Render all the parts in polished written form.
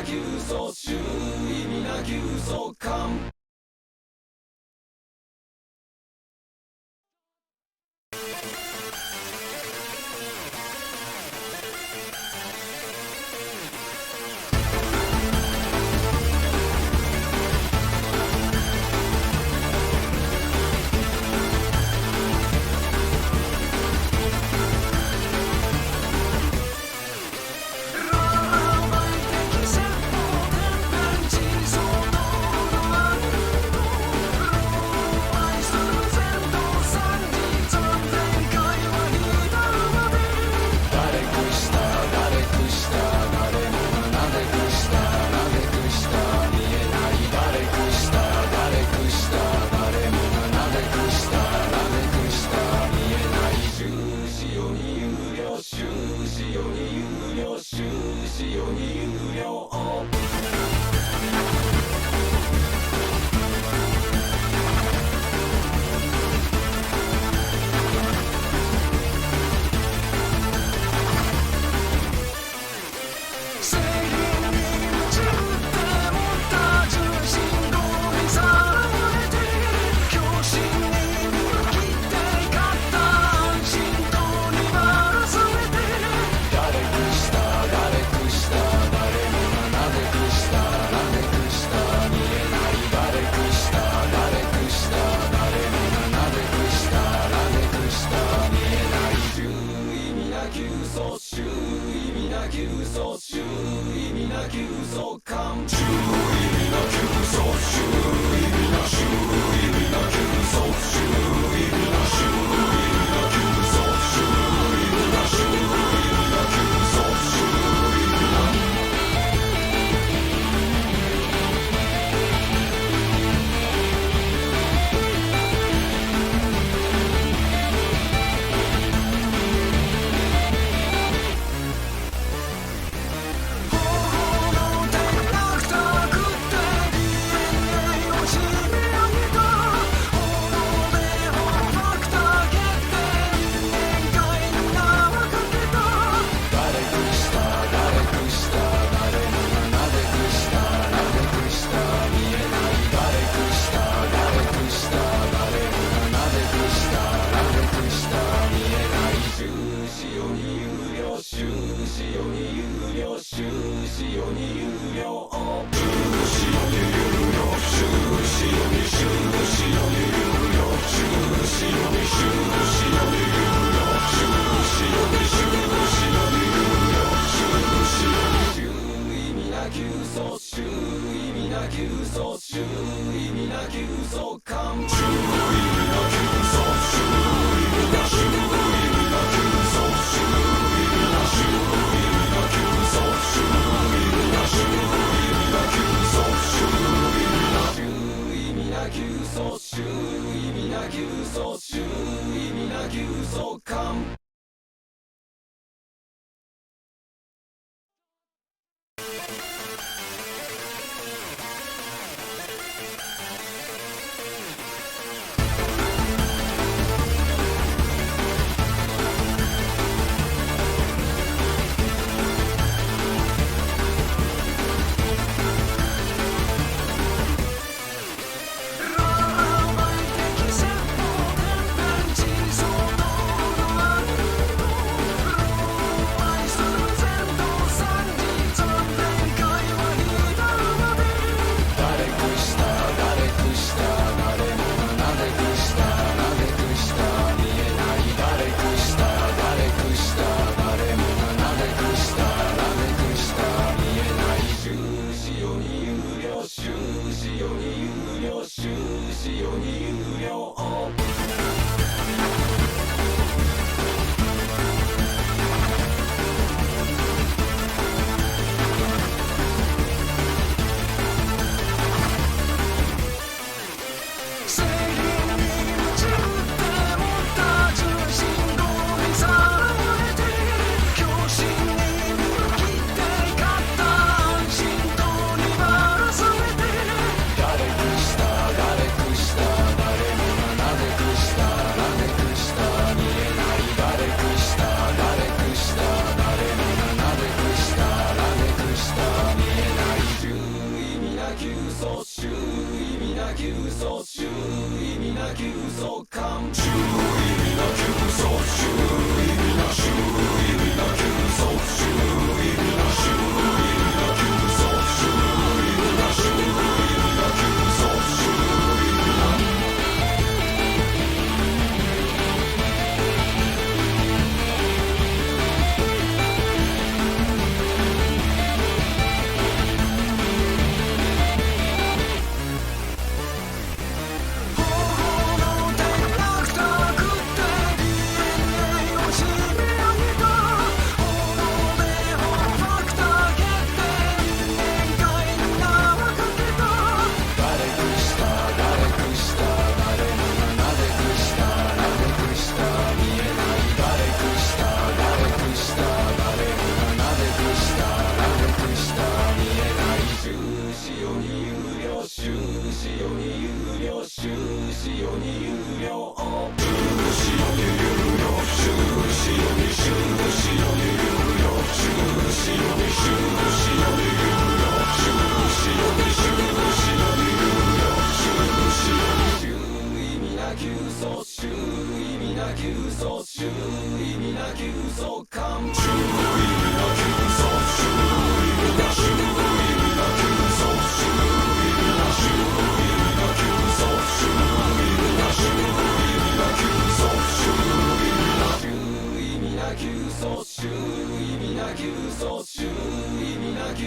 き嘘周意味なき嘘感嘘周意味なき嘘周意味なき嘘感周意味なき嘘周意味な周意味なき嘘周意味な周意味なき嘘周意味な周意味なき嘘周意味な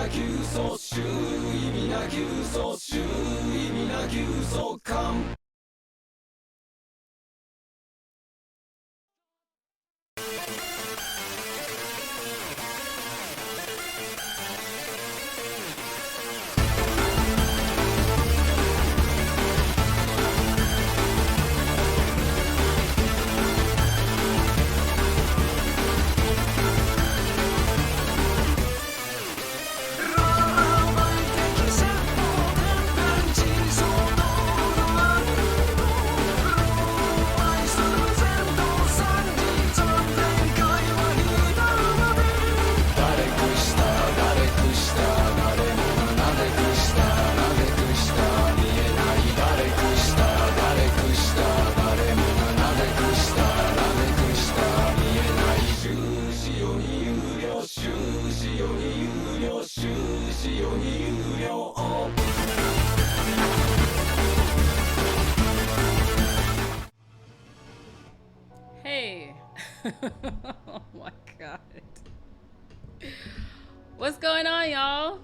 急走足を有料 Hey. Oh my god. What's going on, y'all?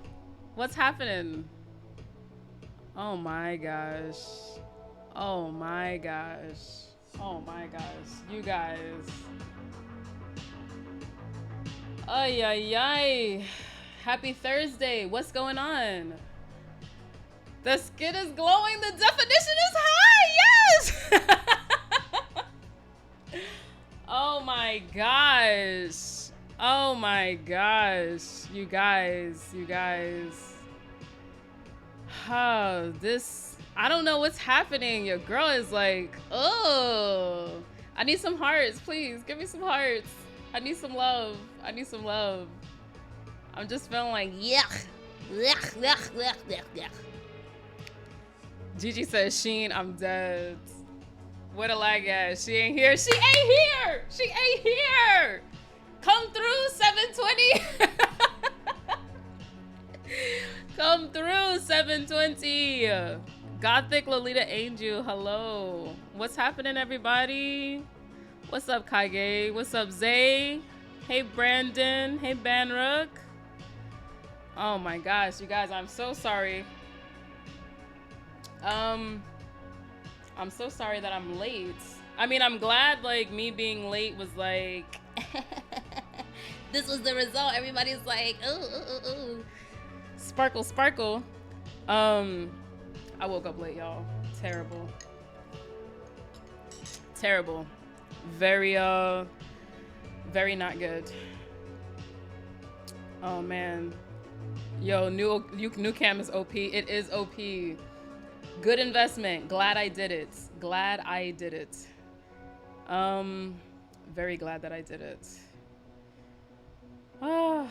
What's happening? Oh my gosh. Oh my gosh. Oh my gosh. You guys. Ay, ay, ay. Happy Thursday. What's going on? The skin is glowing. The definition is high. Yes. Oh my gosh. Oh my gosh. You guys. This, I don't know what's happening. Your girl is like, oh, I need some hearts, please. Give me some hearts. I need some love. I'm just feeling like, yuck. Gigi says, Sheen, I'm dead. Where the lag at? She ain't here. She ain't here. Come through, 720. Come through, 720. Gothic Lolita Angel, hello. What's happening, everybody? What's up, Kage? What's up, Zay? Hey, Brandon. Hey, Banrook. Oh my gosh, you guys, I'm so sorry. I'm so sorry that I'm late. I mean, I'm glad, like, me being late was like, this was the result. Everybody's like, ooh. Sparkle, sparkle. I woke up late, y'all. Terrible. Very not good. Oh man. Yo, new cam is OP. It is OP. Good investment. Glad I did it. Very glad that I did it. Oh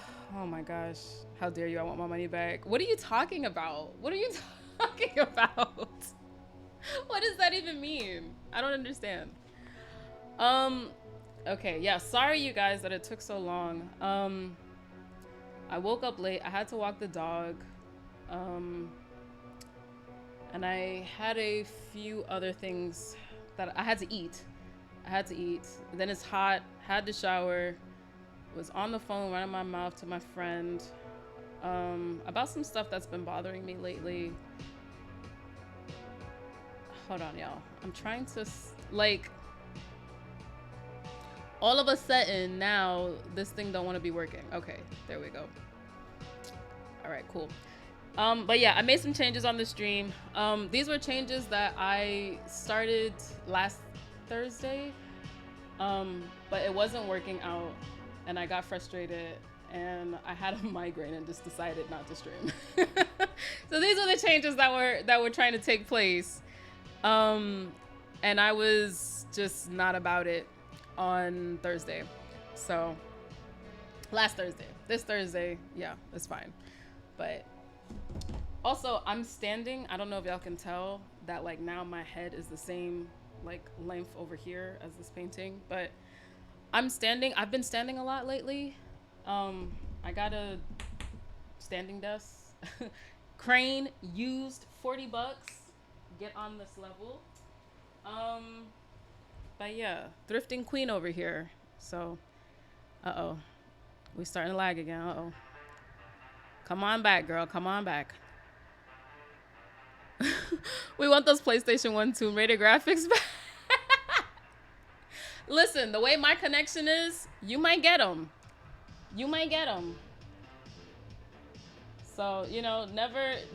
my gosh. How dare you? I want my money back. What are you talking about? What does that even mean? I don't understand. Okay, yeah, sorry you guys that it took so long. I woke up late. I had to walk the dog. And I had a few other things that I had to eat. Then it's hot, had to shower, was on the phone running my mouth to my friend about some stuff that's been bothering me lately. Hold on, y'all. I'm trying to, like, all of a sudden now this thing don't want to be working. Okay, there we go. All right, cool. But yeah, I made some changes on the stream. These were changes that I started last Thursday, but it wasn't working out, and I got frustrated, and I had a migraine and just decided not to stream. So these are the changes that were trying to take place, and I was just not about it on Thursday. So last Thursday, this Thursday, yeah, it's fine. But also, I'm standing. I don't know if y'all can tell that, like, now my head is the same, like, length over here as this painting, but I'm standing. I've been standing a lot lately. I got a standing desk. Crane used, $40. Get on this level. But yeah, thrifting queen over here. So, uh-oh. We starting to lag again. Uh-oh. Come on back, girl. Come on back. We want those PlayStation 1 Tomb Raider graphics back. Listen, the way my connection is, you might get them. So, you know,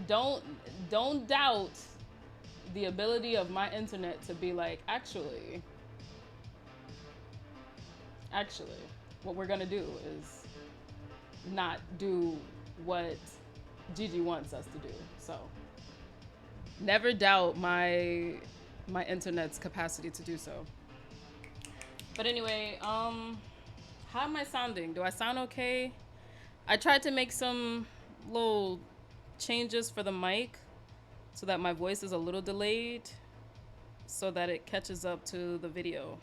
don't doubt the ability of my internet to be like, actually, what we're gonna do is not do what Gigi wants us to do. So never doubt my internet's capacity to do so. But anyway, how am I sounding? Do I sound okay? I tried to make some little changes for the mic so that my voice is a little delayed, so that it catches up to the video.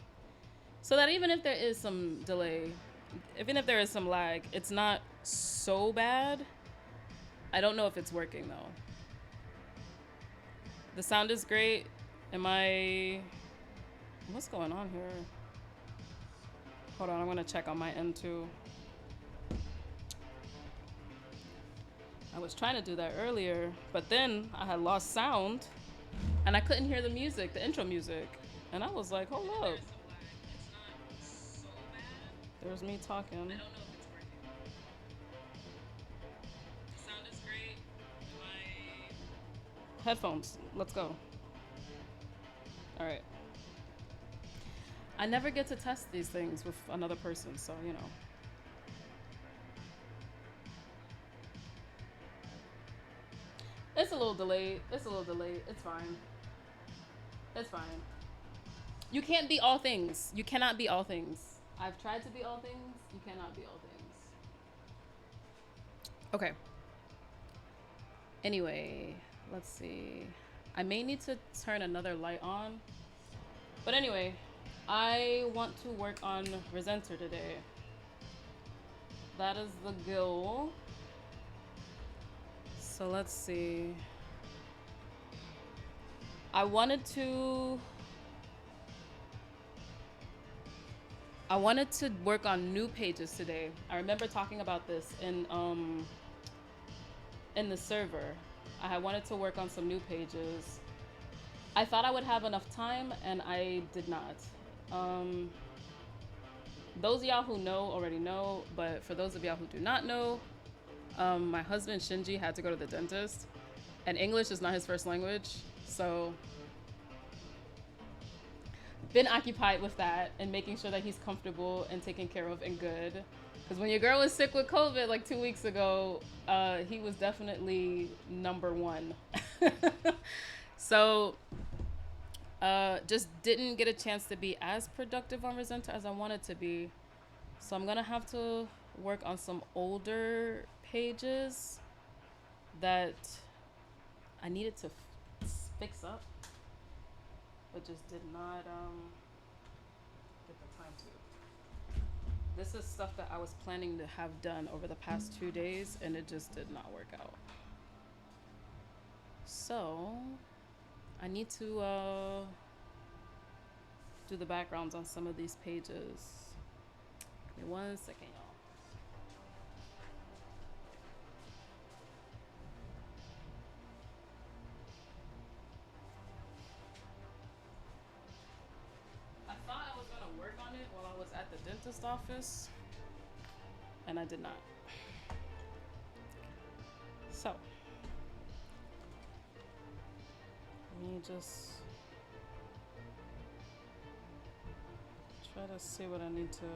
So that even if there is some delay, even if there is some lag, it's not so bad. I don't know if it's working though. The sound is great. Am I... What's going on here? Hold on, I'm gonna check on my end too. I was trying to do that earlier, but then I had lost sound and I couldn't hear the music, the intro music. And I was like, hold up. There's me talking. I don't know if it's working. The sound is great. My headphones, let's go. All right. I never get to test these things with another person, so you know. It's a little delayed. It's a little delayed. It's fine. It's fine. You can't be all things. You cannot be all things. I've tried to be all things. You cannot be all things. Okay. Anyway, let's see. I may need to turn another light on. But anyway, I want to work on RESENTER today. That is the goal. So let's see. I wanted to work on new pages today. I remember talking about this in the server. I wanted to work on some new pages. I thought I would have enough time and I did not. Those of y'all who know already know, but for those of y'all who do not know, my husband Shinji had to go to the dentist and English is not his first language. So been occupied with that and making sure that he's comfortable and taken care of and good. Because when your girl was sick with COVID like 2 weeks ago, he was definitely number one. So just didn't get a chance to be as productive on RESENTER as I wanted to be. So I'm gonna have to work on some older pages that I needed to fix up, but just did not get the time to. This is stuff that I was planning to have done over the past 2 days and it just did not work out. So I need to do the backgrounds on some of these pages. Give me 1 second, y'all. I thought I was gonna work on it while I was at the dentist office, and I did not. So let me just try to see what I need to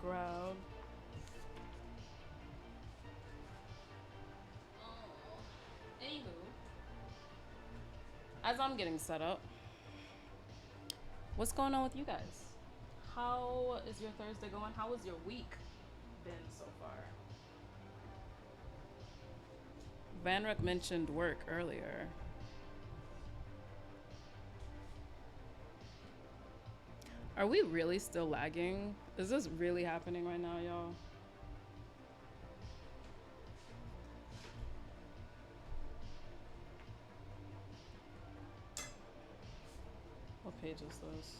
grab. Anywho, as I'm getting set up, what's going on with you guys? How is your Thursday going? How has your week been so far? Vanrek mentioned work earlier. Are we really still lagging? Is this really happening right now, y'all? What page is this?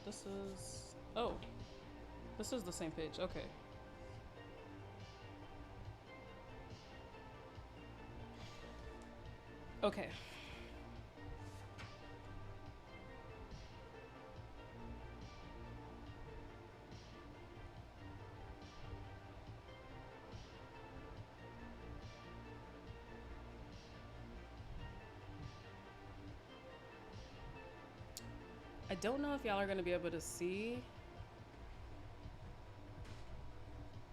This is, oh, this is the same page, okay. Okay. I don't know if y'all are gonna be able to see,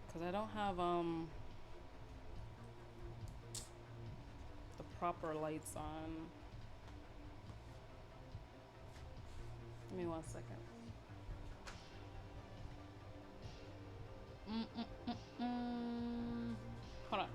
because I don't have the proper lights on. Give me 1 second. Hold on.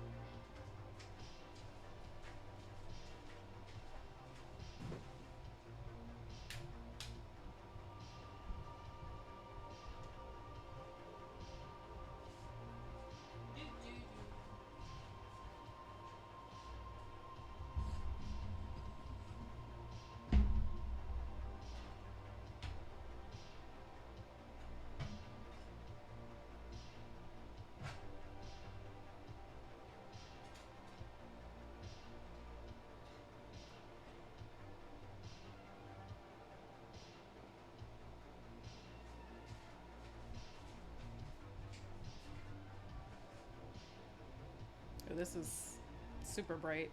this is super bright.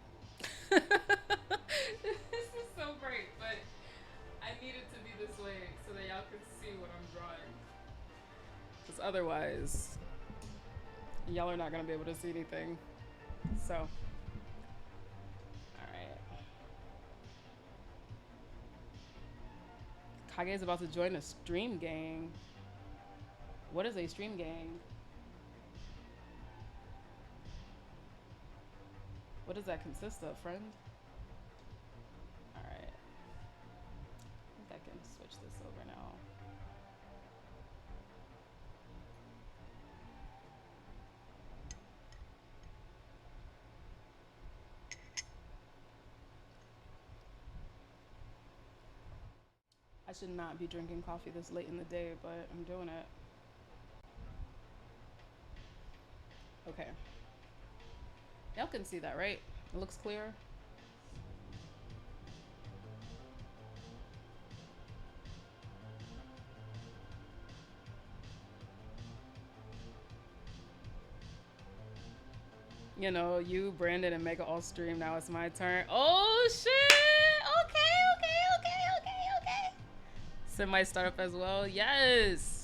This is so bright, but I need it to be this way so that y'all can see what I'm drawing. Because otherwise, y'all are not going to be able to see anything. So, alright. Kage is about to join a stream gang. What is a stream gang? What does that consist of, friend? Alright. I think I can switch this over now. I should not be drinking coffee this late in the day, but I'm doing it. Okay. Y'all can see that, right? It looks clear. You know, you, Brandon, and Mega all stream. Now it's my turn. Oh, shit! Okay. Semi startup as well. Yes!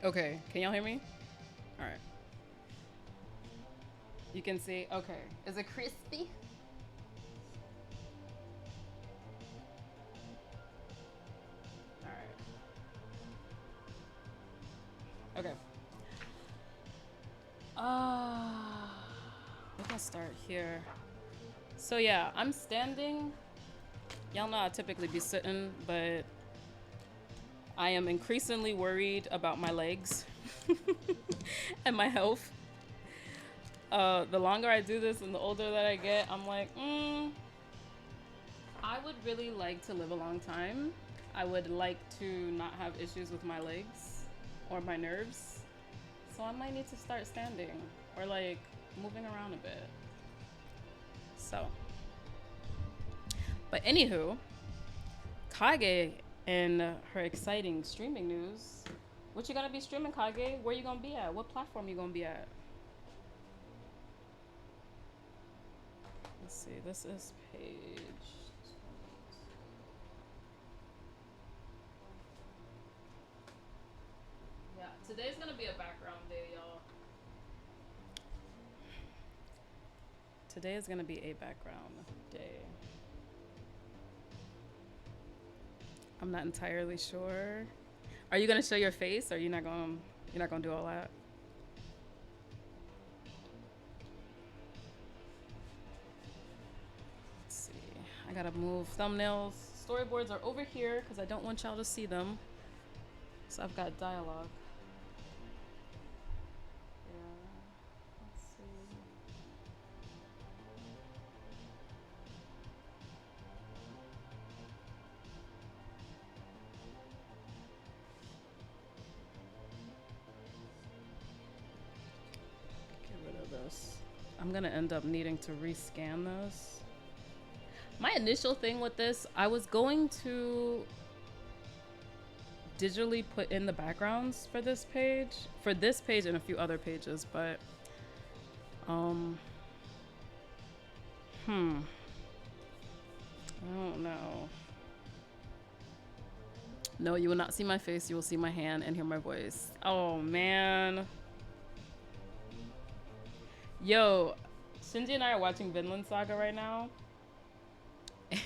Okay, can y'all hear me? All right. You can see, okay. Is it crispy? All right. Okay. We can start here. So yeah, I'm standing. Y'all know I typically be sitting, but I am increasingly worried about my legs and my health. The longer I do this and the older that I get, I'm like, I would really like to live a long time. I would like to not have issues with my legs or my nerves. So I might need to start standing or like moving around a bit. So, but anywho, Kage and her exciting streaming news. What you gonna be streaming, Kage? Where you gonna be at? What platform you gonna be at? Let's see, this is page. Yeah, today's gonna be a background day, y'all. Today is gonna be a background day. I'm not entirely sure. Are you gonna show your face, or you're not gonna do all that? Let's see. I gotta move thumbnails. Storyboards are over here because I don't want y'all to see them. So I've got dialogue. Yeah. Let's see. I'm gonna end up needing to rescan this. My initial thing with this, I was going to digitally put in the backgrounds for this page and a few other pages, but I don't know. No, you will not see my face. You will see my hand and hear my voice. Oh man. Yo, Shinji and I are watching Vinland Saga right now,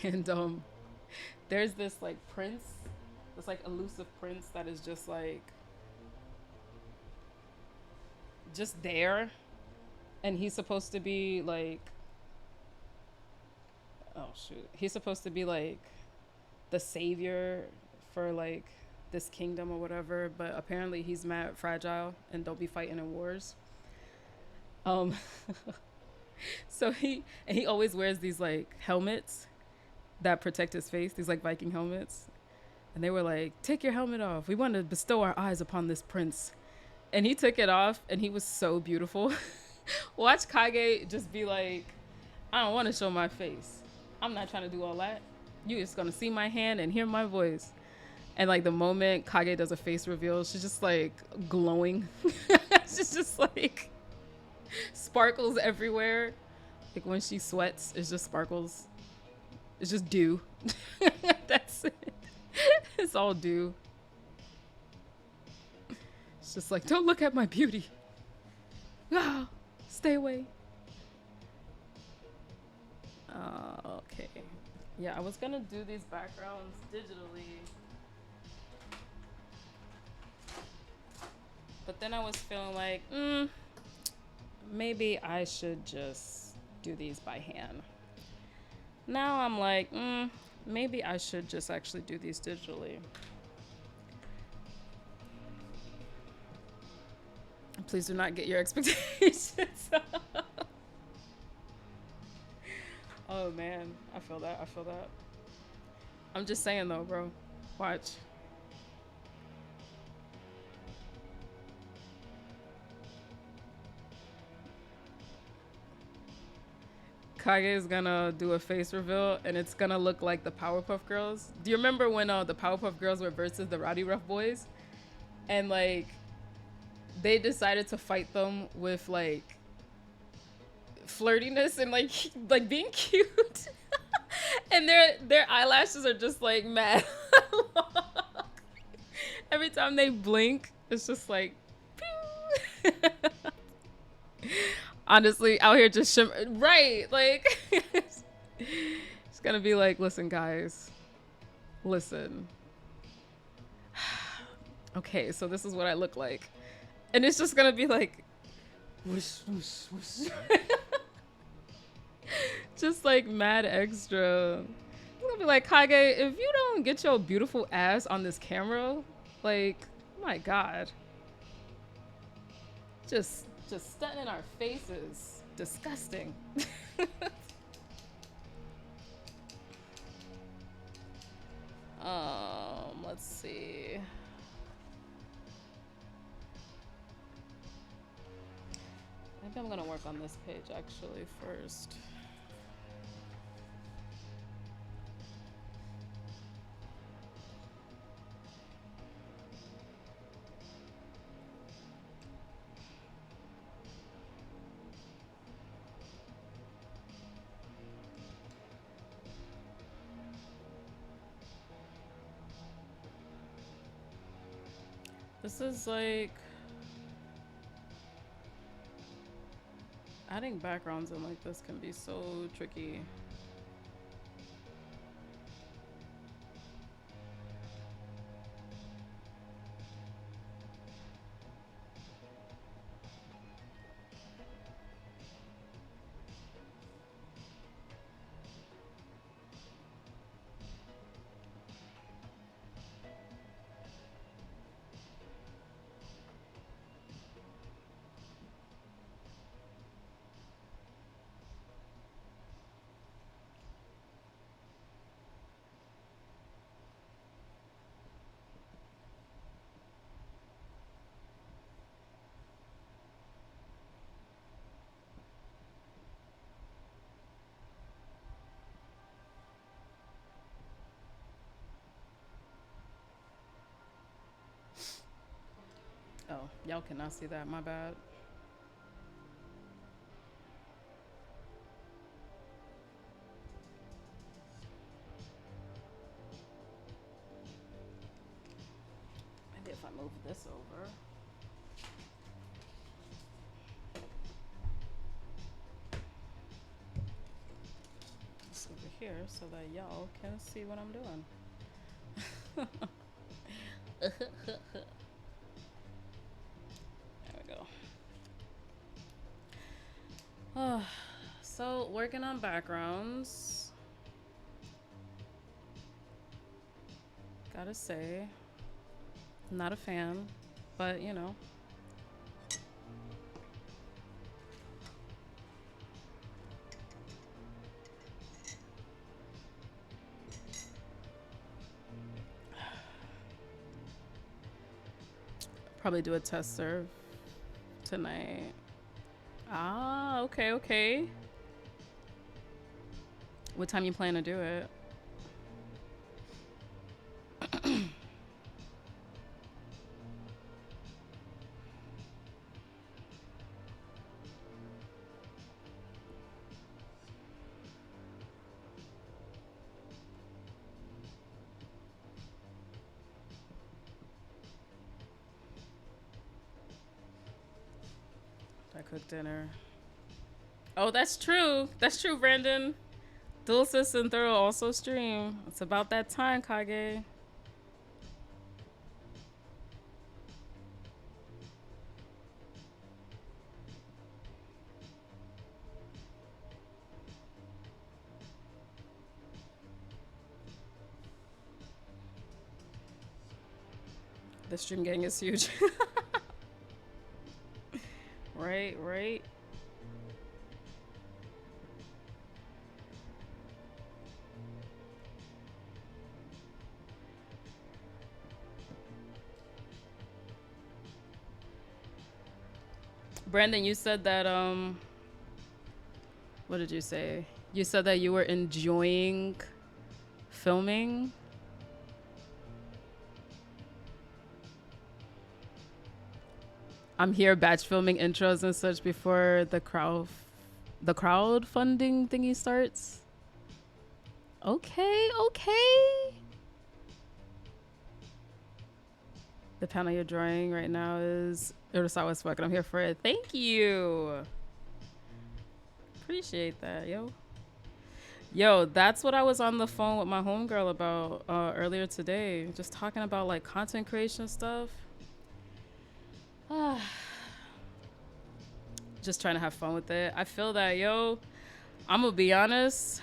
and there's this like prince, this like elusive prince that is just like there, and he's supposed to be like, oh shoot, he's supposed to be like the savior for like this kingdom or whatever, but apparently he's mad fragile and don't be fighting in wars. So he always wears these like helmets that protect his face, these like Viking helmets. And they were like, take your helmet off. We want to bestow our eyes upon this prince. And he took it off and he was so beautiful. Watch Kage just be like, I don't want to show my face. I'm not trying to do all that. You just gonna see my hand and hear my voice. And like the moment Kage does a face reveal, she's just like glowing. She's just like sparkles everywhere. Like when she sweats, it's just sparkles. It's just dew. That's it. It's all dew. It's just like, don't look at my beauty. Ah, stay away. Okay. Yeah, I was gonna do these backgrounds digitally. But then I was feeling like, maybe I should just do these by hand. Now I'm like, maybe I should just actually do these digitally. Please do not get your expectations up. Oh man, I feel that. I feel that. I'm just saying though, bro. Watch. Kage is gonna do a face reveal and it's gonna look like the Powerpuff Girls. Do you remember when the Powerpuff Girls were versus the Rowdy Rough Boys? And like they decided to fight them with like flirtiness and like being cute. And their eyelashes are just like mad long. Every time they blink, it's just like pew. Honestly, out here just shimmer. Right, like it's gonna be like, listen guys, listen. Okay, so this is what I look like. And it's just gonna be like whoosh, whoosh, whoosh. Just like mad extra. It's gonna be like, Kage, if you don't get your beautiful ass on this camera, like, my God. Just stunting in our faces. Disgusting. Let's see. Maybe I'm gonna work on this page actually first. This is like adding backgrounds in like this can be so tricky. Oh, y'all cannot see that, my bad. Maybe if I move this over. This over here so that y'all can see what I'm doing. There we go. So working on backgrounds. Gotta say, not a fan, but you know. Probably do a test serve tonight. Ah, okay, okay. What time you plan to do it? I cook dinner. Oh, that's true. That's true, Brandon. Dulcis and Thorough also stream. It's about that time, Kage. The stream gang is huge. Right, right. Brandon, you said that what did you say? You said that you were enjoying filming. I'm here batch filming intros and such before the crowdfunding thingy starts. Okay, okay. The panel you're drawing right now is Urasawa as fuck, and I'm here for it. Thank you. Appreciate that, yo. Yo, that's what I was on the phone with my homegirl about earlier today. Just talking about like content creation stuff. Just trying to have fun with it. I feel that, yo, I'm gonna be honest.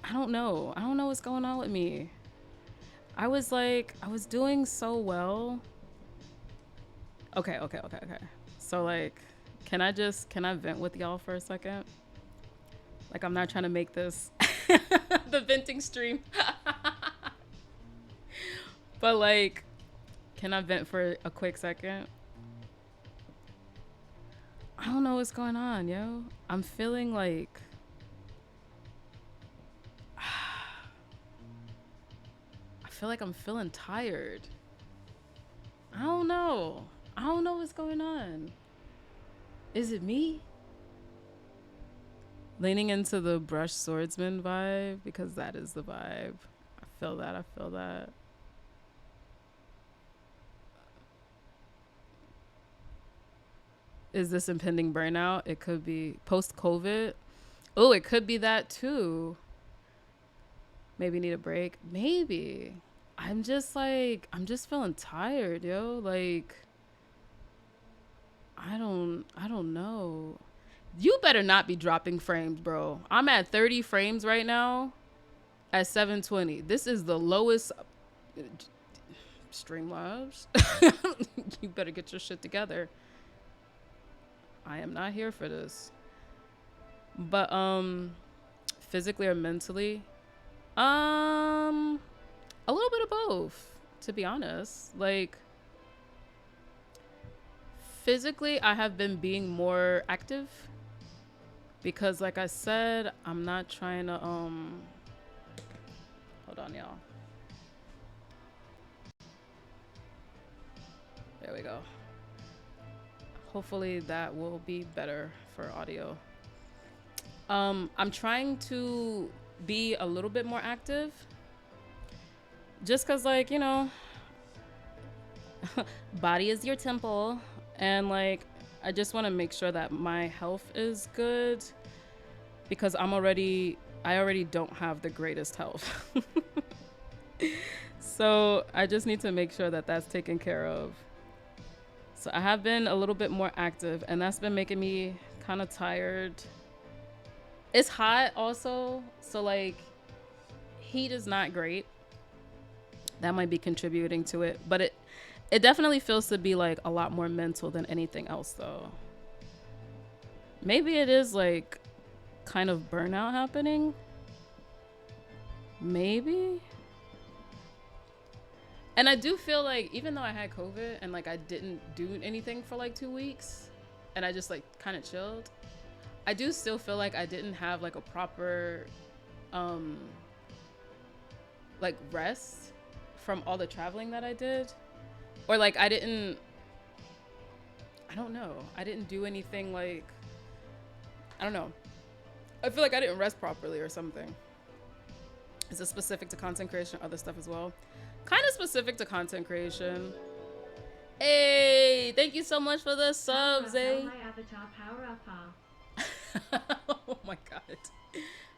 I don't know. I don't know what's going on with me. I was doing so well. Okay. So like, can I vent with y'all for a second? Like, I'm not trying to make this the venting stream. But like, can I vent for a quick second? I don't know what's going on, yo. I'm feeling like I feel like I'm feeling tired. I don't know what's going on. Is it me? Leaning into the brush swordsman vibe, because that is the vibe. I feel that. Is this impending burnout? It could be post-COVID. Oh, it could be that too. Maybe need a break. Maybe. I'm just feeling tired, yo. Like, I don't know. You better not be dropping frames, bro. I'm at 30 frames right now at 720. This is the lowest. Streamlabs. You better get your shit together. I am not here for this. But physically or mentally, a little bit of both, to be honest. Like, physically, I have been being more active because, like I said, I'm not trying to hold on, y'all. There we go. Hopefully that will be better for audio. I'm trying to be a little bit more active just because, like, you know, body is your temple, and like, I just want to make sure that my health is good because I already don't have the greatest health. So I just need to make sure that that's taken care of. So I have been a little bit more active, and that's been making me kind of tired. It's hot also, so like, heat is not great. That might be contributing to it, but it definitely feels to be like a lot more mental than anything else though. Maybe it is like kind of burnout happening. Maybe. And I do feel like even though I had COVID and like I didn't do anything for like 2 weeks and I just like kind of chilled, I do still feel like I didn't have like a proper like rest from all the traveling that I did. Or like I don't know. I didn't do anything like, I don't know. I feel like I didn't rest properly or something. Is it specific to content creation, other stuff as well? Kind of specific to content creation. Hey, thank you so much for the subs, eh? My avatar power up. Oh my god.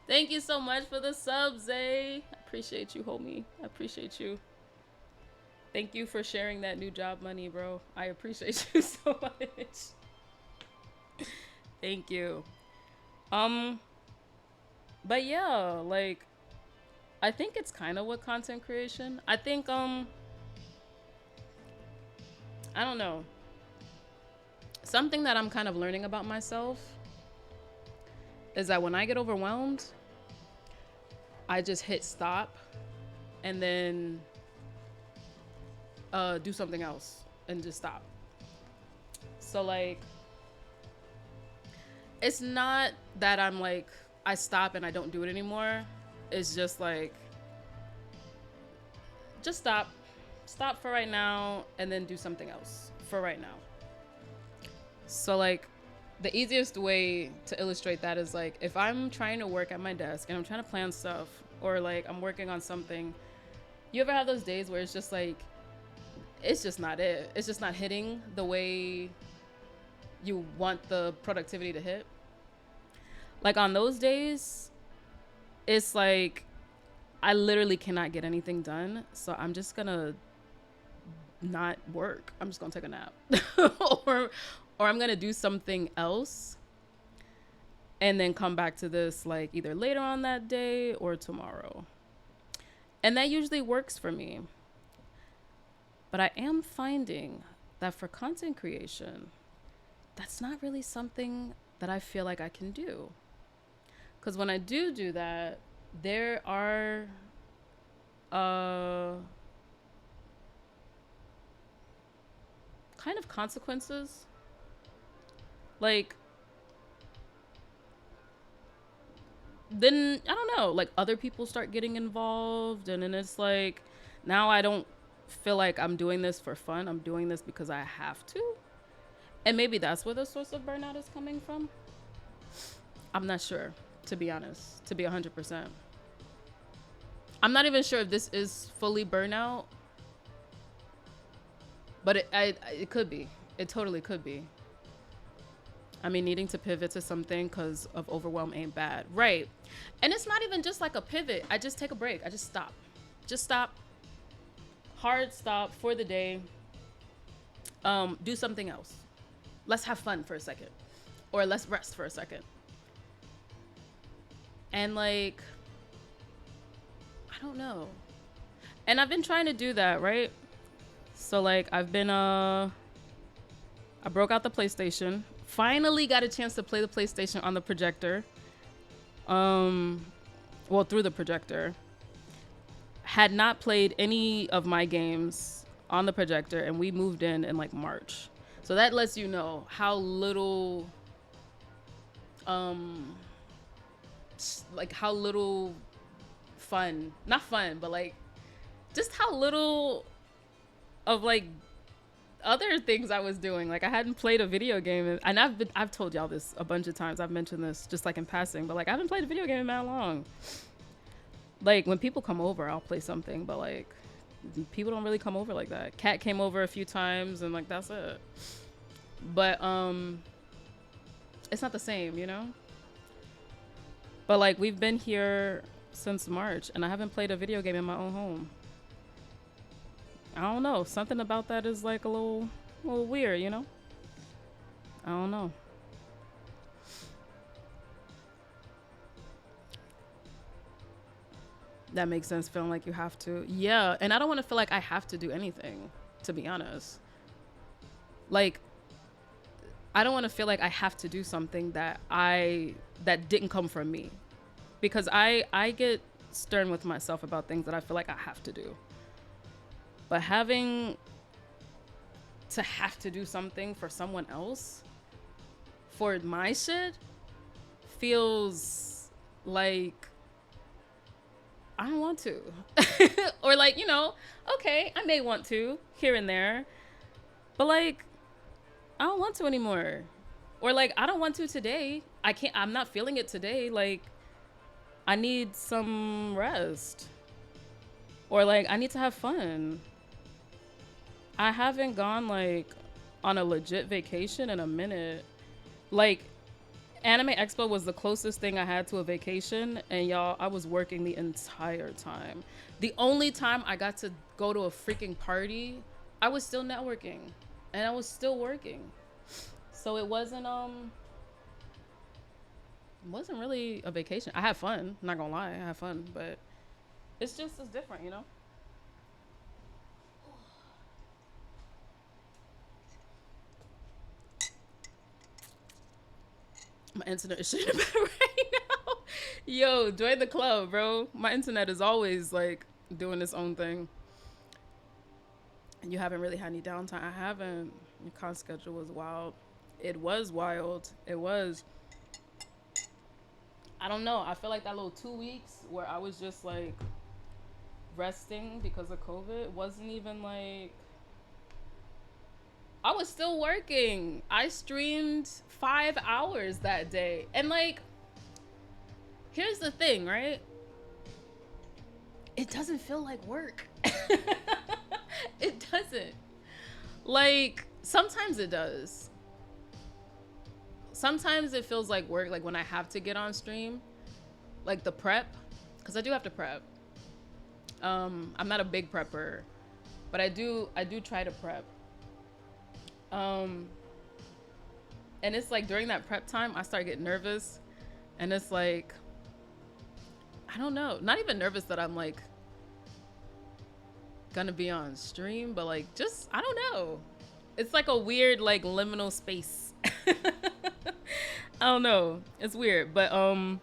Thank you so much for the subs, eh? I appreciate you, homie. I appreciate you. Thank you for sharing that new job money, bro. I appreciate you so much. Thank you. But yeah, like I think it's kind of with content creation. I think I don't know. Something that I'm kind of learning about myself is that when I get overwhelmed, I just hit stop and then do something else and just stop. So like, it's not that I'm like, I stop and I don't do it anymore. It's just like, just stop for right now and then do something else for right now. So like, the easiest way to illustrate that is like, if I'm trying to work at my desk and I'm trying to plan stuff, or like I'm working on something, you ever have those days where it's just like, it's just not it. It's just not hitting the way you want the productivity to hit. Like on those days, it's like, I literally cannot get anything done. So I'm just gonna not work. I'm just gonna take a nap or I'm gonna do something else and then come back to this like either later on that day or tomorrow. And that usually works for me. But I am finding that for content creation, that's not really something that I feel like I can do. Because when I do that, there are kind of consequences. Like, then, I don't know, like other people start getting involved, and then it's like, now I don't feel like I'm doing this for fun. I'm doing this because I have to. And maybe that's where the source of burnout is coming from. I'm not sure, to be honest, to be 100%. I'm not even sure if this is fully burnout, but it could be. It totally could be. I mean, needing to pivot to something because of overwhelm ain't bad. Right. And it's not even just like a pivot. I just take a break. I just stop. Just stop. Hard stop for the day. Do something else. Let's have fun for a second. Or let's rest for a second. And like, I don't know. And I've been trying to do that, right? So like, I've been, I broke out the PlayStation. Finally got a chance to play the PlayStation on the projector. Well, through the projector. Had not played any of my games on the projector, and we moved in like March. So that lets you know how little, like how little fun, not fun, but like just how little of like other things I was doing. Like I hadn't played a video game, and I've told y'all this a bunch of times. I've mentioned this just like in passing, but like I haven't played a video game in that long. Like when people come over, I'll play something, but like people don't really come over like that. Kat came over a few times and like that's it. But it's not the same, you know? But like we've been here since March and I haven't played a video game in my own home. I don't know. Something about that is like a little weird, you know? I don't know. That makes sense, feeling like you have to. Yeah, and I don't want to feel like I have to do anything, to be honest. Like, I don't want to feel like I have to do something that didn't come from me. Because I get stern with myself about things that I feel like I have to do. But having to have to do something for someone else for my shit feels like I don't want to. Or like, you know, okay, I may want to here and there, but like I don't want to anymore. Or like I don't want to today. I'm not feeling it today. Like I need some rest. Or like I need to have fun. I haven't gone like on a legit vacation in a minute. Like Anime Expo was the closest thing I had to a vacation, and y'all, I was working the entire time. The only time I got to go to a freaking party, I was still networking and I was still working. So it wasn't really a vacation. I had fun, not gonna lie, I had fun, but it's different, you know? My internet is shitting about right now. Yo, join the club, bro. My internet is always like doing its own thing. And you haven't really had any downtime. I haven't. Your con schedule was wild. It was wild. It was. I don't know. I feel like that little 2 weeks where I was just like resting because of COVID wasn't even like. I was still working. I streamed 5 hours that day. And like, here's the thing, right? It doesn't feel like work. It doesn't. Like, sometimes it does. Sometimes it feels like work, like when I have to get on stream. Like the prep, because I do have to prep. I'm not a big prepper, but I do try to prep. And it's like during that prep time, I start getting nervous, and it's like, I don't know, not even nervous that I'm like gonna be on stream, but like just, I don't know. It's like a weird like liminal space. I don't know. It's weird, but I'll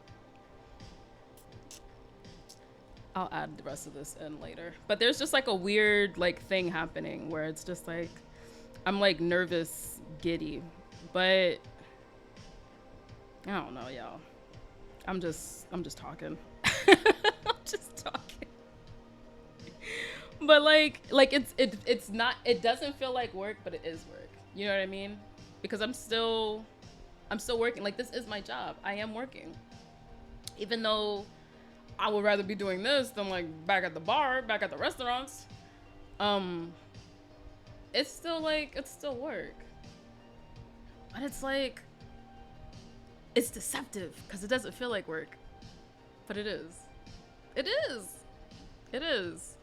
add the rest of this in later. But there's just like a weird like thing happening where it's just like I'm like nervous, giddy, but I don't know, y'all. I'm just talking. I'm just talking. But like it's not, it doesn't feel like work, but it is work. You know what I mean? Because I'm still working. Like, this is my job. I am working. Even though I would rather be doing this than like back at the bar, back at the restaurants. It's still work. But it's like, it's deceptive because it doesn't feel like work. But it is. It is. It is.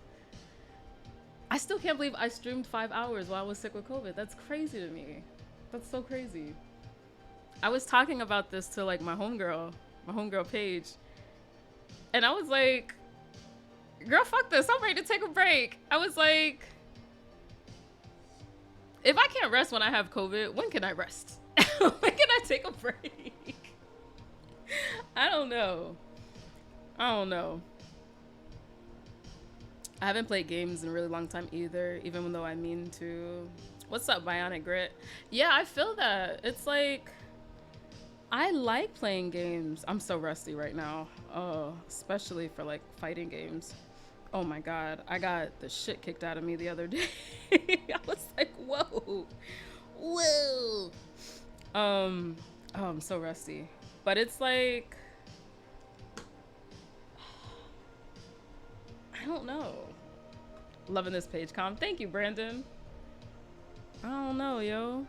I still can't believe I streamed 5 hours while I was sick with COVID. That's crazy to me. That's so crazy. I was talking about this to like my homegirl Paige. And I was like, girl, fuck this. I'm ready to take a break. I was like, if I can't rest when I have COVID, when can I rest? When can I take a break? I don't know. I haven't played games in a really long time either, even though I mean to. What's up, Bionic Grit? Yeah, I feel that. It's like, I like playing games. I'm so rusty right now. Especially for like fighting games. Oh my God. I got the shit kicked out of me the other day. I was like, whoa. Whoa. Oh, I'm so rusty. But it's like, I don't know. Loving this page com. Thank you, Brandon. I don't know, yo.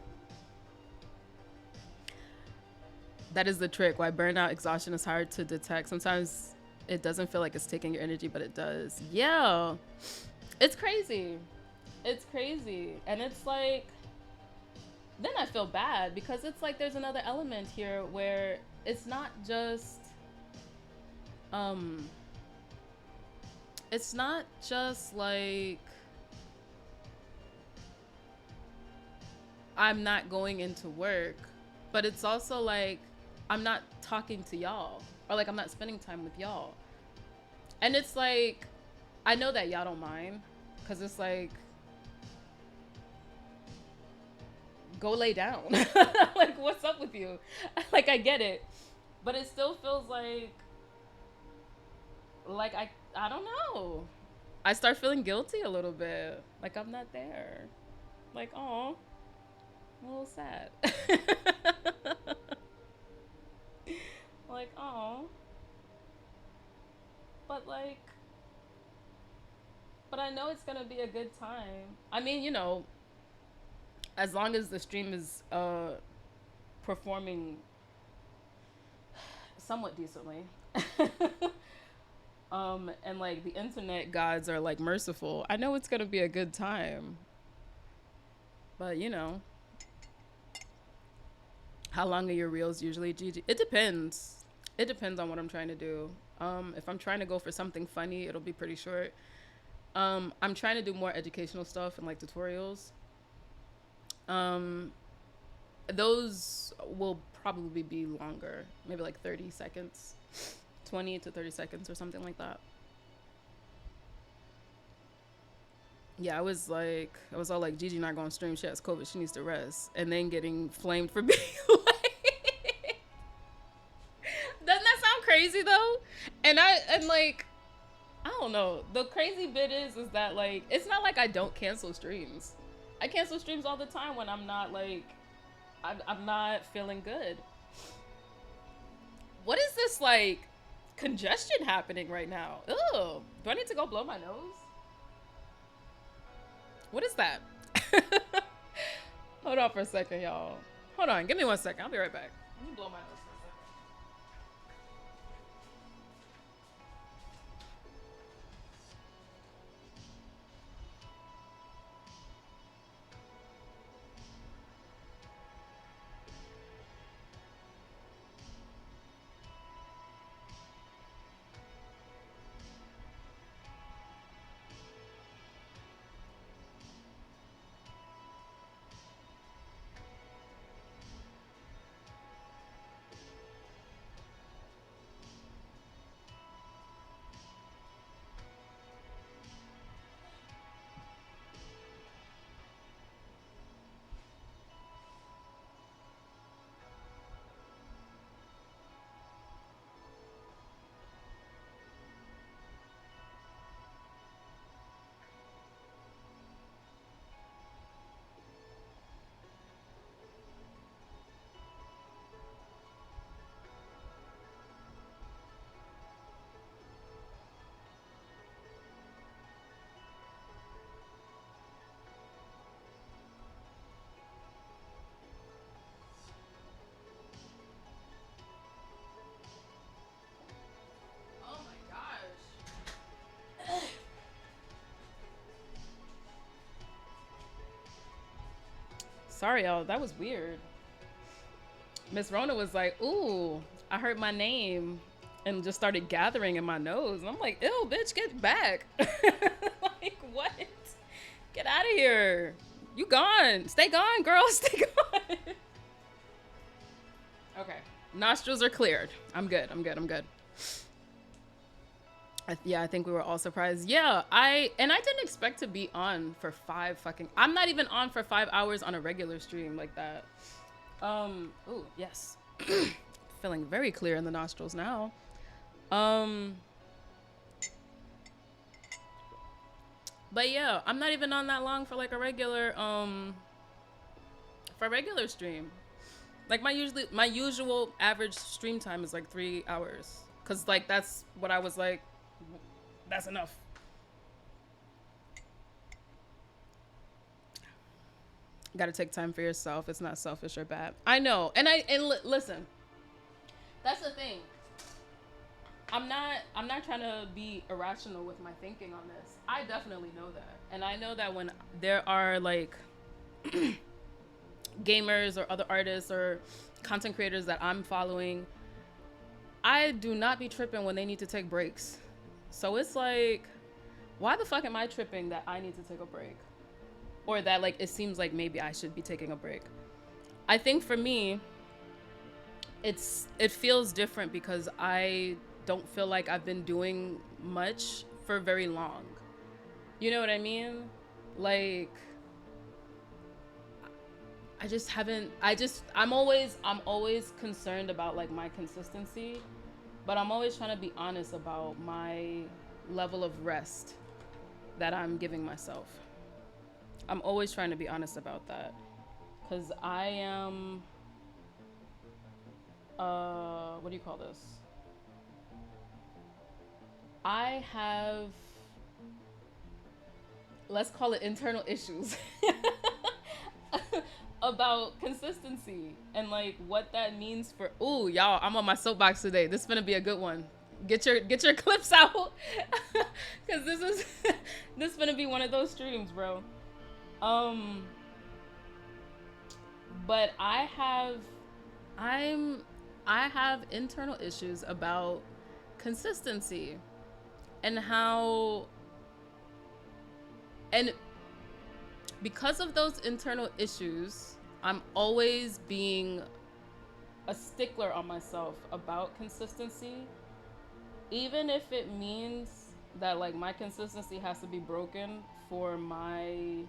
That is the trick. Why burnout, exhaustion is hard to detect. Sometimes it doesn't feel like it's taking your energy, but it does. Yeah. It's crazy. It's crazy. And it's like, then I feel bad because it's like there's another element here where it's not just like I'm not going into work, but it's also like I'm not talking to y'all, or like I'm not spending time with y'all. And it's like, I know that y'all don't mind, because it's like go lay down. Like, what's up with you? Like, I get it, but it still feels like I don't know. I start feeling guilty a little bit. Like I'm not there. Like, oh, I'm a little sad. Like, oh. But like, but I know it's gonna be a good time. I mean, you know, as long as the stream is performing somewhat decently. And like the internet gods are like merciful, I know it's gonna be a good time. But you know, how long are your reels usually, Gigi? It depends. It depends on what I'm trying to do. If I'm trying to go for something funny, it'll be pretty short. I'm trying to do more educational stuff and like tutorials. Those will probably be longer, maybe like 30 seconds, 20 to 30 seconds or something like that. Yeah, I was all like, Gigi not gonna stream, she has COVID, she needs to rest, and then getting flamed for being like, doesn't that sound crazy though? And like, I don't know. The crazy bit is that like, it's not like I don't cancel streams. I cancel streams all the time when I'm not like, I'm not feeling good. What is this like congestion happening right now? Ew. Do I need to go blow my nose? What is that? Hold on for a second, y'all. Hold on. Give me 1 second. I'll be right back. Let me blow my nose for a second. Sorry, y'all. That was weird. Miss Rona was like, ooh, I heard my name and just started gathering in my nose. And I'm like, ew, bitch, get back. Like, what? Get out of here. You gone. Stay gone, girl. Stay gone. Okay. Nostrils are cleared. I'm good. Yeah, I think we were all surprised. Yeah, I didn't expect to be on for I'm not even on for 5 hours on a regular stream like that. Ooh, yes. Feeling very clear in the nostrils now. But yeah, I'm not even on that long for like a regular stream. Like my usual average stream time is like 3 hours. Cause like that's what I was like, that's enough. Gotta take time for yourself. It's not selfish or bad. I know. And listen, that's the thing. I'm not trying to be irrational with my thinking on this. I definitely know that. And I know that when there are like gamers or other artists or content creators that I'm following, I do not be tripping when they need to take breaks. So it's like, why the fuck am I tripping that I need to take a break? Or that like, it seems like maybe I should be taking a break. I think for me, it feels different because I don't feel like I've been doing much for very long. You know what I mean? Like, I just haven't. I'm always concerned about like my consistency, but I'm always trying to be honest about my level of rest that I'm giving myself. I'm always trying to be honest about that, because I am. What do you call this? I have, let's call it internal issues about consistency and like what that means for. Ooh, y'all, I'm on my soapbox today. This is gonna be a good one. Get your clips out, because this is gonna be one of those streams, bro. But I have internal issues about consistency and how, and because of those internal issues, I'm always being a stickler on myself about consistency, even if it means that like my consistency has to be broken for my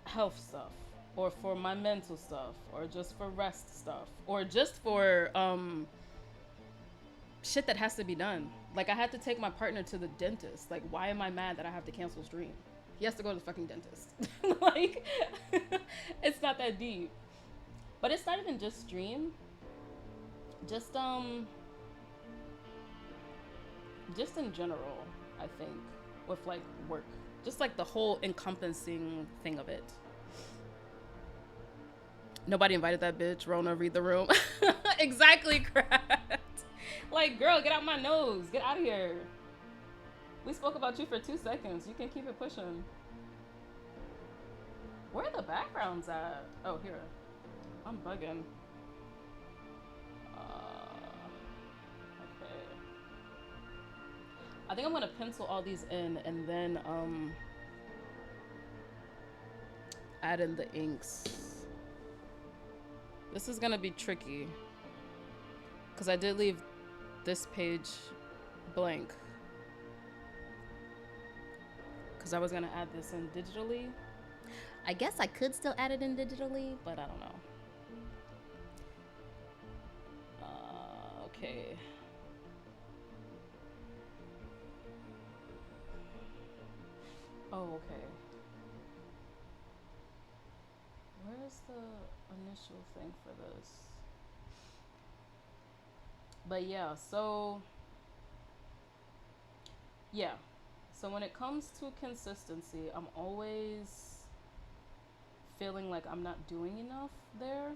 health stuff, or for my mental stuff, or just for rest stuff, or just for shit that has to be done. Like I had to take my partner to the dentist. Like, why am I mad that I have to cancel stream? He has to go to the fucking dentist. Like, it's not that deep. But it's not even just stream. Just in general, I think, with like work. Just like the whole encompassing thing of it. Nobody invited that bitch. Rona, read the room. Exactly, crap. Like, girl, get out my nose. Get out of here. We spoke about you for 2 seconds. You can keep it pushing. Where are the backgrounds at? Oh, here. I'm bugging. Okay. I think I'm gonna pencil all these in and then add in the inks. This is gonna be tricky because I did leave this page blank because I was gonna add this in digitally. I guess I could still add it in digitally, but I don't know. Okay. Oh, okay. Where's the initial thing for this? But yeah, so when it comes to consistency, I'm always feeling like I'm not doing enough there.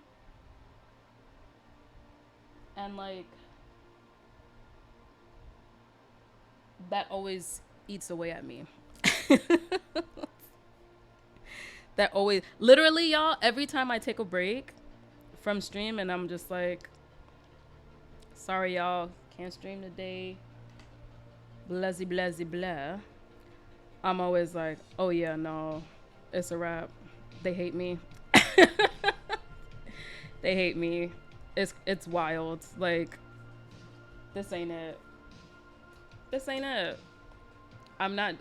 And like that always eats away at me. That always, literally, y'all, every time I take a break from stream and I'm just like, sorry, y'all, can't stream today, blah, blah, blah, I'm always like, oh yeah, no, it's a wrap. They hate me. They hate me. It's wild. Like, this ain't it. This ain't it. I'm not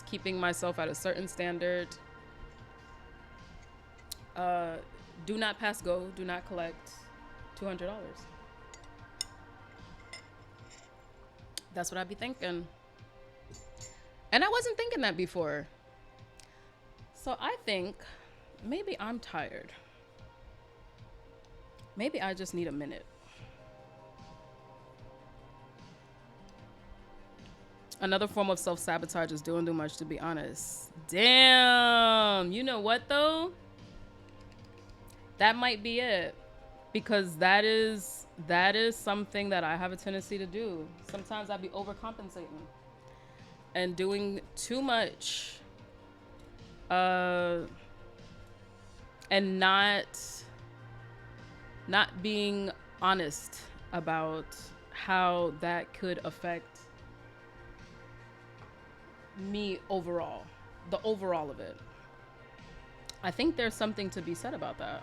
keeping myself at a certain standard. Do not pass go. Do not collect $200. That's what I'd be thinking. And I wasn't thinking that before. So I think maybe I'm tired. Maybe I just need a minute. Another form of self-sabotage is doing too much, to be honest. Damn. You know what, though? That might be it. Because that is something that I have a tendency to do. Sometimes I'd be overcompensating and doing too much. And not being honest about how that could affect me overall, the overall of it. I think there's something to be said about that.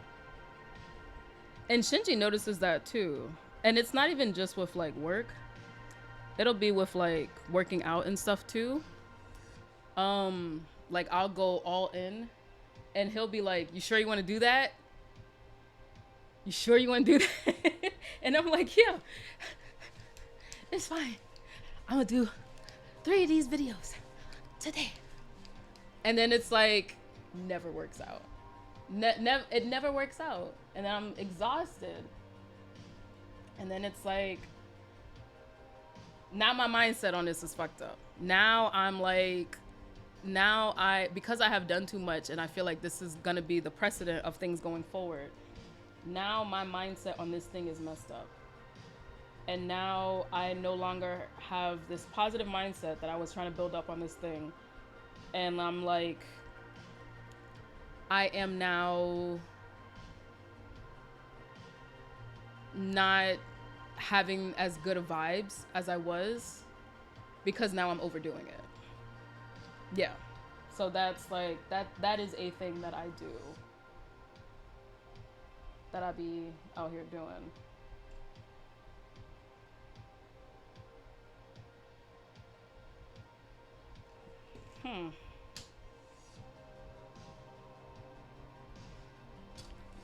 And Shinji notices that too. And it's not even just with like work. It'll be with like working out and stuff too. Like, I'll go all in, and he'll be like, "You sure you want to do that? You sure you want to do that?" And I'm like, "Yeah, it's fine. I'm gonna do 3 of these videos today." And then it's like, never works out. It never works out. And then I'm exhausted. And then it's like, now my mindset on this is fucked up. Now I'm like, because I have done too much and I feel like this is gonna be the precedent of things going forward. Now my mindset on this thing is messed up. And now I no longer have this positive mindset that I was trying to build up on this thing. And I'm like, I am now not having as good of vibes as I was because now I'm overdoing it. Yeah. So that's like, that is a thing that I do. That I be out here doing.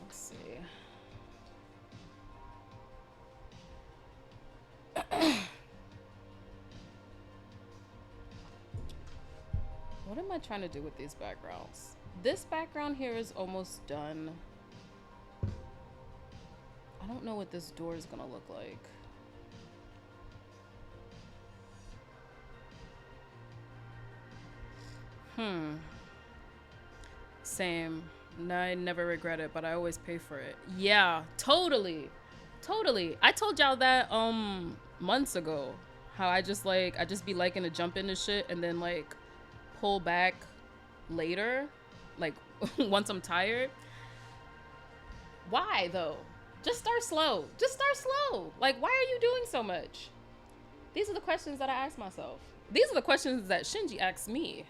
Let's see. What am I trying to do with these backgrounds? This background here is almost done. I don't know what this door is gonna look like. Same. No, I never regret it, but I always pay for it. Yeah, totally. Totally. I told y'all that months ago. How I just be liking to jump into shit and then like pull back later. Like once I'm tired. Why though? Just start slow. Just start slow. Like, why are you doing so much? These are the questions that I ask myself. These are the questions that Shinji asks me.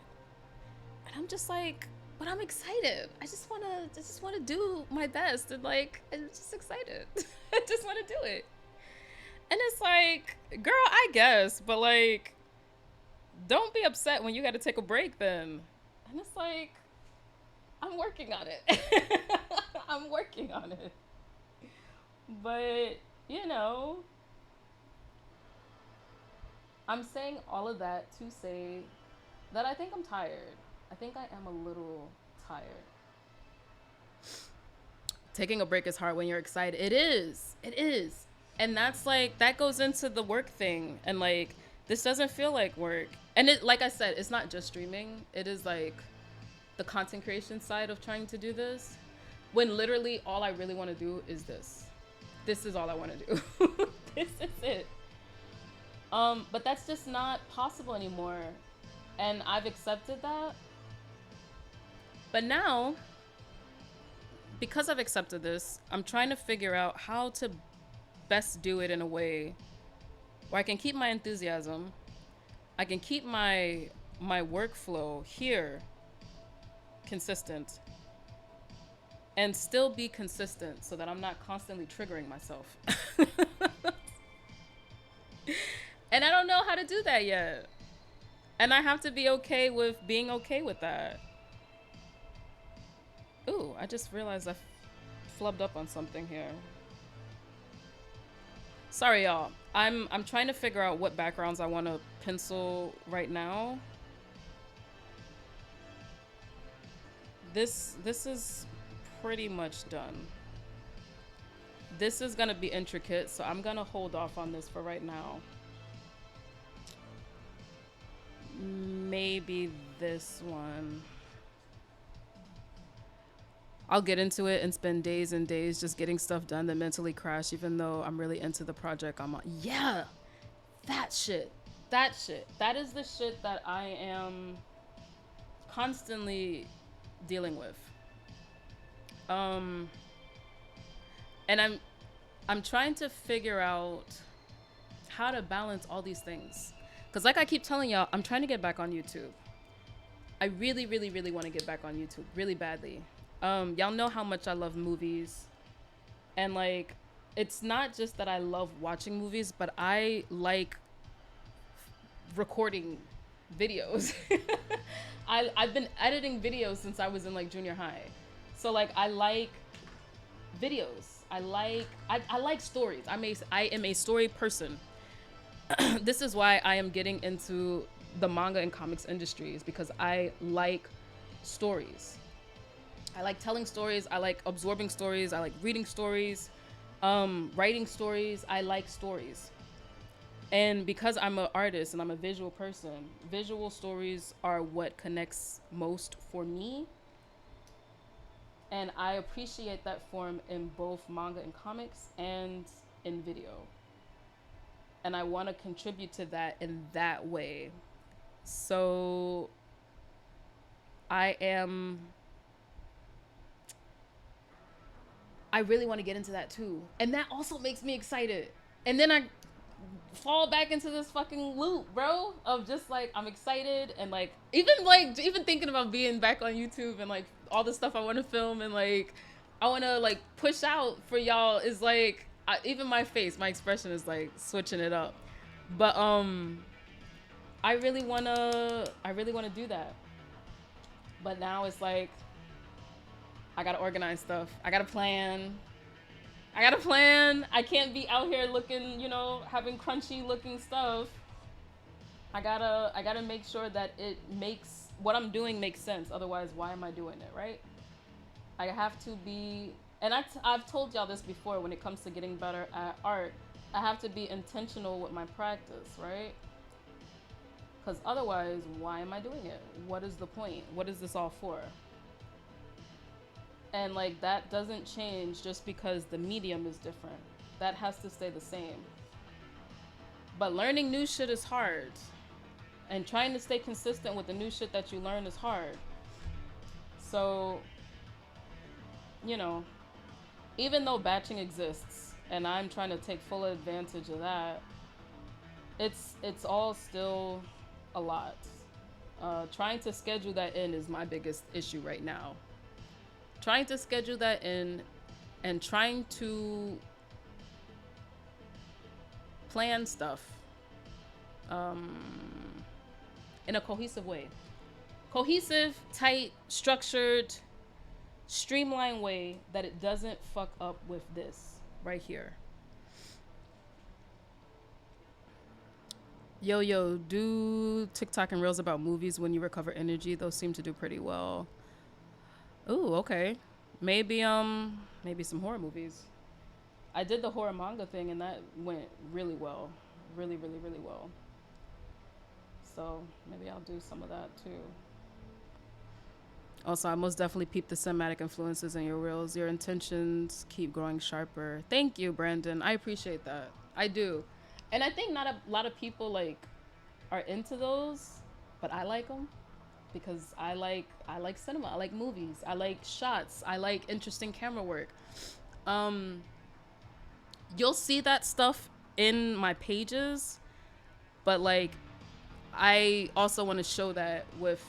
And I'm just like, but I'm excited. I just wanna do my best, and like, I'm just excited. I just wanna do it. And it's like, girl, I guess, but like, don't be upset when you gotta take a break then. And it's like, I'm working on it. I'm working on it. But, you know, I'm saying all of that to say that I think I'm tired. I think I am a little tired. Taking a break is hard when you're excited. It is. It is. And that's like, that goes into the work thing. And like, this doesn't feel like work. And it, like I said, it's not just streaming. It is like the content creation side of trying to do this. When literally all I really want to do is this. This is all I want to do. This is it. But that's just not possible anymore. And I've accepted that. But now, because I've accepted this, I'm trying to figure out how to best do it in a way where I can keep my enthusiasm. I can keep my workflow here consistent. And still be consistent so that I'm not constantly triggering myself. And I don't know how to do that yet. And I have to be okay with being okay with that. Ooh, I just realized I flubbed up on something here. Sorry, y'all. I'm trying to figure out what backgrounds I want to pencil right now. This is pretty much done. This is gonna be intricate, so I'm gonna hold off on this for right now. Maybe this one. I'll get into it and spend days and days just getting stuff done, then mentally crash, even though I'm really into the project I'm on. Yeah, that shit. That shit. That is the shit that I am constantly dealing with. And I'm trying to figure out how to balance all these things. Because like I keep telling y'all, I'm trying to get back on YouTube. I really, really, really want to get back on YouTube really badly. Y'all know how much I love movies. And like, it's not just that I love watching movies, but I like recording videos. I've been editing videos since I was in like junior high. So like I like videos. I like stories. I am a story person. This is why I am getting into the manga and comics industries, because I like stories. I like telling stories. I like absorbing stories. I like reading stories, writing stories. I like stories. And because I'm an artist and I'm a visual person, visual stories are what connects most for me. And I appreciate that form in both manga and comics and in video. And I want to contribute to that in that way. So I really want to get into that too. And that also makes me excited. And then I fall back into this fucking loop, bro, of just like I'm excited and like even thinking about being back on YouTube and like all the stuff I want to film and like I want to like push out for y'all is like even my face, my expression is like switching it up. But I really want to do that. But now it's like I got to organize stuff. I got to plan. I can't be out here looking, having crunchy looking stuff. I gotta make sure that it makes what I'm doing makes sense. Otherwise, why am I doing it, right? I have to be, and I've told y'all this before. When it comes to getting better at art, I have to be intentional with my practice, right? Because otherwise, why am I doing it? What is the point? What is this all for? And like that doesn't change just because the medium is different. That has to stay the same. But learning new shit is hard. And trying to stay consistent with the new shit that you learn is hard. So, even though batching exists and I'm trying to take full advantage of that, it's all still a lot. Trying to schedule that in is my biggest issue right now. Trying to schedule that in and trying to plan stuff in a cohesive way. Cohesive, tight, structured, streamlined way that it doesn't fuck up with this right here. Yo, do TikTok and Reels about movies when you recover energy. Those seem to do pretty well. Ooh, okay. Maybe some horror movies. I did the horror manga thing and that went really well. Really, really, really well. So maybe I'll do some of that too. Also, I most definitely peep the cinematic influences in your reels. Your intentions keep growing sharper. Thank you, Brandon. I appreciate that. I do. And I think not a lot of people like are into those, but I like them. Because I like cinema, I like movies, I like shots, I like interesting camera work. You'll see that stuff in my pages, but like I also want to show that with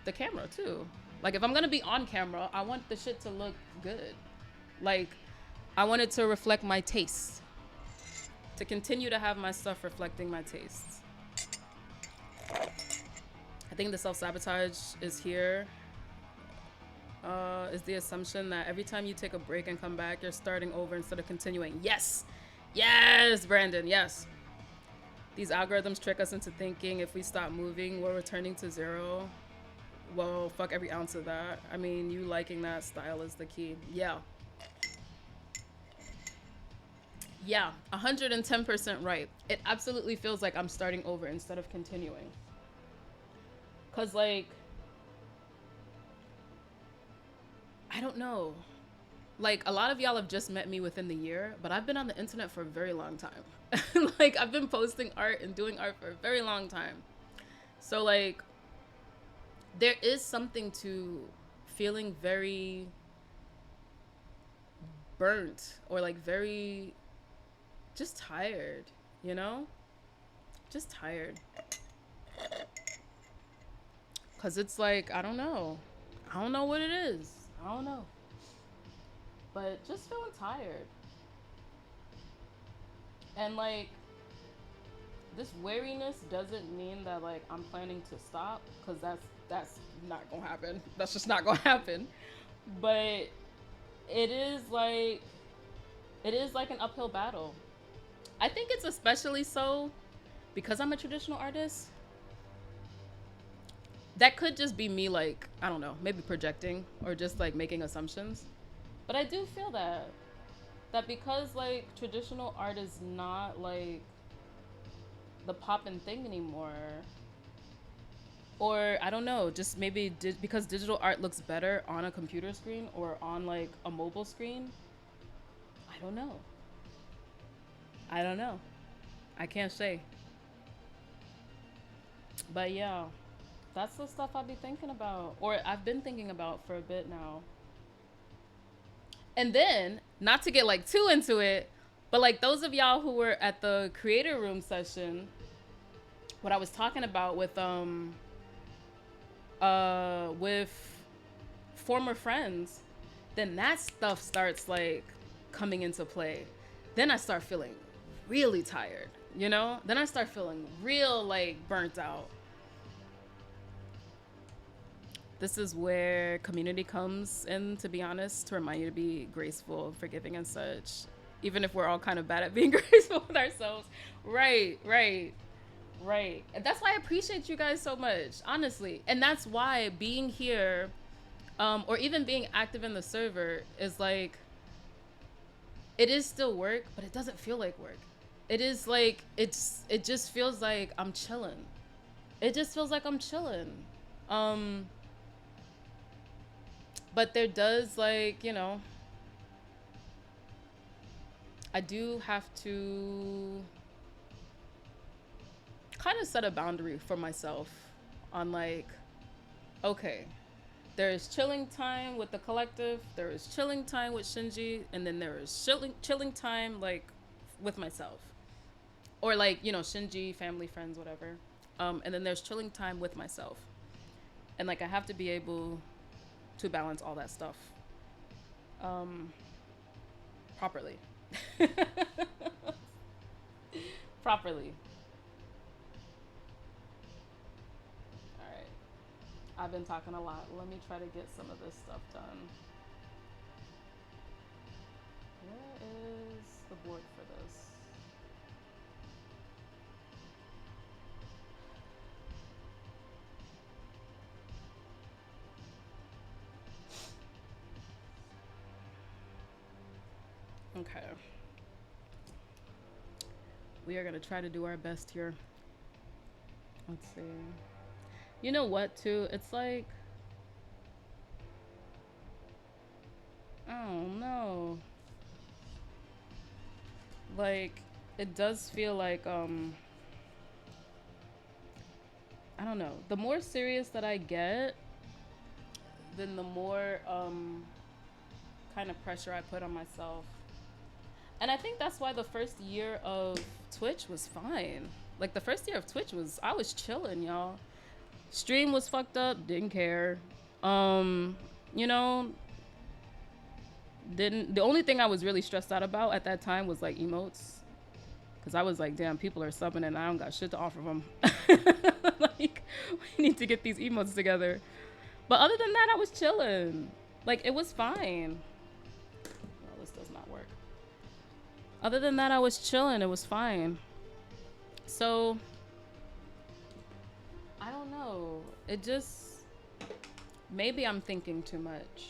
the camera too. Like if I'm gonna be on camera, I want the shit to look good. Like I want it to reflect my tastes, to continue to have my stuff reflecting my tastes. I think the self-sabotage is here. Is the assumption that every time you take a break and come back, you're starting over instead of continuing. Yes, Brandon, yes. These algorithms trick us into thinking if we stop moving, we're returning to zero. Well, fuck every ounce of that. I mean, you liking that style is the key. Yeah, 110% right. It absolutely feels like I'm starting over instead of continuing. Cause like, I don't know. Like a lot of y'all have just met me within the year, but I've been on the internet for a very long time. Like I've been posting art and doing art for a very long time. So like, there is something to feeling very burnt or like very just tired, Just tired. Cause it's like, I don't know what it is. I don't know. But just feeling tired. And like, this wariness doesn't mean that like I'm planning to stop, because that's not gonna happen. That's just not gonna happen. But it is like it is like an uphill battle. I think it's especially so because I'm a traditional artist. That could just be me, like, I don't know, maybe projecting or just like making assumptions. But I do feel that because like traditional art is not like the poppin' thing anymore, or I don't know, just maybe because digital art looks better on a computer screen or on like a mobile screen. I don't know. I don't know. I can't say. But yeah, that's the stuff I'll be thinking about, or I've been thinking about for a bit now. And then, not to get like too into it, but like those of y'all who were at the creator room session, what I was talking about with former friends, then that stuff starts like coming into play. Then I start feeling really tired, you know? Then I start feeling real like burnt out. This is where community comes in, to be honest, to remind you to be graceful, forgiving, and such. Even if we're all kind of bad at being graceful with ourselves. Right. And that's why I appreciate you guys so much, honestly. And that's why being here, or even being active in the server, is like, it is still work, but it doesn't feel like work. It is like, it just feels like I'm chilling. It just feels like I'm chilling. But there does, like, you know, I do have to kind of set a boundary for myself on like, okay, there is chilling time with the collective, there is chilling time with Shinji, and then there is chilling time like with myself, or like, you know, Shinji, family, friends, whatever. And then there's chilling time with myself, and like I have to be able to balance all that stuff properly. Properly. All right. I've been talking a lot. Let me try to get some of this stuff done. Where is the board for this? Okay. We are going to try to do our best here. Let's see. You know what, too? It's like, oh no. Like, it does feel like, I don't know. The more serious that I get, then the more kind of pressure I put on myself. And I think that's why the first year of Twitch was fine. Like, the first year of Twitch was, I was chilling, y'all. Stream was fucked up, didn't care. You know, the only thing I was really stressed out about at that time was like emotes. Cause I was like, damn, people are subbing and I don't got shit to offer them. Like, we need to get these emotes together. But other than that, I was chilling. Like, it was fine. No, this does not work. Other than that, I was chilling. It was fine. So, I don't know. It just, maybe I'm thinking too much.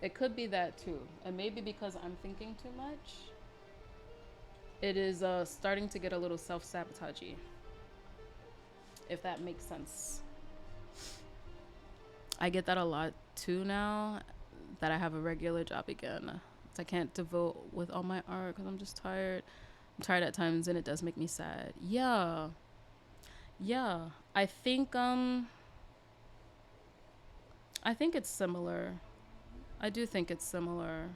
It could be that too. And maybe because I'm thinking too much, it is starting to get a little self-sabotagey. If that makes sense. I get that a lot too now that I have a regular job again. I can't devote with all my art because I'm just tired. I'm tired at times and it does make me sad. Yeah. I think it's similar. I do think it's similar.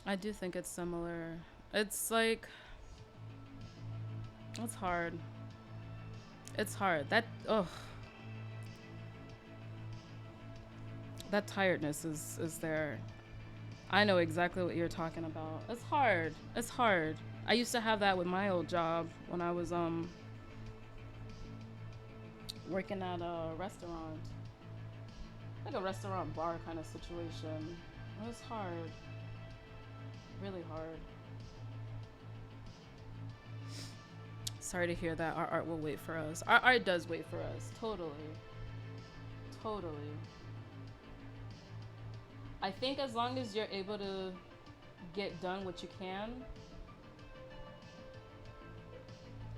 I do think it's similar. It's like, it's hard. It's hard. That tiredness is there. I know exactly what you're talking about. It's hard. It's hard. I used to have that with my old job when I was working at a restaurant. Like a restaurant bar kind of situation. It was hard. Really hard. Sorry to hear that. Our art will wait for us. Our art does wait for us. Totally. Totally. I think as long as you're able to get done what you can,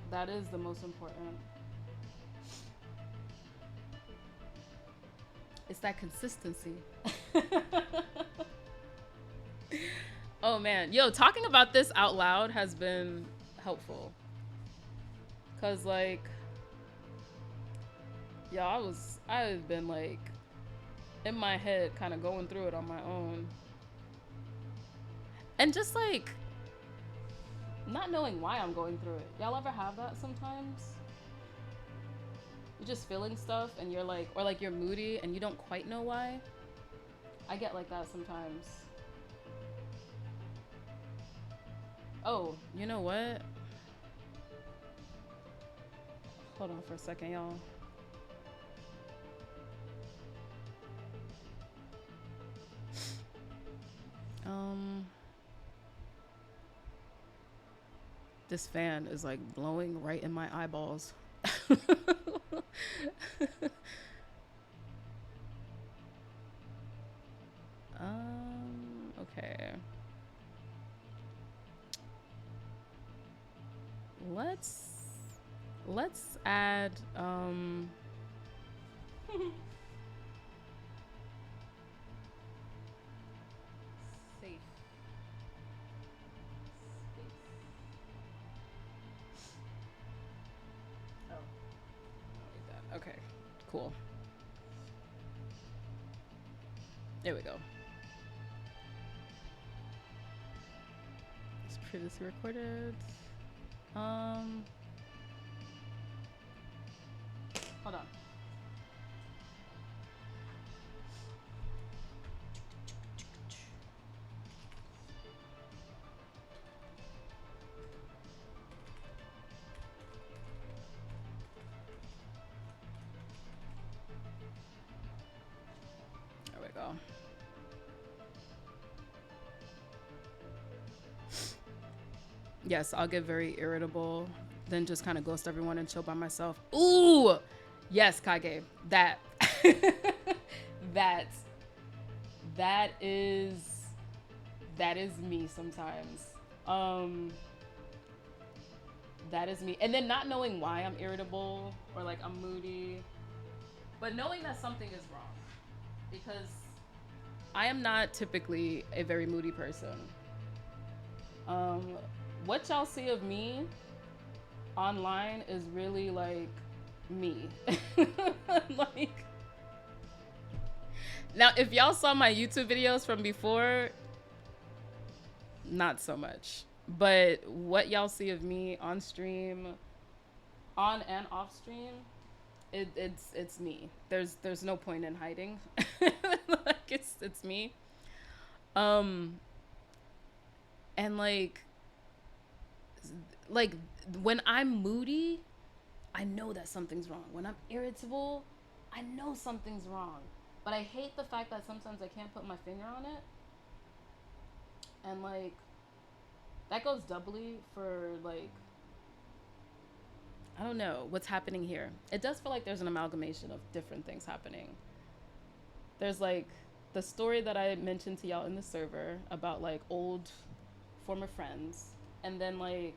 that is the most important. It's that consistency. Oh man, yo, talking about this out loud has been helpful. Cause like, yeah, I've been like in my head kind of going through it on my own. And just like not knowing why I'm going through it. Y'all ever have that sometimes? You're just feeling stuff and you're like, or like you're moody and you don't quite know why. I get like that sometimes. Oh, you know what? Hold on for a second, y'all. This fan is like blowing right in my eyeballs. Okay. Let's add safe. Oh. Like that. Okay. Cool. There we go. It's previously recorded. Hold on. There we go. Yes, I'll get very irritable, then just kind of ghost everyone and chill by myself. Ooh! Yes, Kage. That. That is me sometimes. That is me. And then not knowing why I'm irritable or like I'm moody, but knowing that something is wrong. Because I am not typically a very moody person. What y'all see of me online is really like me. Like, now if y'all saw my YouTube videos from before, not so much, but what y'all see of me on stream, on and off stream, it's me. There's no point in hiding. Like it's me. And like when I'm moody, I know that something's wrong. When I'm irritable, I know something's wrong. But I hate the fact that sometimes I can't put my finger on it. And like, that goes doubly for like, I don't know what's happening here. It does feel like there's an amalgamation of different things happening. There's like the story that I mentioned to y'all in the server about like old former friends. And then like,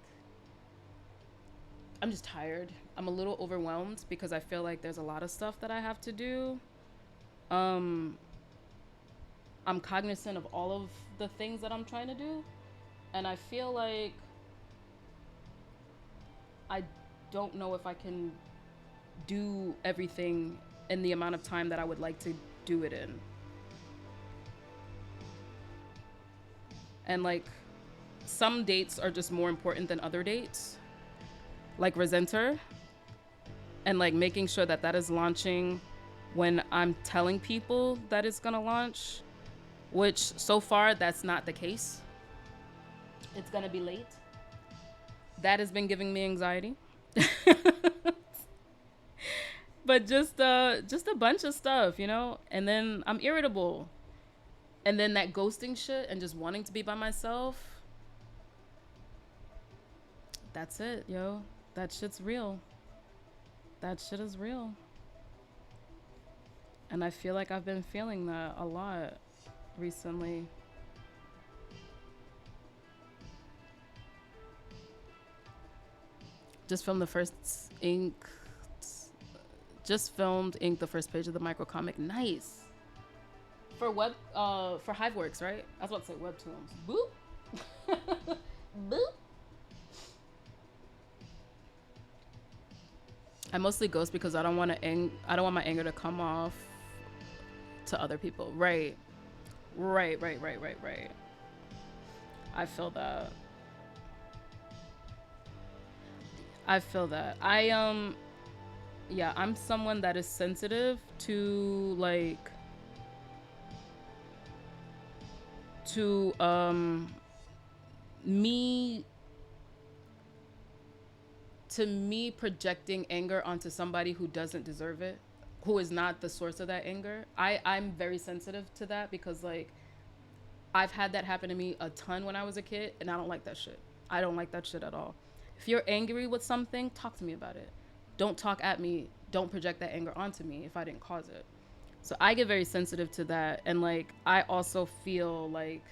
I'm just tired. I'm a little overwhelmed because I feel like there's a lot of stuff that I have to do. I'm cognizant of all of the things that I'm trying to do. And I feel like I don't know if I can do everything in the amount of time that I would like to do it in. And like, some dates are just more important than other dates. Like RESENTER, and like making sure that that is launching when I'm telling people that it's gonna launch. which so far that's not the case. It's gonna be late. That has been giving me anxiety. But just a bunch of stuff, you know? And then I'm irritable. And then that ghosting shit and just wanting to be by myself. That's it, yo. That shit's real. That shit is real. And I feel like I've been feeling that a lot recently. Just filmed the first ink. Just filmed ink the first page of the microcomic. Nice. For Hiveworks, right? I was about to say webtoons. Boop. Boop. I mostly ghost because I don't want my anger to come off to other people. Right. I feel that. Yeah, I'm someone that is sensitive to like me projecting anger onto somebody who doesn't deserve it, who is not the source of that anger. I'm very sensitive to that because like I've had that happen to me a ton when I was a kid, and I don't like that shit. I don't like that shit at all. If you're angry with something, talk to me about it. Don't talk at me. Don't project that anger onto me if I didn't cause it. So I get very sensitive to that. And like, I also feel like,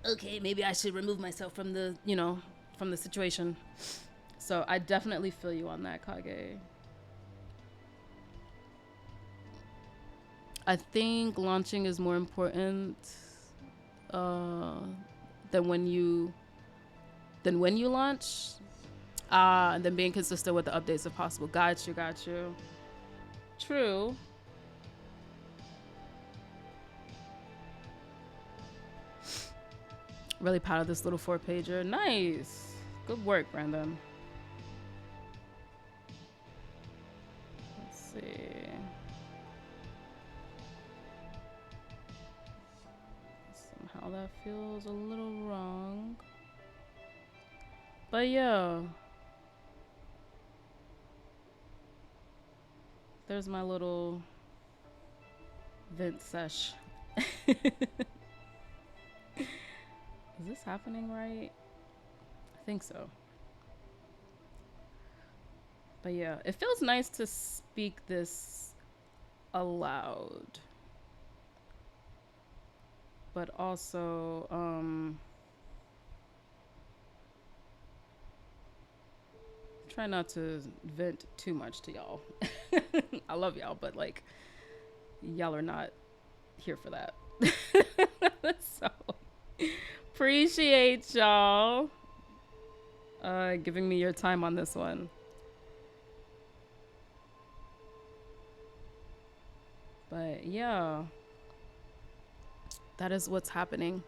okay, maybe I should remove myself from the, from the situation. So I definitely feel you on that, Kage. I think launching is more important than when you launch. And then being consistent with the updates if possible. Got you. True. Really proud of this little 4-pager. Nice. Good work, Brandon. Let's see. Somehow that feels a little wrong. But yeah. There's my little vent sesh. Is this happening right? I think so. But yeah, it feels nice to speak this aloud. But also, try not to vent too much to y'all. I love y'all, but like, y'all are not here for that. So, appreciate y'all giving me your time on this one. But yeah, that is what's happening.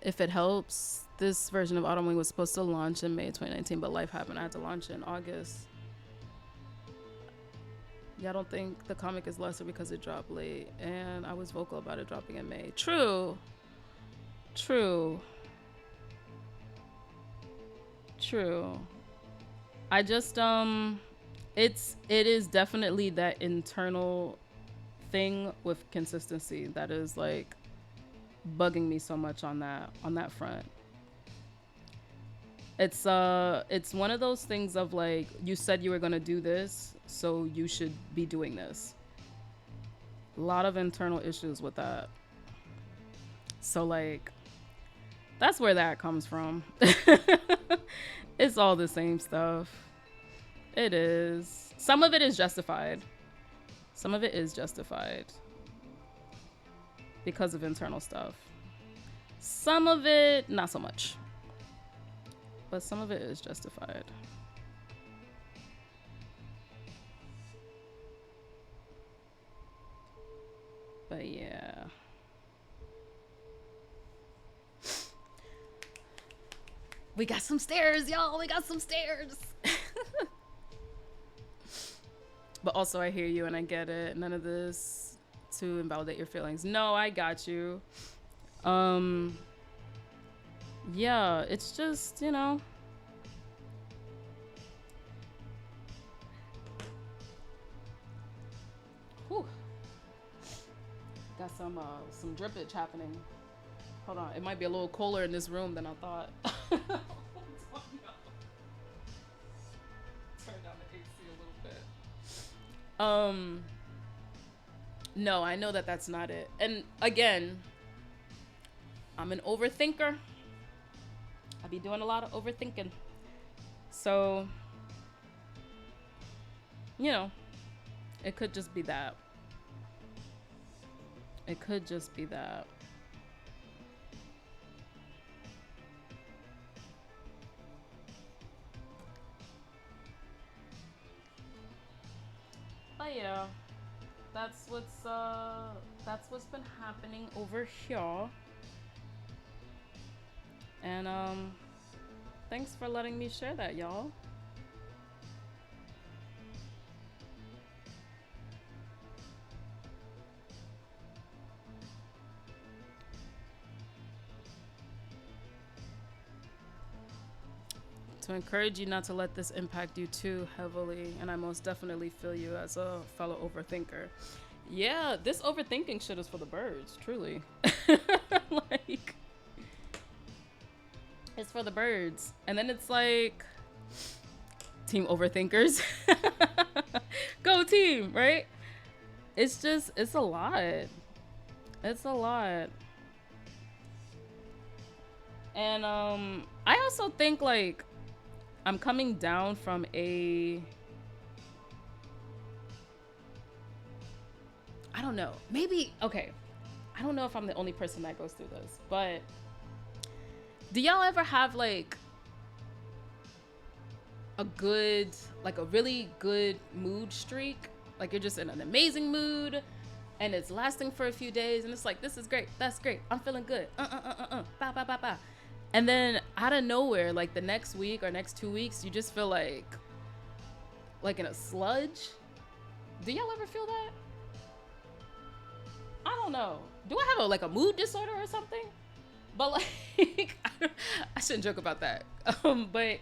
If it helps, this version of Autumn Wing was supposed to launch in May 2019, but life happened. I had to launch in August. Yeah, I don't think the comic is lesser because it dropped late, and I was vocal about it dropping in May. True. I just it is definitely that internal thing with consistency that is like bugging me so much on that front. It's one of those things of like, you said you were gonna do this, so you should be doing this. A lot of internal issues with that. So like, that's where that comes from. It's all the same stuff. It is. Some of it is justified. Because of internal stuff. Some of it, not so much. But some of it is justified. But yeah. We got some stairs, y'all. We got some stairs. But also I hear you and I get it. None of this to invalidate your feelings. No, I got you. Yeah, it's just, you know. Whew. Got some drippage happening. Hold on, it might be a little cooler in this room than I thought. Turn down the AC a little bit. No, I know that that's not it. And again, I'm an overthinker. I be doing a lot of overthinking. So, you know, it could just be that. It could just be that. But yeah, that's what's been happening over here. And thanks for letting me share that, y'all. To encourage you not to let this impact you too heavily, and I most definitely feel you as a fellow overthinker. Yeah, this overthinking shit is for the birds, truly. Like, it's for the birds. And then it's like, team overthinkers. Go team, right? It's just, it's a lot. It's a lot. And I also think, like, I'm coming down from a, I don't know, maybe, okay, I don't know if I'm the only person that goes through this, but do y'all ever have like a good, like a really good mood streak? Like you're just in an amazing mood and it's lasting for a few days and it's like, this is great, that's great, I'm feeling good, ba ba ba ba. And then out of nowhere, like the next week or next 2 weeks, you just feel like in a sludge. Do y'all ever feel that? I don't know. Do I have like a mood disorder or something? But like, I shouldn't joke about that. But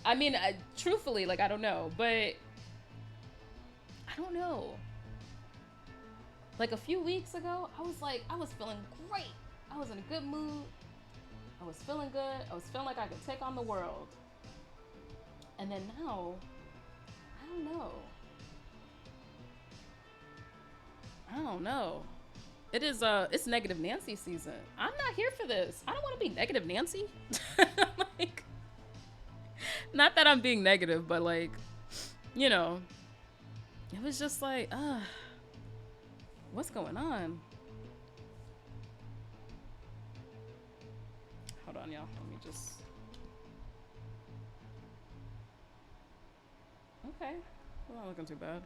I mean, truthfully, like, I don't know. But I don't know. Like a few weeks ago, I was feeling great. I was in a good mood. I was feeling good. I was feeling like I could take on the world. And then now, I don't know. It is, it's Negative Nancy season. I'm not here for this. I don't want to be Negative Nancy. Like, not that I'm being negative, but like, you know, it was just like, what's going on? Hold on, y'all. Let me just. Okay. Well, not looking too bad.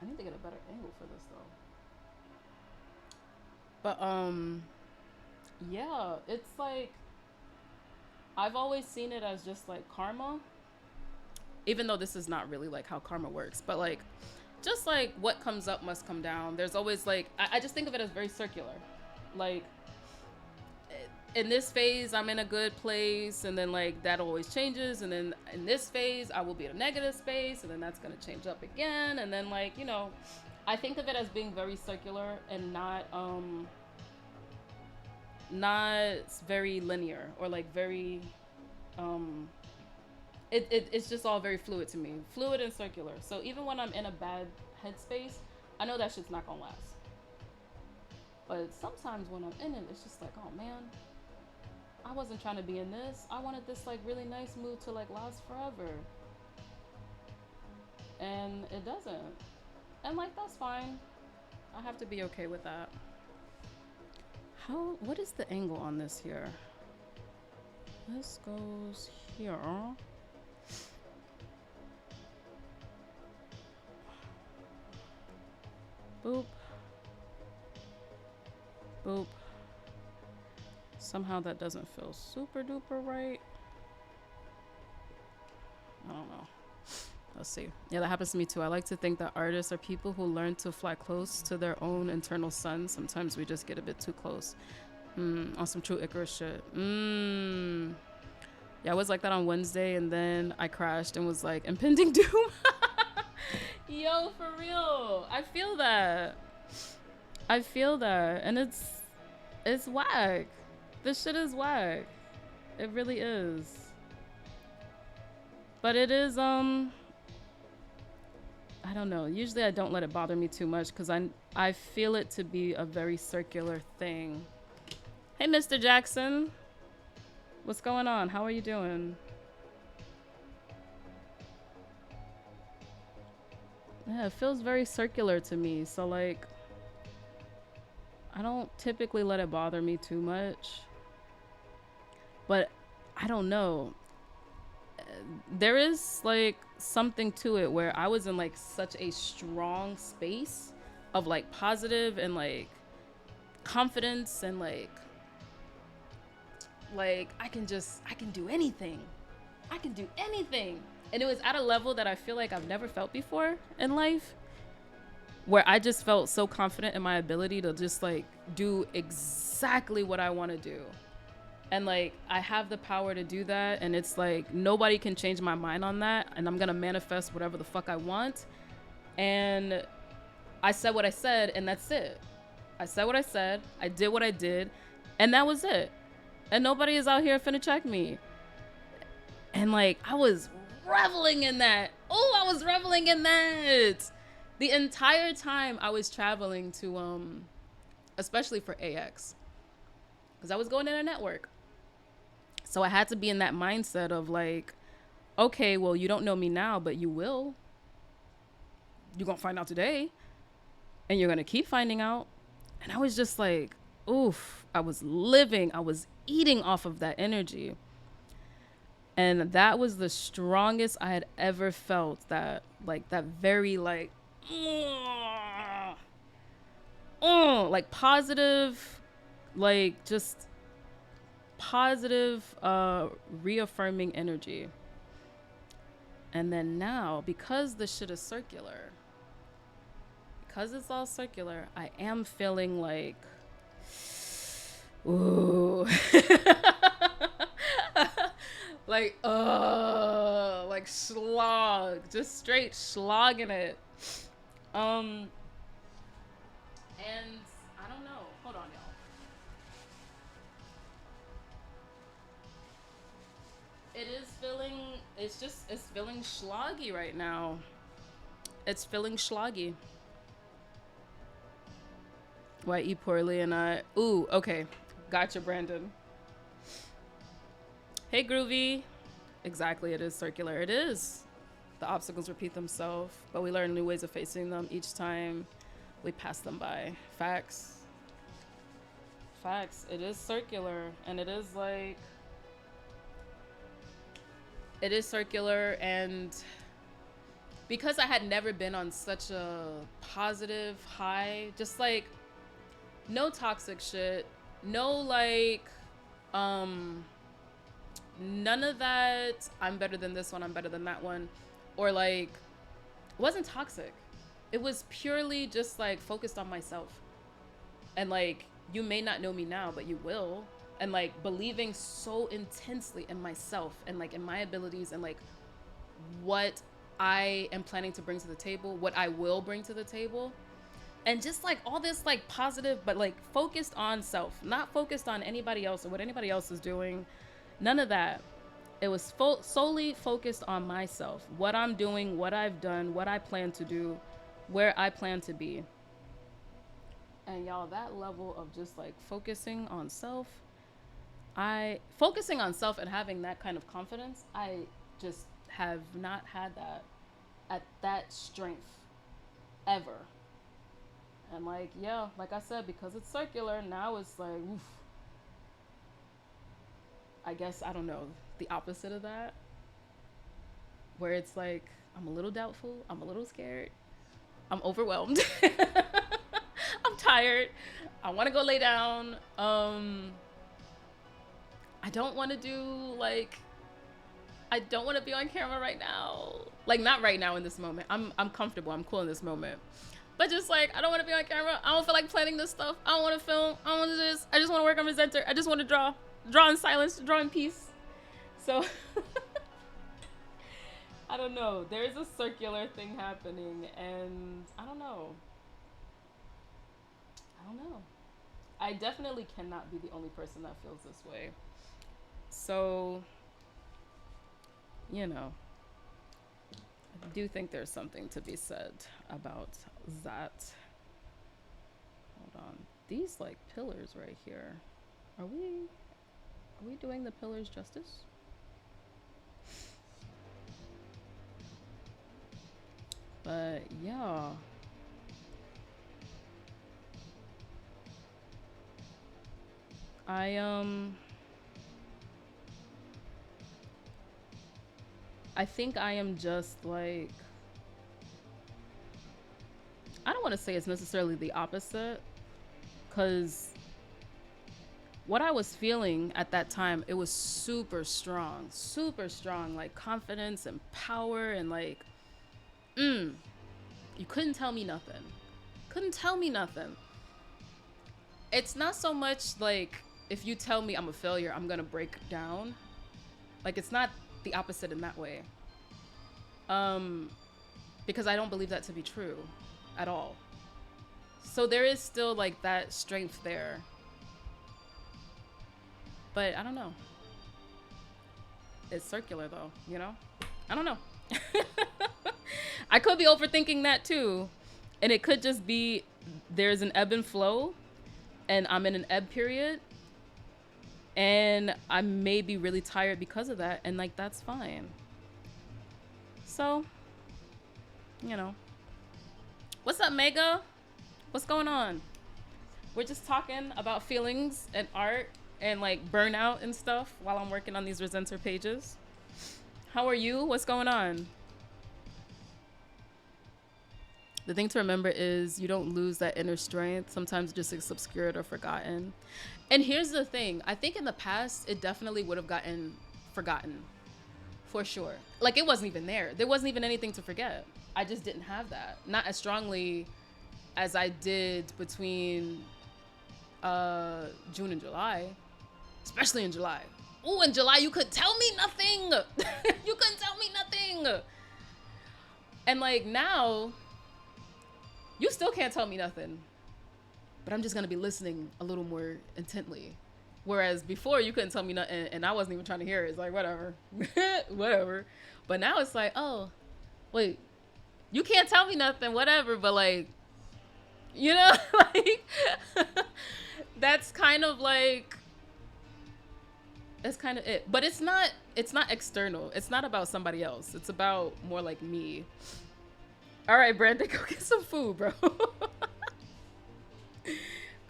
I need to get a better angle for this though. But yeah, it's like I've always seen it as just like karma. Even though this is not really like how karma works, but like just like what comes up must come down. There's always like I just think of it as very circular. Like in this phase I'm in a good place, and then like that always changes, and then in this phase I will be in a negative space, and then that's gonna change up again, and then like, you know, I think of it as being very circular and not very linear or like very it's just all very fluid to me, fluid and circular. So even when I'm in a bad headspace, I know that shit's not gonna last. But sometimes when I'm in it, it's just like, oh man, I wasn't trying to be in this. I wanted this like really nice mood to like last forever. And it doesn't. And like, that's fine. I have to be okay with that. What is the angle on this here? This goes here. Boop. Boop. Somehow that doesn't feel super duper right. I don't know. Let's see. Yeah, that happens to me too. I like to think that artists are people who learn to fly close to their own internal sun. Sometimes we just get a bit too close. On some true Icarus shit. Yeah, I was like that on Wednesday, and then I crashed and was like, impending doom. Yo, for real. I feel that. And it's whack. This shit is whack. It really is. But it is, I don't know. Usually I don't let it bother me too much because I feel it to be a very circular thing. Hey, Mr. Jackson. What's going on? How are you doing? Yeah, it feels very circular to me. So, like, I don't typically let it bother me too much. But I don't know. There is, like, something to it where I was in, like, such a strong space of, like, positive and, like, confidence and, like I can do anything. I can do anything. And it was at a level that I feel like I've never felt before in life, where I just felt so confident in my ability to just like do exactly what I want to do. And like I have the power to do that, and it's like nobody can change my mind on that, and I'm gonna manifest whatever the fuck I want. And I said what I said, and that's it. I said what I said, I did what I did, and that was it. And nobody is out here finna check me. And like, I was reveling in that. Oh, I was reveling in that. The entire time I was traveling to, especially for AX. Because I was going in a network. So I had to be in that mindset of like, okay, well, you don't know me now, but you will. You're gonna find out today. And you're gonna keep finding out. And I was just like, oof, I was eating off of that energy. And that was the strongest I had ever felt. That like that very like like positive, like just positive reaffirming energy. And then now, because the shit is circular, because it's all circular, I am feeling like, ooh. Like slog, just straight slogging it. And I don't know. Hold on, y'all. It's feeling sloggy right now. It's feeling sloggy. Why eat poorly and ooh, okay. Gotcha, Brandon. Hey, Groovy. Exactly, it is circular. It is. The obstacles repeat themselves, but we learn new ways of facing them each time we pass them by. Facts. Facts. It is circular, and it is like... It is circular, and because I had never been on such a positive high, just like no toxic shit, no like none of that I'm better than this one, I'm better than that one, or like it wasn't toxic. It was purely just like focused on myself, and like you may not know me now, but you will. And like believing so intensely in myself and like in my abilities and like what I am planning to bring to the table, what I will bring to the table. And just like all this like positive, but like focused on self, not focused on anybody else or what anybody else is doing. None of that. It was solely focused on myself, what I'm doing, what I've done, what I plan to do, where I plan to be. And y'all, that level of just like focusing on self and having that kind of confidence, I just have not had that at that strength ever. And like, yeah, like I said, because it's circular, now it's like, oof. I guess, I don't know, the opposite of that, where it's like, I'm a little doubtful, I'm a little scared, I'm overwhelmed, I'm tired, I want to go lay down, I don't want to do like, I don't want to be on camera right now. Like, not right now in this moment. I'm comfortable. I'm cool in this moment. But just like, I don't want to be on camera. I don't feel like planning this stuff. I don't want to film. I don't want to do this. I just want to work on RESENTER. I just want to draw. Draw in silence. Draw in peace. So, I don't know. There's a circular thing happening, and I don't know. I don't know. I definitely cannot be the only person that feels this way. So, you know, I do think there's something to be said about that. Hold on. These like pillars right here. Are we doing the pillars justice? But yeah. I think I am just like, I don't want to say it's necessarily the opposite, because what I was feeling at that time, it was super strong, like confidence and power, and like, you couldn't tell me nothing. Couldn't tell me nothing. It's not so much like, if you tell me I'm a failure, I'm gonna break down. Like, it's not the opposite in that way. Because I don't believe that to be true at all. So there is still like that strength there. But I don't know. It's circular though, you know? I don't know. I could be overthinking that too. And it could just be there's an ebb and flow, and I'm in an ebb period, and I may be really tired because of that, and like, that's fine. So, you know. What's up, Mega? What's going on? We're just talking about feelings and art and like burnout and stuff while I'm working on these RESENTER pages. How are you? What's going on? The thing to remember is you don't lose that inner strength. Sometimes it just gets obscured or forgotten. And here's the thing. I think in the past, it definitely would have gotten forgotten. For sure. Like, it wasn't even there. There wasn't even anything to forget. I just didn't have that. Not as strongly as I did between June and July. Especially in July. Ooh, in July, you could tell me nothing. You couldn't tell me nothing. And like, now, you still can't tell me nothing, but I'm just gonna be listening a little more intently. Whereas before, you couldn't tell me nothing, and I wasn't even trying to hear it. It's like, whatever, whatever. But now it's like, oh, wait, you can't tell me nothing, whatever. But like, you know, like, that's kind of like, that's kind of it. But it's not external. It's not about somebody else. It's about more like me. All right, Brandon, go get some food, bro.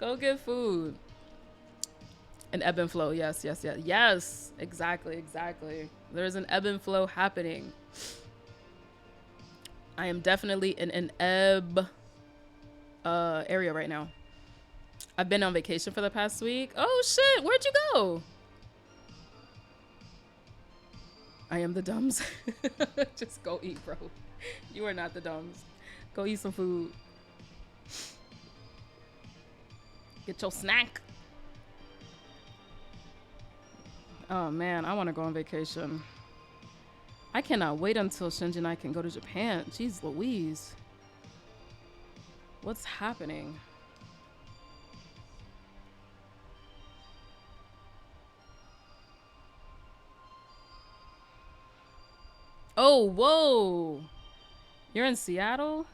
Go get food. An ebb and flow. Yes, yes, yes. Yes, exactly, exactly. There's an ebb and flow happening. I am definitely in an ebb area right now. I've been on vacation for the past week. Oh, shit. Where'd you go? I am the dumbs. Just go eat, bro. You are not the dumbs. Go eat some food. Get your snack. Oh man, I want to go on vacation. I cannot wait until Shinji and I can go to Japan. Jeez Louise. What's happening? Oh, whoa. You're in Seattle?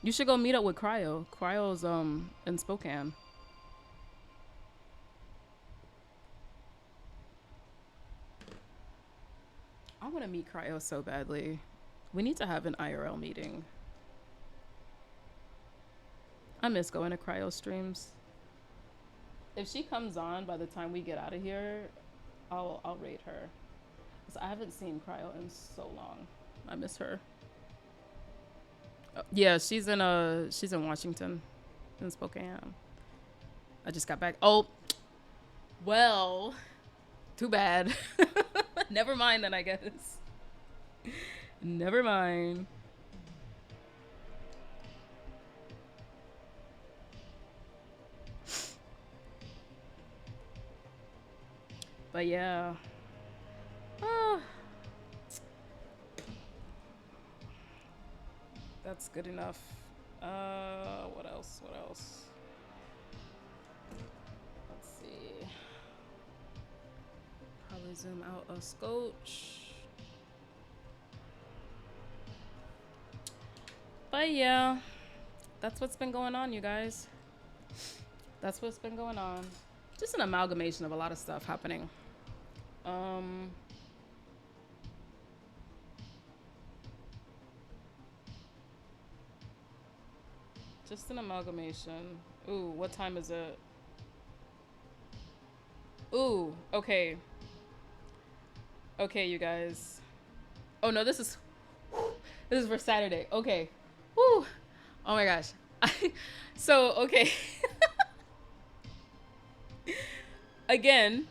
You should go meet up with Cryo. Cryo's in Spokane. I want to meet Cryo so badly. We need to have an IRL meeting. I miss going to Cryo streams. If she comes on by the time we get out of here, I'll raid her. 'Cause I haven't seen Cryo in so long. I miss her. Yeah, she's in Washington, in Spokane. I just got back. Oh, well, too bad. Never mind then, I guess. Never mind. But yeah. Ah, that's good enough. What else? What else? Let's see. Probably zoom out a scotch. But yeah, that's what's been going on, you guys. That's what's been going on. Just an amalgamation of a lot of stuff happening. Just an amalgamation. Ooh, what time is it? Ooh, okay. Okay, you guys. Oh no, this is for Saturday. Okay. Woo. Oh my gosh. So, okay. Again,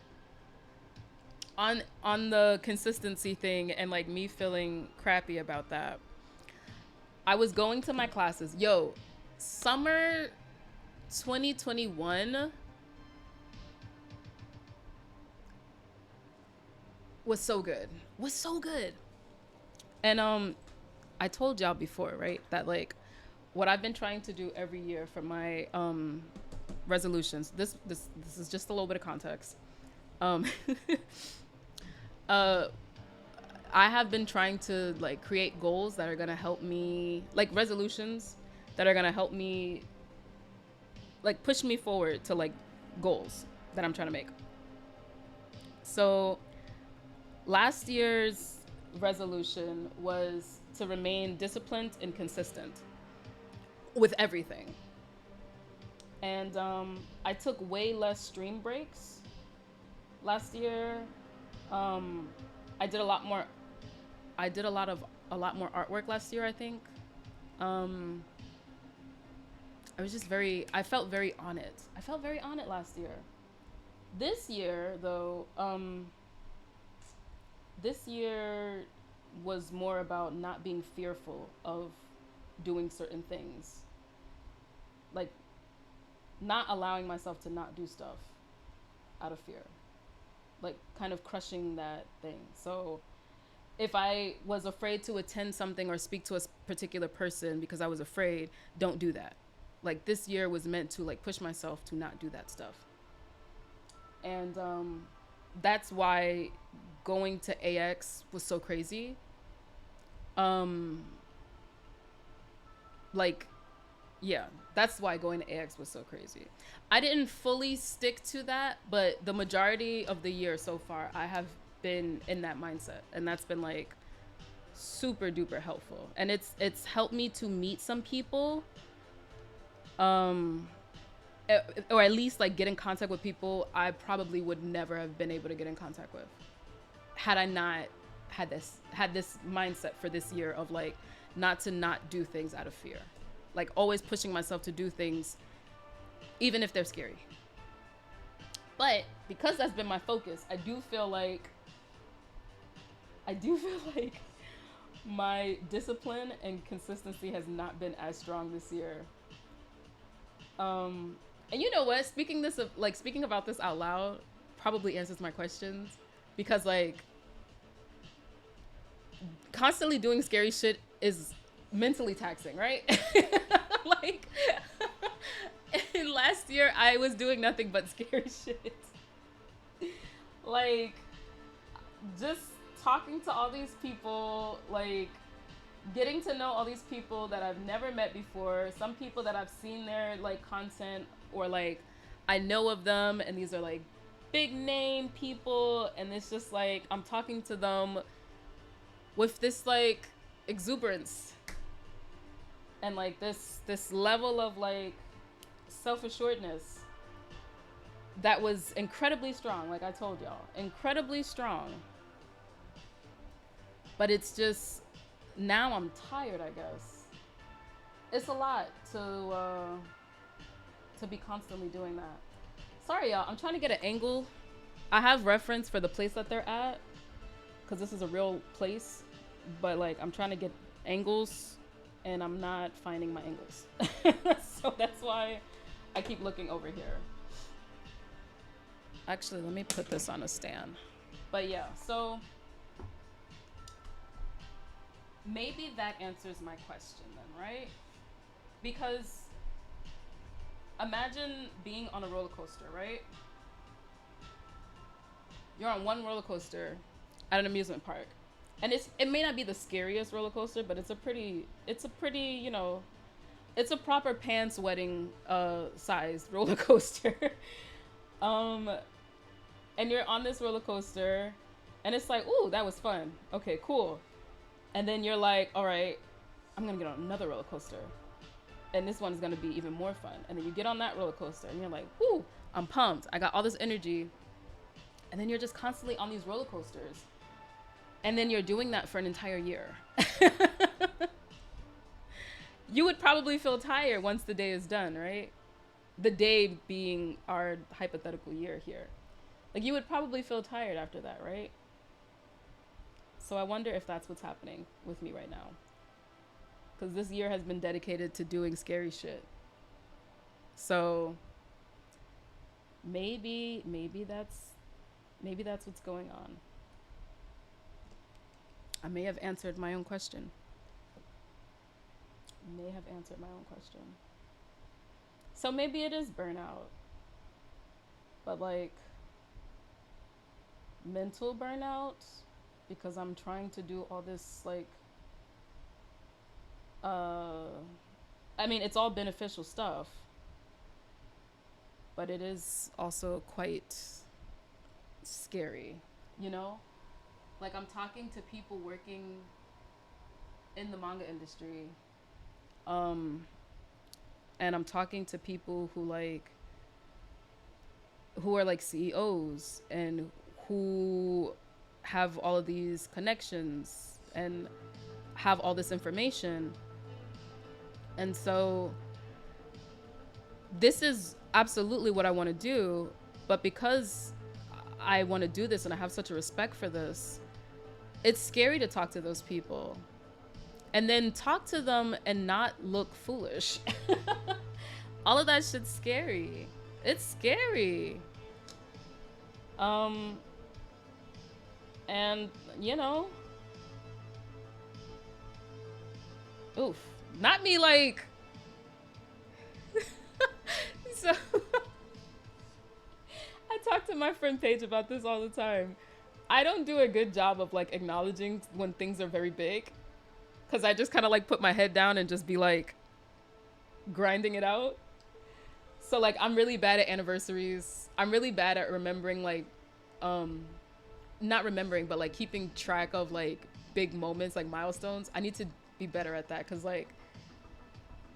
on the consistency thing and like me feeling crappy about that. I was going to my classes. Yo, summer 2021 was so good. Was so good. And I told y'all before, right? That like what I've been trying to do every year for my resolutions. This is just a little bit of context. I have been trying to like create goals that are gonna help me, like resolutions that are gonna help me, like push me forward to like goals that I'm trying to make. So last year's resolution was to remain disciplined and consistent with everything. And I took way less stream breaks last year. I did a lot more artwork last year, I think. I felt very on it. I felt very on it last year. This year though, this year was more about not being fearful of doing certain things. Like not allowing myself to not do stuff out of fear. Like kind of crushing that thing. So if I was afraid to attend something or speak to a particular person because I was afraid, don't do that. Like this year was meant to like push myself to not do that stuff. And that's why going to AX was so crazy. Like, yeah, that's why going to AX was so crazy. I didn't fully stick to that, but the majority of the year so far, I have been in that mindset, and that's been like super duper helpful. And it's helped me to meet some people, or at least like get in contact with people I probably would never have been able to get in contact with had I not had this mindset for this year of like not do things out of fear, like always pushing myself to do things even if they're scary. But because that's been my focus, I do feel like my discipline and consistency has not been as strong this year. And you know what? Speaking about this out loud probably answers my questions, because like constantly doing scary shit is mentally taxing, right? Like and last year I was doing nothing but scary shit. Like just talking to all these people, like getting to know all these people that I've never met before, some people that I've seen their like content or like I know of them, and these are like big name people, and it's just like I'm talking to them with this like exuberance and like this level of like self-assuredness that was incredibly strong. Like I told y'all, incredibly strong. But it's just now I'm tired, I guess. It's a lot to be constantly doing that. Sorry, y'all. I'm trying to get an angle. I have reference for the place that they're at, because this is a real place. but like I'm trying to get angles and I'm not finding my angles. So that's why I keep looking over here. Actually, let me put this on a stand. But yeah, so maybe that answers my question then, right? Because imagine being on a roller coaster, right? You're on one roller coaster at an amusement park. And it may not be the scariest roller coaster, but it's a pretty, you know, it's a proper pants wetting sized roller coaster. um and you're on this roller coaster and it's like, ooh, that was fun. Okay, cool. And then you're like, all right, I'm gonna get on another roller coaster. And this one is gonna be even more fun. And then you get on that roller coaster and you're like, whoo, I'm pumped. I got all this energy. And then you're just constantly on these roller coasters. And then you're doing that for an entire year. You would probably feel tired once the day is done, right? The day being our hypothetical year here. Like, you would probably feel tired after that, right? So I wonder if that's what's happening with me right now. Because this year has been dedicated to doing scary shit. So maybe that's what's going on. I may have answered my own question. So maybe it is burnout. But like mental burnout, because I'm trying to do all this like I mean, it's all beneficial stuff, but it is also quite scary, you know? Like, I'm talking to people working in the manga industry, and I'm talking to people who are like CEOs and who have all of these connections and have all this information. And so this is absolutely what I want to do, but because I want to do this and I have such a respect for this, it's scary to talk to those people and then talk to them and not look foolish. All of that shit's scary. It's scary. And you know, oof, not me like so I talk to my friend Paige about this all the time. I don't do a good job of like acknowledging when things are very big, because I just kind of like put my head down and just be like grinding it out. So like I'm really bad at anniversaries. I'm really bad at remembering like not remembering, but like keeping track of like big moments, like milestones. I need to be better at that, because like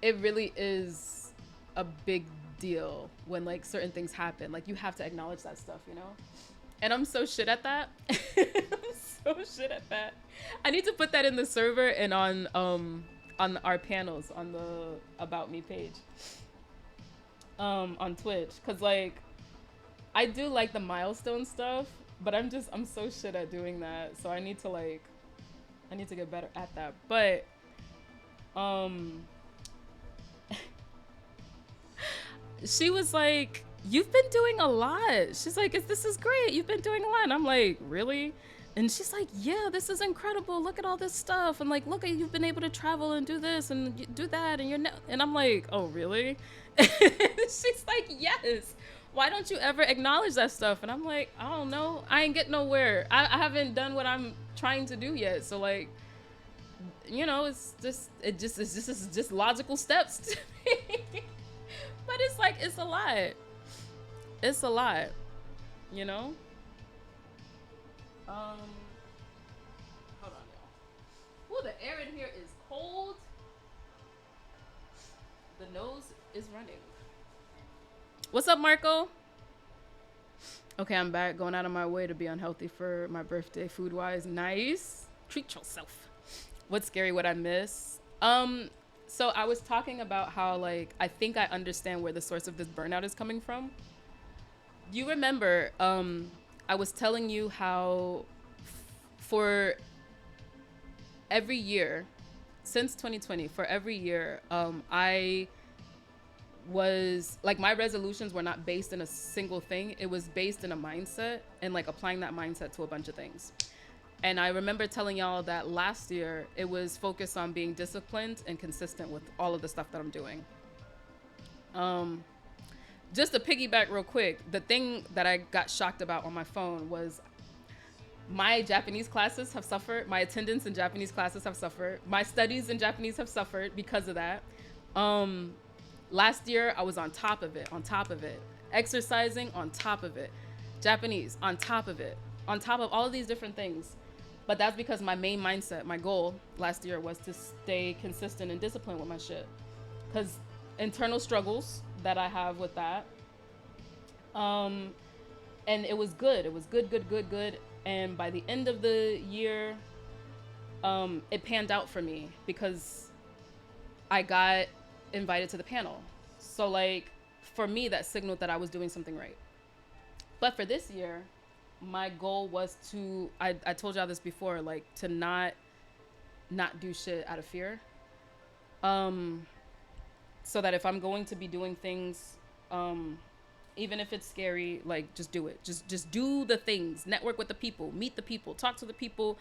it really is a big deal when like certain things happen. Like you have to acknowledge that stuff, you know? And I'm so shit at that. I'm so shit at that. I need to put that in the server and on our panels on the About Me page on Twitch, because like I do like the milestone stuff, but I'm so shit at doing that. So I need to get better at that. But she was like, you've been doing a lot. She's like, this is great. You've been doing a lot. And I'm like, really? And she's like, yeah, this is incredible. Look at all this stuff. And like, look at, you've been able to travel and do this and do that. And I'm like, oh, really? She's like, yes. Why don't you ever acknowledge that stuff? And I'm like, I don't know. I ain't getting nowhere. I haven't done what I'm trying to do yet. So like, you know, it's just logical steps to me. But it's like, it's a lot. It's a lot, you know? Hold on, y'all. Ooh, the air in here is cold. The nose is running. What's up, Marco? Okay, I'm back, going out of my way to be unhealthy for my birthday, food-wise. Nice. Treat yourself. What's scary, what I miss? So I was talking about how, like, I think I understand where the source of this burnout is coming from. You remember, I was telling you how for every year since 2020, for every year, I was like, my resolutions were not based in a single thing. It was based in a mindset and like applying that mindset to a bunch of things. And I remember telling y'all that last year it was focused on being disciplined and consistent with all of the stuff that I'm doing. Just to piggyback real quick, the thing that I got shocked about on my phone was my Japanese classes have suffered. My attendance in Japanese classes have suffered. My studies in Japanese have suffered because of that. Last year I was on top of it, exercising on top of it, Japanese on top of it, on top of all of these different things. But that's because my main mindset, my goal last year was to stay consistent and disciplined with my shit. Because internal struggles that I have with that. And it was good. It was good. And by the end of the year, it panned out for me because I got invited to the panel. So like, for me, that signaled that I was doing something right. But for this year, my goal was to, I told y'all this before, like to not do shit out of fear. So that if I'm going to be doing things, even if it's scary, like just do it. Just do the things, network with the people, meet the people, talk to the people,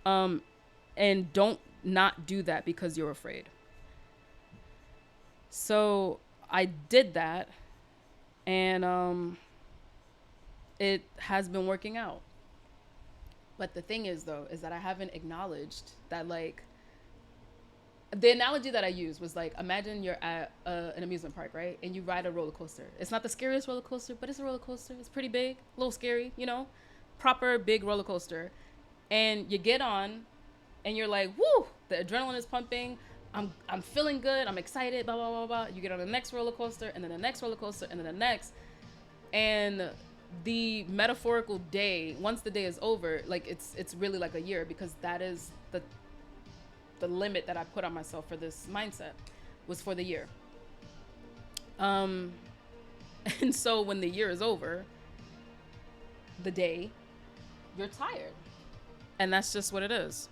and don't not do that because you're afraid. So I did that, and it has been working out. But the thing is, though, is that I haven't acknowledged that, like, the analogy that I used was like, imagine you're at an amusement park, right? And you ride a roller coaster. It's not the scariest roller coaster, but it's a roller coaster. It's pretty big, a little scary, you know, proper big roller coaster. And you get on and you're like, woo, the adrenaline is pumping. I'm feeling good. I'm excited, blah, blah, blah, blah. You get on the next roller coaster and then the next roller coaster and then the next. And the metaphorical day, once the day is over, like it's really like a year, because that is the limit that I put on myself for this mindset was for the year. And so when the year is over, the day, you're tired. And that's just what it is.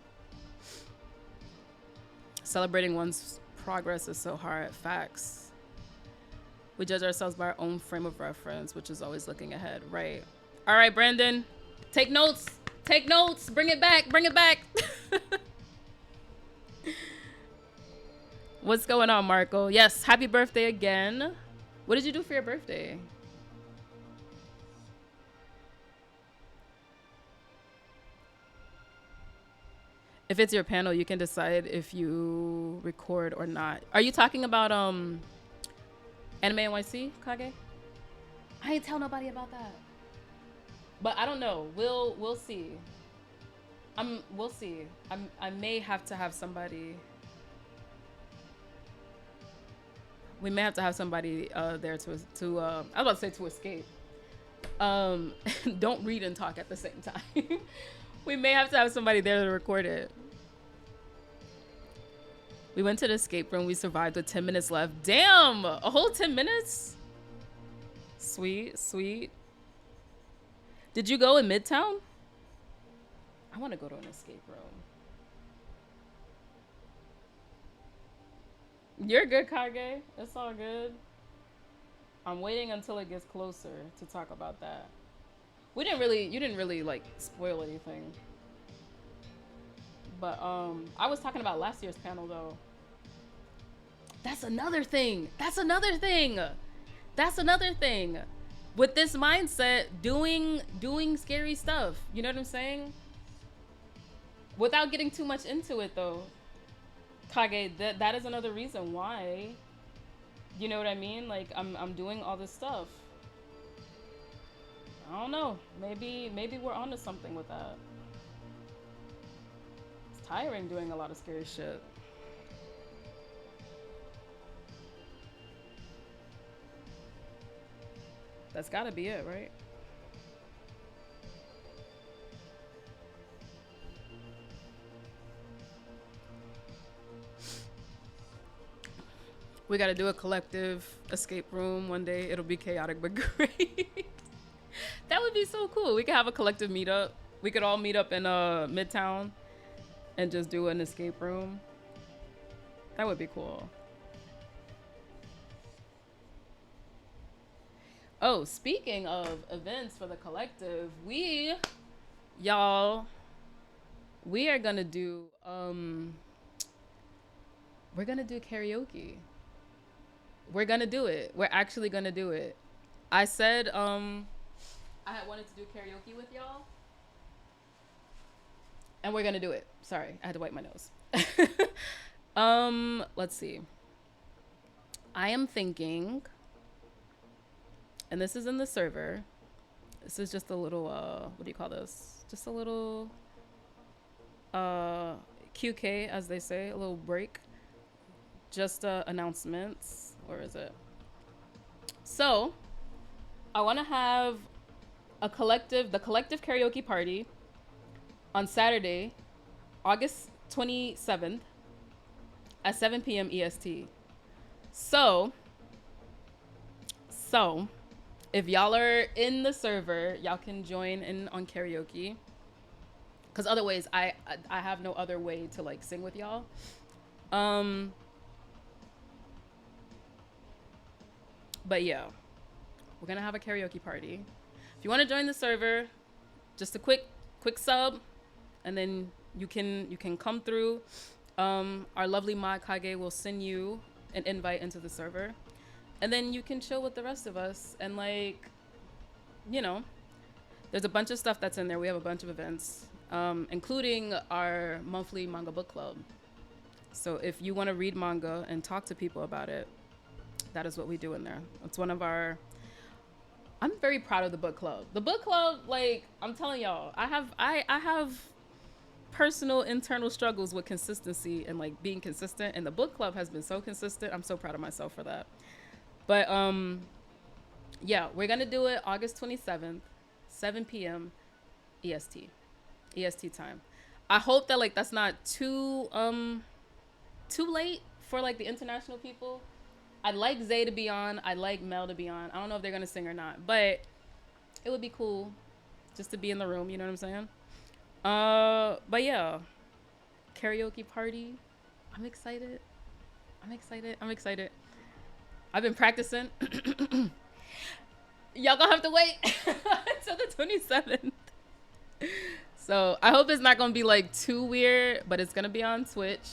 Celebrating one's progress is so hard. Facts. We judge ourselves by our own frame of reference, which is always looking ahead. Right. All right, Brandon. Take notes. Take notes. Bring it back. Bring it back. What's going on, Marco? Yes, happy birthday again. What did you do for your birthday? If it's your panel, you can decide if you record or not. Are you talking about Anime NYC, Kage? I ain't tell nobody about that. But I don't know. We'll see. We'll see. I may have to have somebody. We may have to have somebody there to I was about to say to escape. Don't read and talk at the same time. We may have to have somebody there to record it. We went to the escape room. We survived with 10 minutes left. Damn! A whole 10 minutes? Sweet, sweet. Did you go in Midtown? I want to go to an escape room. You're good, Kage. It's all good. I'm waiting until it gets closer to talk about that. You didn't really like spoil anything. But I was talking about last year's panel though. That's another thing. That's another thing. That's another thing. With this mindset, doing scary stuff. You know what I'm saying? Without getting too much into it though. Kage, that is another reason why. You know what I mean? Like I'm doing all this stuff. I don't know. Maybe we're onto something with that. It's tiring doing a lot of scary shit. That's gotta be it, right? We gotta do a collective escape room one day. It'll be chaotic but great. That would be so cool. We could have a collective meetup. We could all meet up in Midtown and just do an escape room. That would be cool. Oh, speaking of events for the collective, y'all, we are gonna do we're gonna do karaoke. We're gonna do it. We're actually gonna do it. I said I had wanted to do karaoke with y'all. And we're gonna do it. Sorry, I had to wipe my nose. Let's see. I am thinking, and this is in the server. This is just a little what do you call this? Just a little QK, as they say, a little break. Just announcements. Where is it? So I want to have the collective karaoke party on Saturday, August 27th at 7 p.m. EST. So if y'all are in the server, y'all can join in on karaoke. Cause otherwise, I have no other way to like sing with y'all. But yeah, we're gonna have a karaoke party. If you want to join the server, just a quick sub, and then you can come through. Our lovely mod Kage will send you an invite into the server, and then you can chill with the rest of us. And like, you know, there's a bunch of stuff that's in there. We have a bunch of events, including our monthly manga book club. So if you want to read manga and talk to people about it, that is what we do in there. It's one of our, I'm very proud of the book club. The book club, like, I'm telling y'all, I have personal internal struggles with consistency and like being consistent, and the book club has been so consistent. I'm so proud of myself for that. But yeah, we're gonna do it August 27th, 7 p.m. EST time. I hope that like that's not too late for like the international people. I'd like Zay to be on. I'd like Mel to be on. I don't know if they're gonna sing or not, but it would be cool just to be in the room. You know what I'm saying? But yeah, karaoke party. I'm excited. I've been practicing. Y'all gonna have to wait until the 27th. So I hope it's not gonna be like too weird, but it's gonna be on Twitch.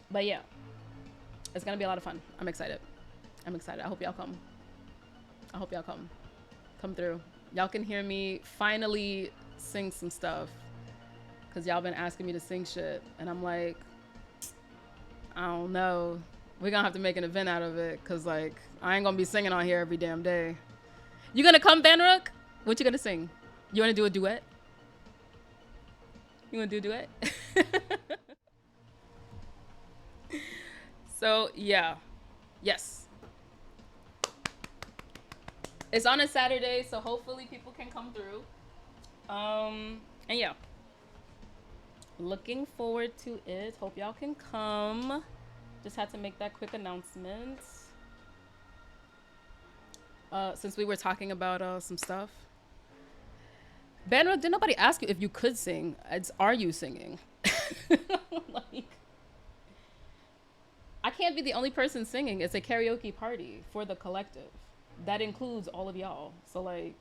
But yeah, it's gonna be a lot of fun. I'm excited. I hope y'all come. Come through. Y'all can hear me finally sing some stuff, cause y'all been asking me to sing shit, and I'm like, I don't know. We're gonna have to make an event out of it, cause like I ain't gonna be singing on here every damn day. You gonna come, Banrook? What you gonna sing? You wanna do a duet? So yeah, yes. It's on a Saturday, so hopefully people can come through. And yeah, looking forward to it. Hope y'all can come. Just had to make that quick announcement. Since we were talking about some stuff. Banra, did nobody ask you if you could sing? It's, are you singing? Like, I can't be the only person singing. It's a karaoke party for the collective. That includes all of y'all. So like,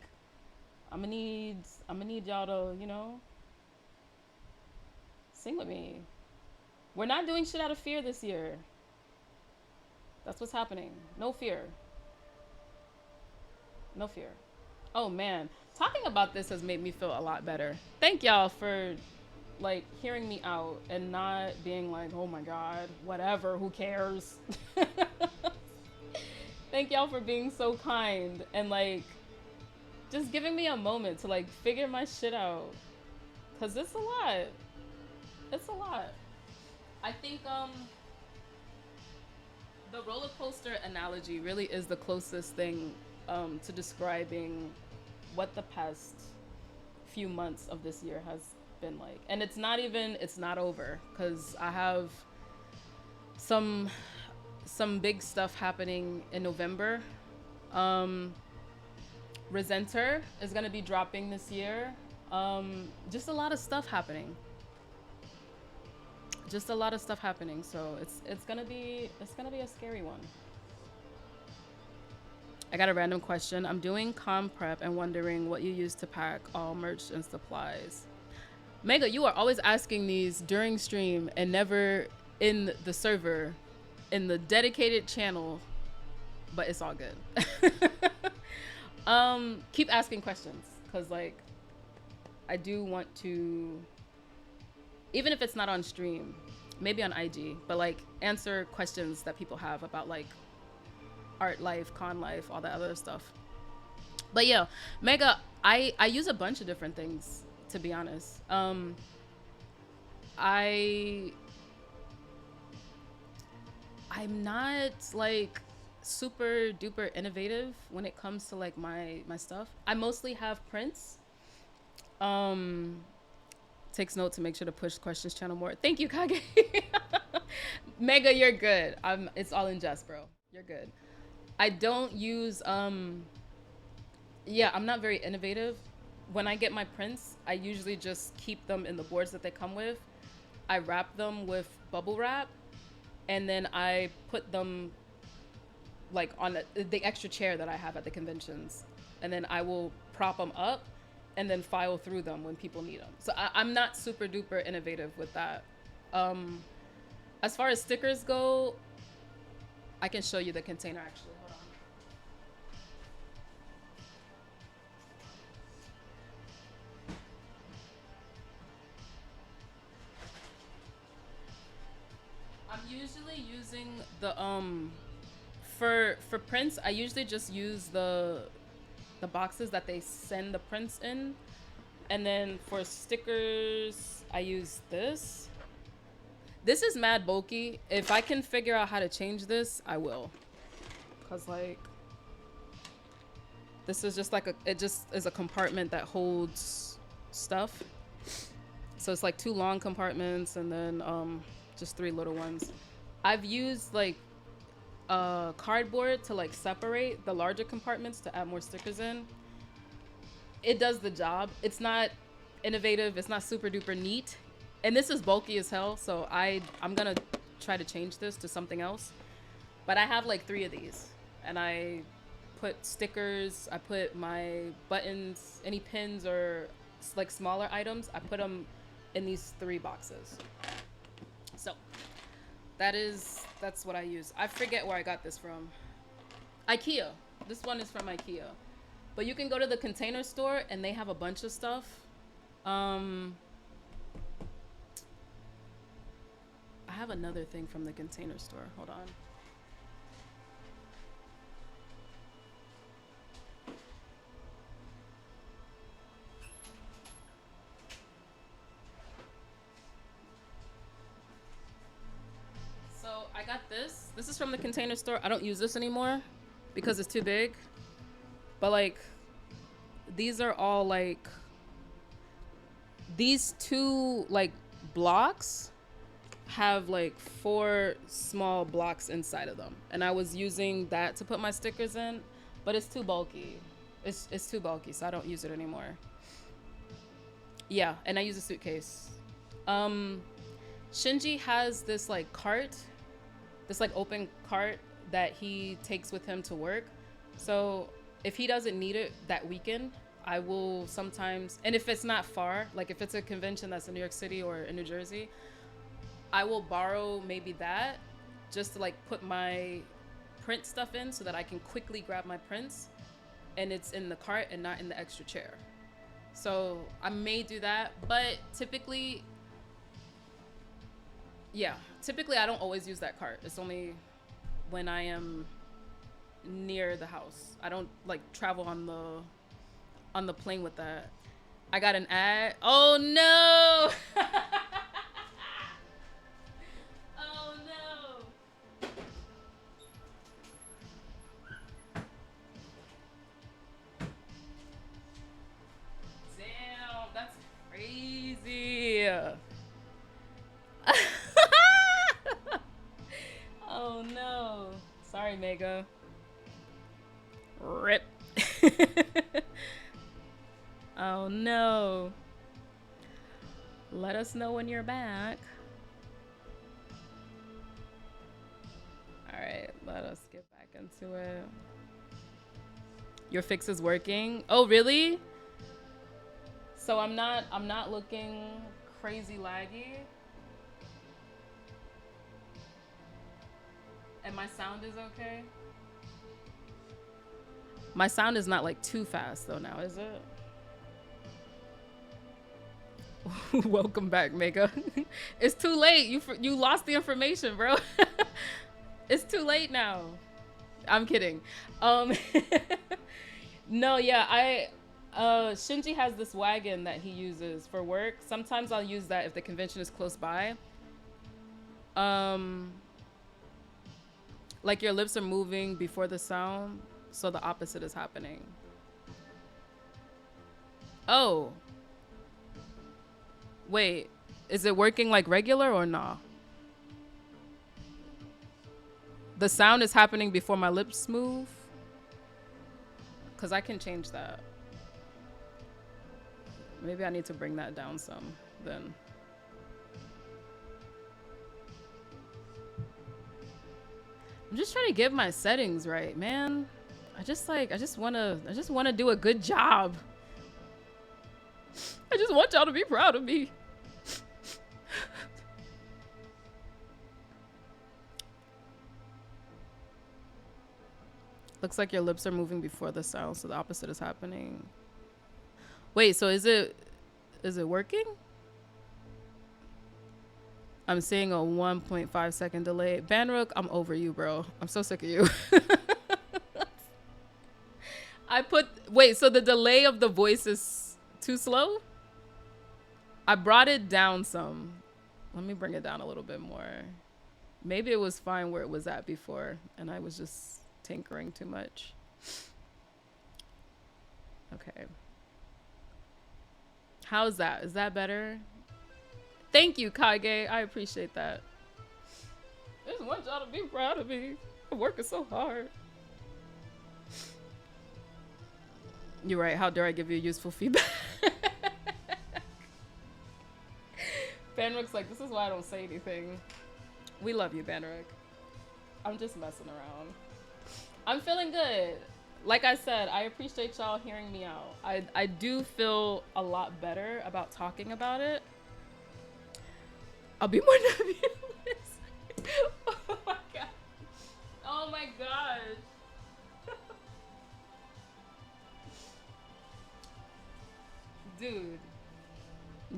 I'm gonna need y'all to, you know, sing with me. We're not doing shit out of fear this year. That's what's happening. No fear. Oh man, talking about this has made me feel a lot better. Thank y'all for like hearing me out and not being like, oh my god, whatever, who cares. Thank y'all for being so kind and like just giving me a moment to like figure my shit out, cause it's a lot. I think the roller coaster analogy really is the closest thing to describing what the past few months of this year has been like. And it's not over, because I have some big stuff happening in November. RESENTER is going to be dropping this year. Just a lot of stuff happening. Just a lot of stuff happening. So it's gonna be a scary one. I got a random question. I'm doing com prep and wondering what you use to pack all merch and supplies. Mega, you are always asking these during stream and never in the server, in the dedicated channel, but it's all good. Keep asking questions, because like I do want to, even if it's not on stream, maybe on IG, but like answer questions that people have about like art life, con life, all that other stuff. But yeah, Mega, I use a bunch of different things, to be honest. I'm not like super duper innovative when it comes to like my stuff. I mostly have prints. Takes note to make sure to push questions channel more. Thank you, Kage. Mega, you're good. It's all in jest, bro. You're good. I don't use yeah, I'm not very innovative. When I get my prints, I usually just keep them in the boards that they come with. I wrap them with bubble wrap, and then I put them like on the extra chair that I have at the conventions, and then I will prop them up and then file through them when people need them. So I'm not super duper innovative with that. As far as stickers go, I can show you the container actually. Hold on. I'm usually using the for prints, I usually just use the boxes that they send the prints in. And then for stickers, I use this. This is mad bulky. If I can figure out how to change this, I will. Cause like, this is just like it just is a compartment that holds stuff. So it's like 2 long compartments and then just 3 little ones. I've used like cardboard to like separate the larger compartments to add more stickers in. It does the job. It's not innovative. It's not super duper neat. And this is bulky as hell, so I'm gonna try to change this to something else. But I have like 3 of these, and I put stickers, I put my buttons, any pins or like smaller items, I put them in these 3 boxes. So that's what I use. I forget where I got this from. IKEA. This one is from IKEA. But you can go to the Container Store and they have a bunch of stuff. I have another thing from the Container Store. Hold on. So I got this. This is from the Container Store. I don't use this anymore because it's too big. But like, these are all like, these 2 like blocks have like 4 small blocks inside of them. And I was using that to put my stickers in, but it's too bulky. It's too bulky, so I don't use it anymore. Yeah, and I use a suitcase. Shinji has this like cart, this like open cart that he takes with him to work. So if he doesn't need it that weekend, I will sometimes, and if it's not far, like if it's a convention that's in New York City or in New Jersey, I will borrow maybe that just to like put my print stuff in so that I can quickly grab my prints and it's in the cart and not in the extra chair. So I may do that, but typically, yeah, typically I don't always use that cart. It's only when I am near the house. I don't like travel on the plane with that. I got an ad. Oh no. Oh no. Damn, that's crazy. Oh no. Sorry, Mega. Rip. Oh no. Let us know when you're back. All right, let us get back into it. Your fix is working. Oh, really? So I'm not looking crazy laggy. And my sound is okay? My sound is not like too fast though now, is it? Welcome back, Mega. It's too late. You lost the information, bro. It's too late now. I'm kidding. No, yeah, Shinji has this wagon that he uses for work. Sometimes I'll use that if the convention is close by. Like your lips are moving before the sound, so the opposite is happening. Oh. Wait, is it working like regular or nah? The sound is happening before my lips move? Because I can change that. Maybe I need to bring that down some then. I'm just trying to get my settings right, man. I just wanna do a good job. I just want y'all to be proud of me. Looks like your lips are moving before the sound, so the opposite is happening. Wait, so is it working? I'm seeing a 1.5 second delay. Banrook, I'm over you, bro. I'm so sick of you. Wait, so the delay of the voice is too slow? I brought it down some. Let me bring it down a little bit more. Maybe it was fine where it was at before and I was just tinkering too much. Okay. How's that? Is that better? Thank you, Kage. I appreciate that. I just want y'all to be proud of me. I'm working so hard. You're right. How dare I give you useful feedback? Banrook's like, this is why I don't say anything. We love you, Banrook. I'm just messing around. I'm feeling good. Like I said, I appreciate y'all hearing me out. I do feel a lot better about talking about it. I'll be more nebulous. Oh my god. Oh my gosh. Dude,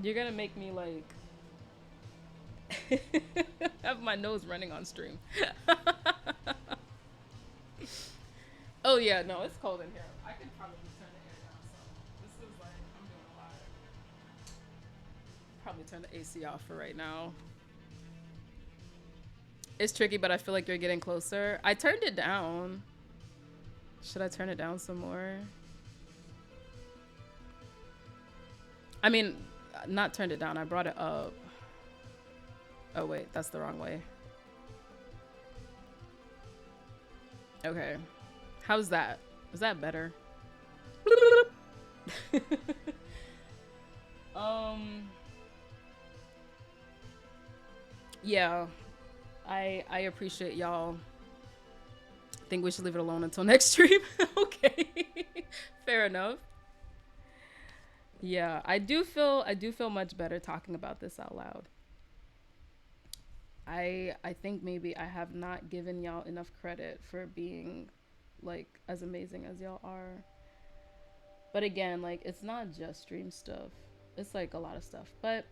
you're gonna make me like have my nose running on stream. Oh yeah, no, it's cold in here. I could probably turn the air down some. This is like, I'm doing a lot. Probably turn the AC off for right now. It's tricky, but I feel like you're getting closer. I turned it down. Should I turn it down some more? I mean, not turned it down. I brought it up. Oh wait, that's the wrong way. Okay. How's that? Is that better? Yeah. I appreciate y'all. Think we should leave it alone until next stream. Okay. Fair enough. Yeah, I do feel much better talking about this out loud. I think maybe I have not given y'all enough credit for being like as amazing as y'all are. But again, like it's not just stream stuff. It's like a lot of stuff. But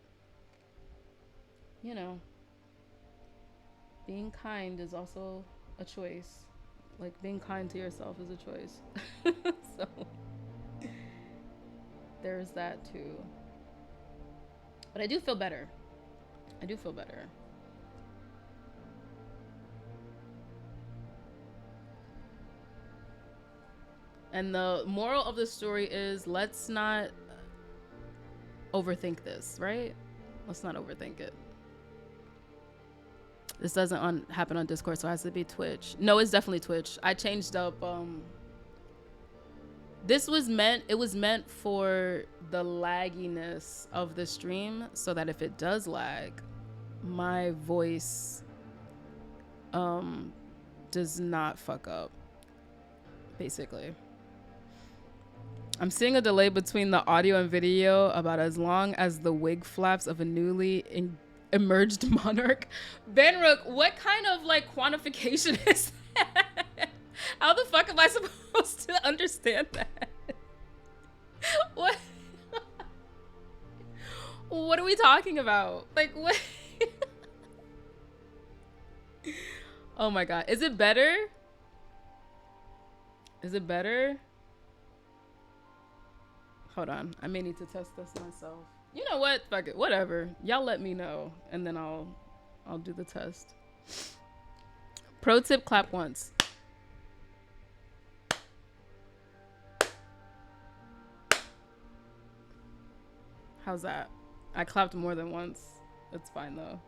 you know, being kind is also a choice. Like being kind to yourself is a choice. So there's that too. But I do feel better. I do feel better. And the moral of the story is let's not overthink this, right? Let's not overthink it. This doesn't happen on Discord, so it has to be Twitch. No, it's definitely Twitch. I changed up This was meant, it was meant for the lagginess of the stream so that if it does lag, my voice does not fuck up, basically. I'm seeing a delay between the audio and video about as long as the wig flaps of a newly emerged monarch. Benrook, what kind of like quantification is that? How the fuck am I supposed to understand that? What? What are we talking about? Like what? Oh my god. Is it better? Is it better? Hold on. I may need to test this myself. You know what? Fuck it. Whatever. Y'all let me know and then I'll do the test. Pro tip, clap once. How's that? I clapped more than once. It's fine though.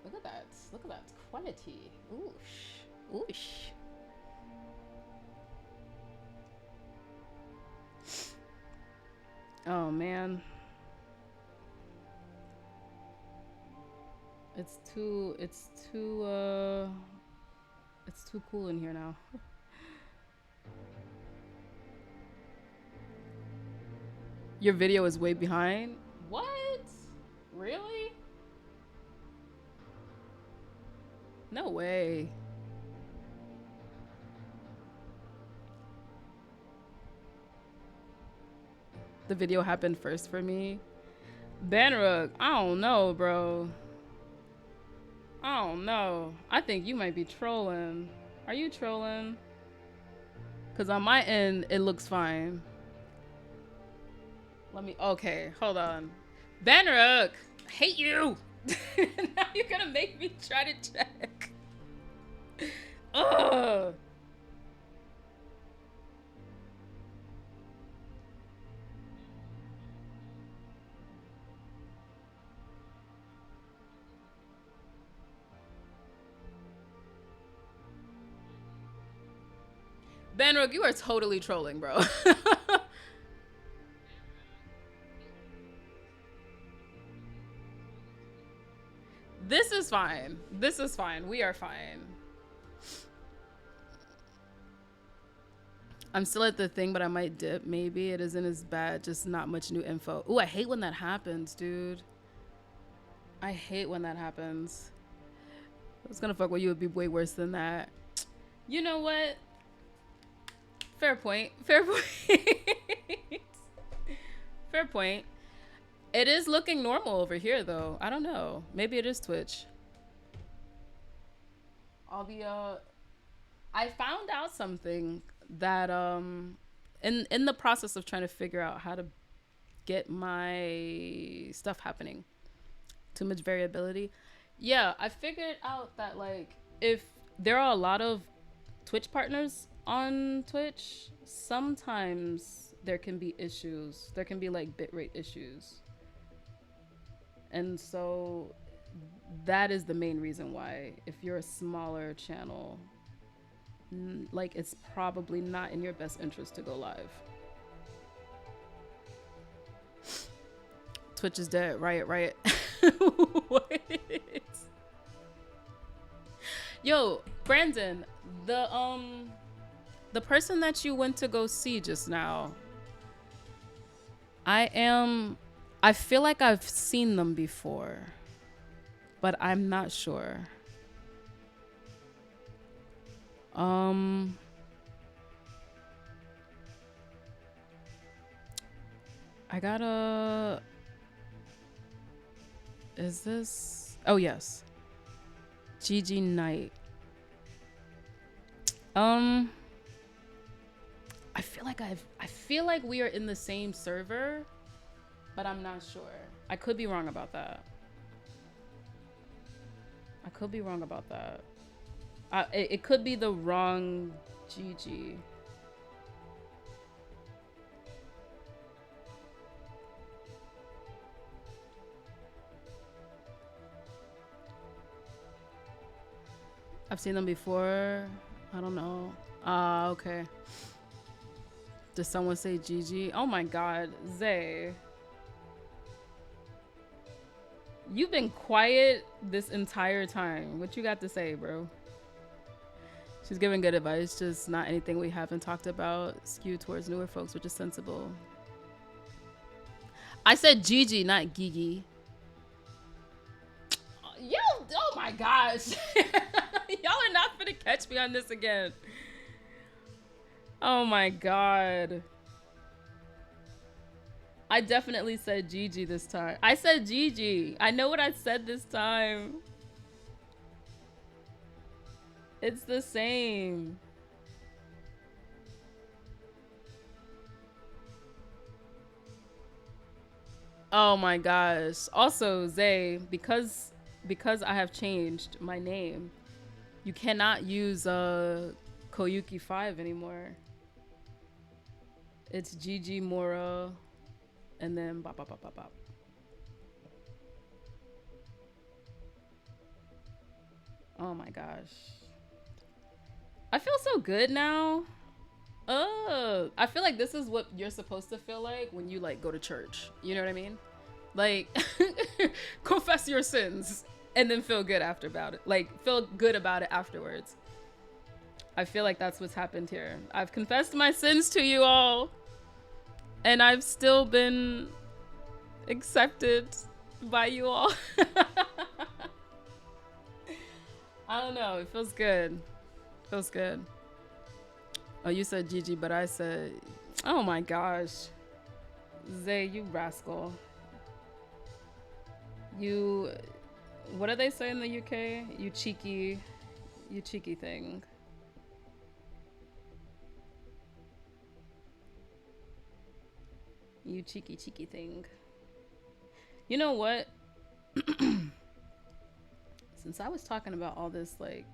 Look at that. Look at that quality. Oosh. Oosh. Oh man. It's too cool in here now. Your video is way behind? What? Really? No way. The video happened first for me. Banrook, I don't know, bro. I don't know. I think you might be trolling. Are you trolling? Because on my end, it looks fine. Let me, okay, hold on. Banrook, I hate you. Now you're gonna make me try to check. Ugh. Banrook, you are totally trolling, bro. This is fine. This is fine. We are fine. I'm still at the thing, but I might dip. Maybe it isn't as bad. Just not much new info. Ooh, I hate when that happens, dude. I hate when that happens. I was gonna fuck with you. Would be way worse than that. You know what? Fair point. Fair point. Fair point. It is looking normal over here, though. I don't know. Maybe it is Twitch. I'll be I found out something that in the process of trying to figure out how to get my stuff happening. Too much variability. Yeah, I figured out that like if there are a lot of Twitch partners on Twitch, sometimes there can be issues. There can be like bitrate issues. And so that is the main reason why if you're a smaller channel, like it's probably not in your best interest to go live. Twitch is dead. Riot. What? Yo, Brandon, the person that you went to go see just now, I feel like I've seen them before, but I'm not sure. I gotta, is this, oh yes, GG Knight. I feel like we are in the same server, but I'm not sure. I could be wrong about that. It could be the wrong GG. I've seen them before. I don't know. Ah, okay. Did someone say GG? Oh my god, Zay. You've been quiet this entire time. What you got to say, bro? She's giving good advice, just not anything we haven't talked about. Skewed towards newer folks, which is sensible. I said Gigi, not Gigi. Yo, oh my gosh. Y'all are not gonna catch me on this again. Oh my god. I definitely said Gigi this time. I said Gigi. I know what I said this time. It's the same. Oh my gosh. Also, Zay, because I have changed my name, you cannot use Koyuki 5 anymore. It's Gigi Mora and then bop bop bop bop bop. Oh my gosh. I feel so good now. I feel like this is what you're supposed to feel like when you like go to church. You know what I mean? Like confess your sins and then feel good after about it. Like feel good about it afterwards. I feel like that's what's happened here. I've confessed my sins to you all and I've still been accepted by you all. I don't know. It feels good. Feels good. Oh, you said Gigi, but I said, oh my gosh. Zay, you rascal. You, what do they say in the UK? You cheeky thing. You cheeky thing. You know what? Since I was talking about all this, like,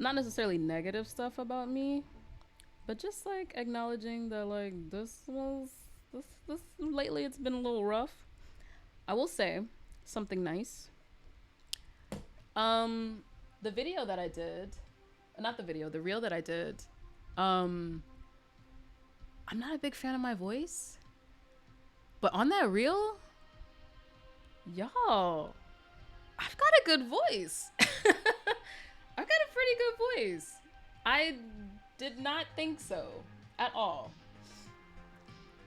not necessarily negative stuff about me, but just like acknowledging that like this lately it's been a little rough. I will say something nice. The video that I did, not the video, the reel that I did, I'm not a big fan of my voice, but on that reel, y'all, I've got a good voice. I've got a pretty good voice. I did not think so at all.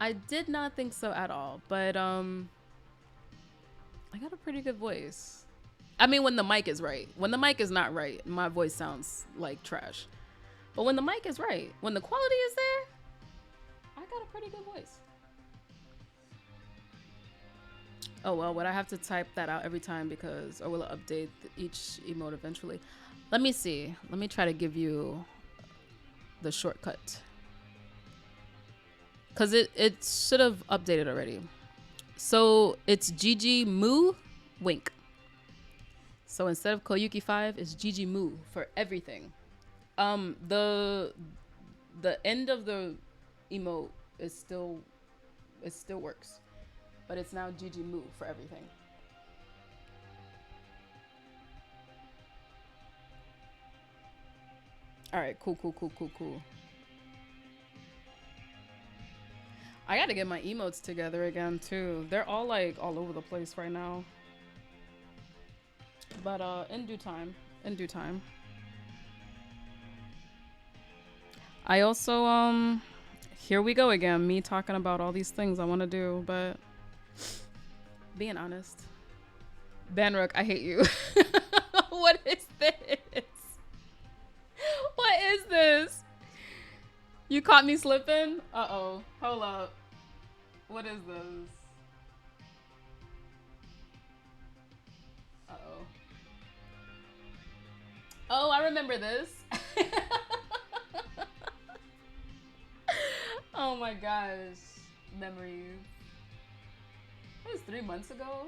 I did not think so at all, but I got a pretty good voice. I mean, when the mic is right. When the mic is not right, my voice sounds like trash. But when the mic is right, when the quality is there, I got a pretty good voice. Oh well, would I have to type that out every time because, or will it update each emote eventually? Let me see. Let me try to give you the shortcut. Cause it should have updated already. So it's Gigi Moo Wink. So instead of Koyuki 5, it's Gigi Moo for everything. The end of the emote is still, it still works. But it's now Gigi Moo for everything. All right, cool. I gotta get my emotes together again too. They're all like all over the place right now. But in due time. I also here we go again, me talking about all these things I want to do, but being honest, Banrook, I hate you. What is this? What is this? You caught me slipping? Uh-oh. Hold up. What is this? Uh-oh. Oh, I remember this. Oh my gosh. Memories. That was 3 months ago?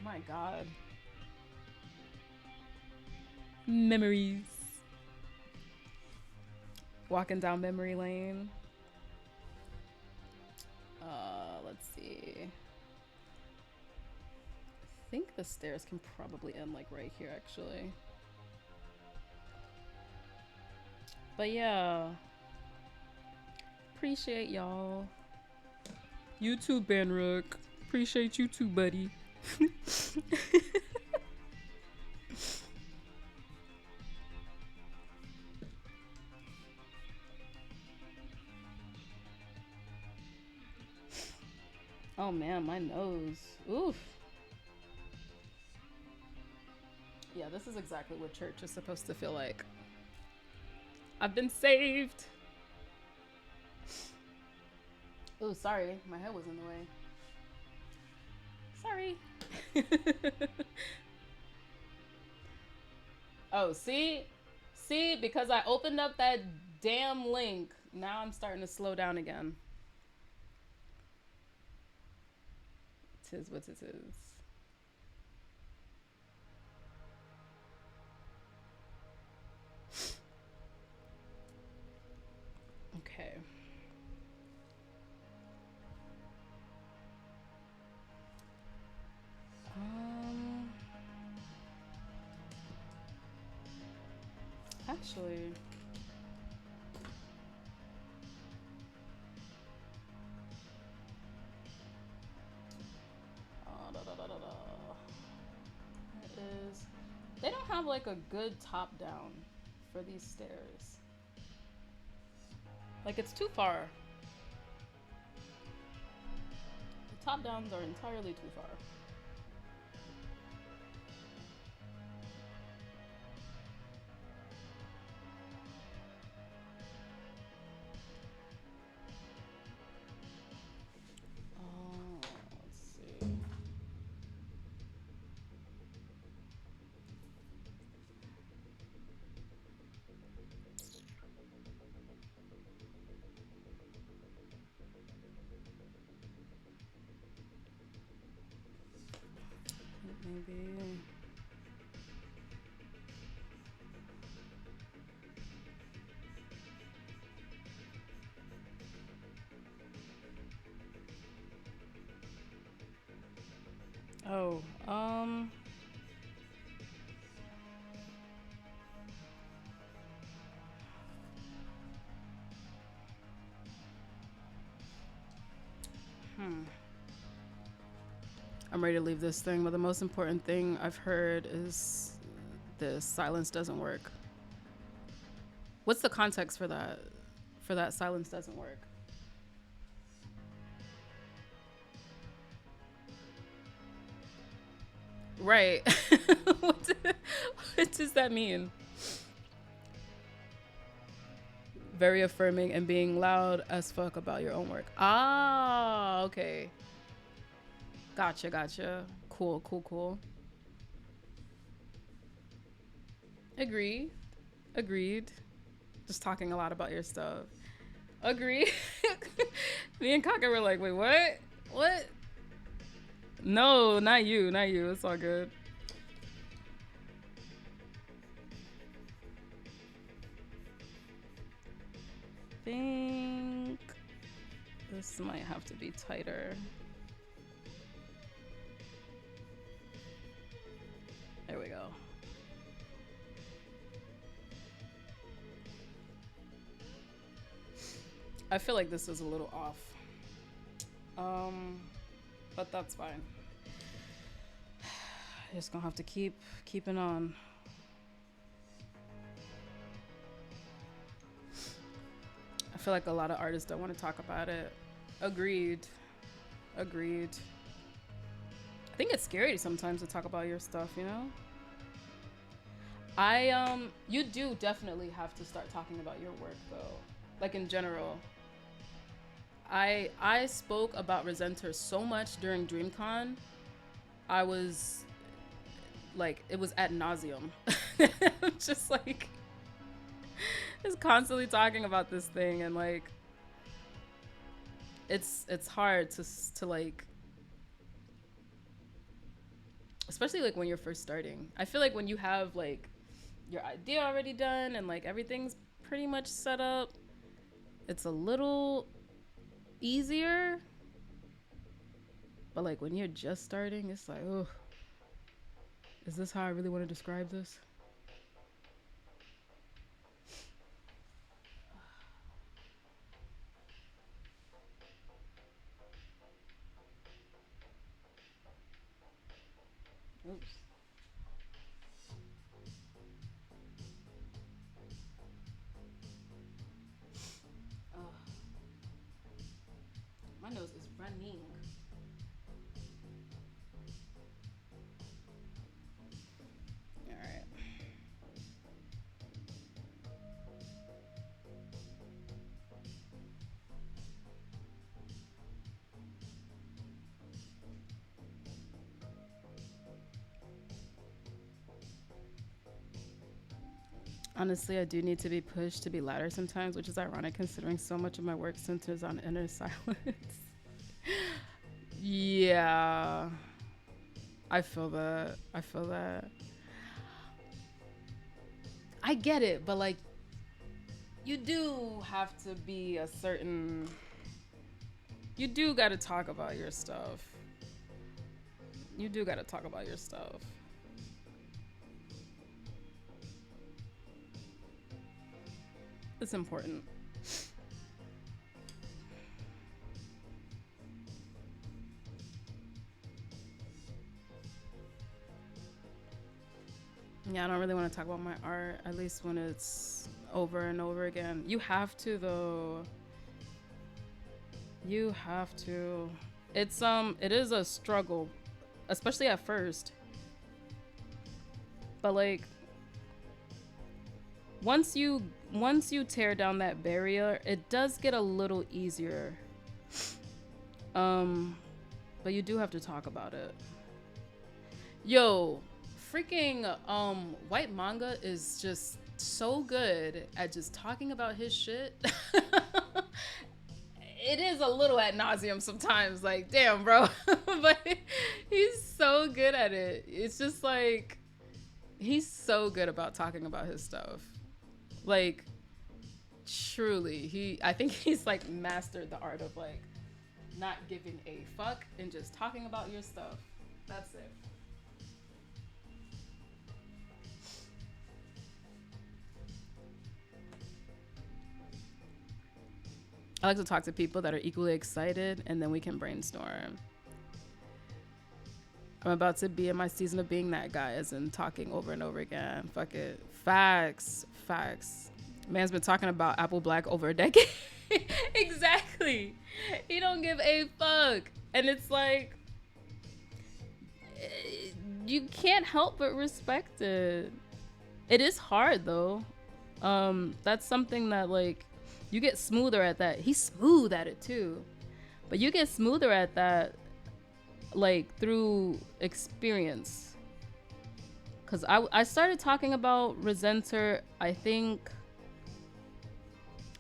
My god. Memories. Walking down memory lane. Let's see. I think the stairs can probably end like right here actually. But yeah, appreciate y'all. You too, Banrook. Appreciate you too, buddy. Oh man, my nose. Oof. Yeah, this is exactly what church is supposed to feel like. I've been saved. Oh, sorry. My head was in the way. Sorry. Oh, see? See, because I opened up that damn link, now I'm starting to slow down again. Tis what it is. Okay. Actually, it is. They don't have like a good top down for these stairs. Like it's too far. The top downs are entirely too far. Let's see. Maybe. Oh, I'm ready to leave this thing, but the most important thing I've heard is the silence doesn't work. What's the context for that? For that silence doesn't work. Right. What does that mean? Very affirming and being loud as fuck about your own work. Ah, okay. Gotcha. Cool. Agreed. Just talking a lot about your stuff. Agree. Me and Kaka were like, wait, what? What? No, not you. It's all good. Think this might have to be tighter. There we go. I feel like this is a little off. But that's fine. Just gonna have to keep keeping on. I feel like a lot of artists don't want to talk about it. Agreed. I think it's scary sometimes to talk about your stuff, you know? You do definitely have to start talking about your work though. Like in general. I spoke about RESENTER so much during DreamCon. I was like, it was ad nauseum. I'm just like, just constantly talking about this thing, and like, it's hard to like, especially like when you're first starting. I feel like when you have like your idea already done and like everything's pretty much set up, it's a little easier. But like when you're just starting, it's like, oh, is this how I really want to describe this? Oops. Oh, my nose is running. All right. Honestly, I do need to be pushed to be louder sometimes, which is ironic considering so much of my work centers on inner silence. Yeah. I feel that. I feel that. I get it, but like, you do have to be a certain. You do gotta talk about your stuff. You do gotta talk about your stuff. It's important. Yeah, I don't really want to talk about my art, at least when it's over and over again. You have to though. You have to. It is a struggle, especially at first. But like once you tear down that barrier, it does get a little easier. But you do have to talk about it. Yo, freaking white manga is just so good at just talking about his shit. It is a little ad nauseum sometimes, like damn bro. But he's so good at it. It's just like he's so good about talking about his stuff. Like truly, I think he's like mastered the art of like not giving a fuck and just talking about your stuff. That's it. I like to talk to people that are equally excited and then we can brainstorm. I'm about to be in my season of being that guy, as in talking over and over again. Fuck it. Facts. Facts. Man's been talking about Apple Black over a decade. Exactly. He don't give a fuck. And it's like, you can't help but respect it. It is hard though. That's something that like, you get smoother at that. He's smooth at it too. But you get smoother at that like through experience. Cause I started talking about Resenter, I think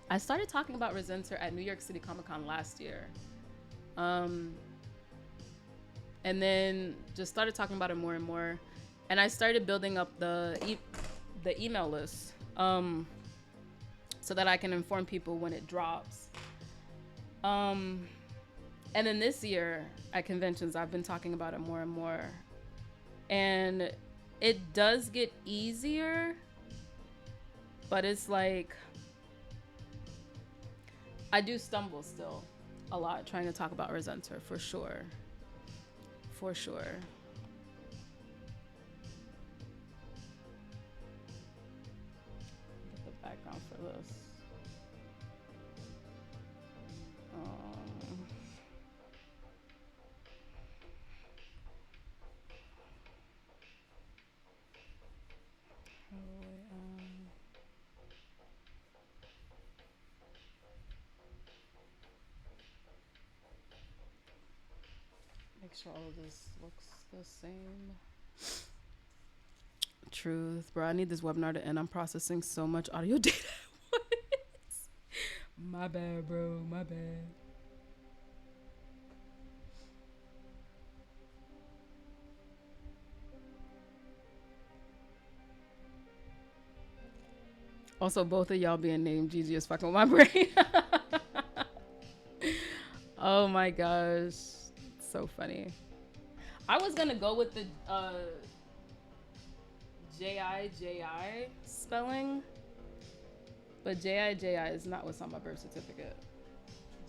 I started talking about Resenter at New York City Comic Con last year. And then just started talking about it more and more. And I started building up the email list. So that I can inform people when it drops. And then this year at conventions, I've been talking about it more and more. And it does get easier, but it's like, I do stumble still a lot trying to talk about Resenter, for sure. For sure. Get the background for this. Make sure all of this looks the same. Truth, bro. I need this webinar to end. I'm processing so much audio data at once. My bad, bro. My bad. Also, both of y'all being named Gigi is fucking with my brain. Oh my gosh. So funny. I was gonna go with the J-I-J-I spelling, but J-I-J-I is not what's on my birth certificate.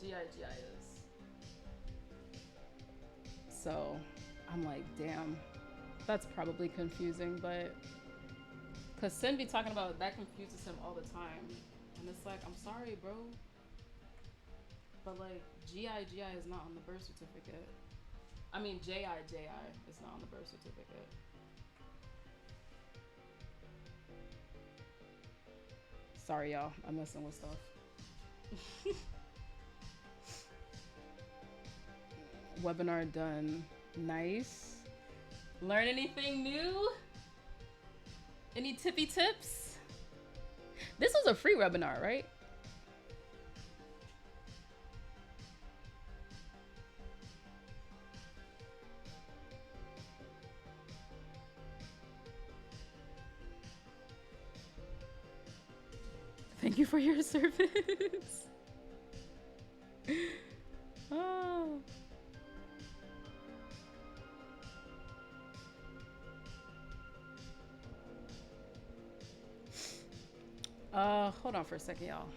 G-I-G-I is. So I'm like, damn. That's probably confusing, but because Sin be talking about that confuses him all the time, and it's like, I'm sorry, bro, but like GI is not on the birth certificate. I mean JI is not on the birth certificate. Sorry, y'all. I'm messing with stuff. Webinar done. Nice. Learn anything new? Any tippy tips? This was a free webinar, right? Thank you for your service. Oh. Hold on for a second, y'all.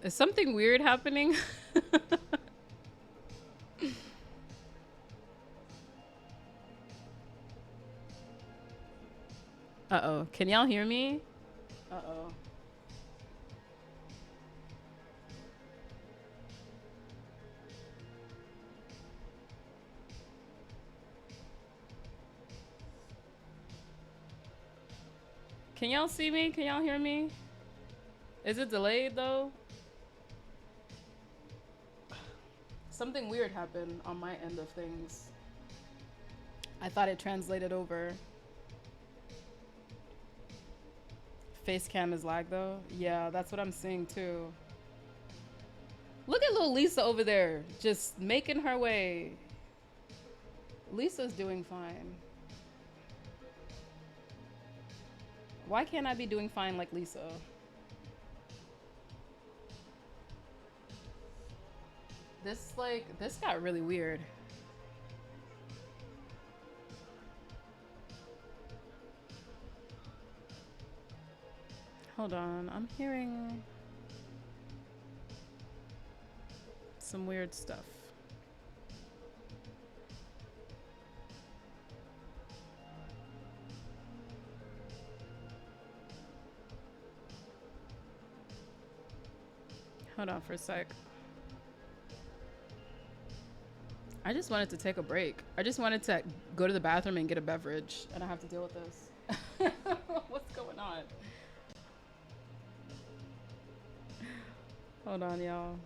Is something weird happening? Uh-oh. Can y'all hear me? Uh-oh. Can y'all see me? Can y'all hear me? Is it delayed though? Something weird happened on my end of things. I thought it translated over. Face cam is lag though. Yeah, that's what I'm seeing too. Look at little Lisa over there, just making her way. Lisa's doing fine. Why can't I be doing fine like Lisa? This got really weird. Hold on, I'm hearing some weird stuff. Hold on for a sec. I just wanted to take a break. I just wanted to go to the bathroom and get a beverage, and I have to deal with this. What's going on? Hold on, y'all.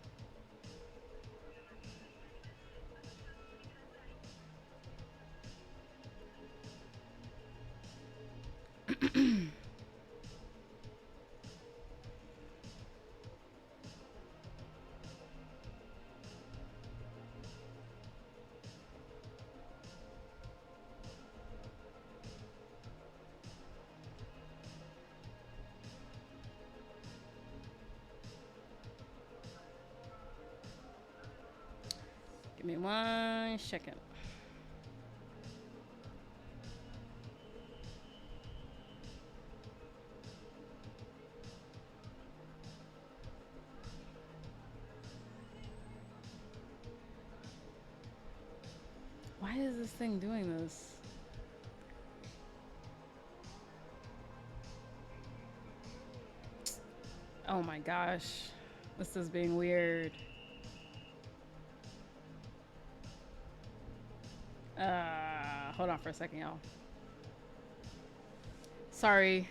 Give me 1 second. Why is this thing doing this? Oh my gosh. This is being weird. Hold on for a second, y'all. Sorry.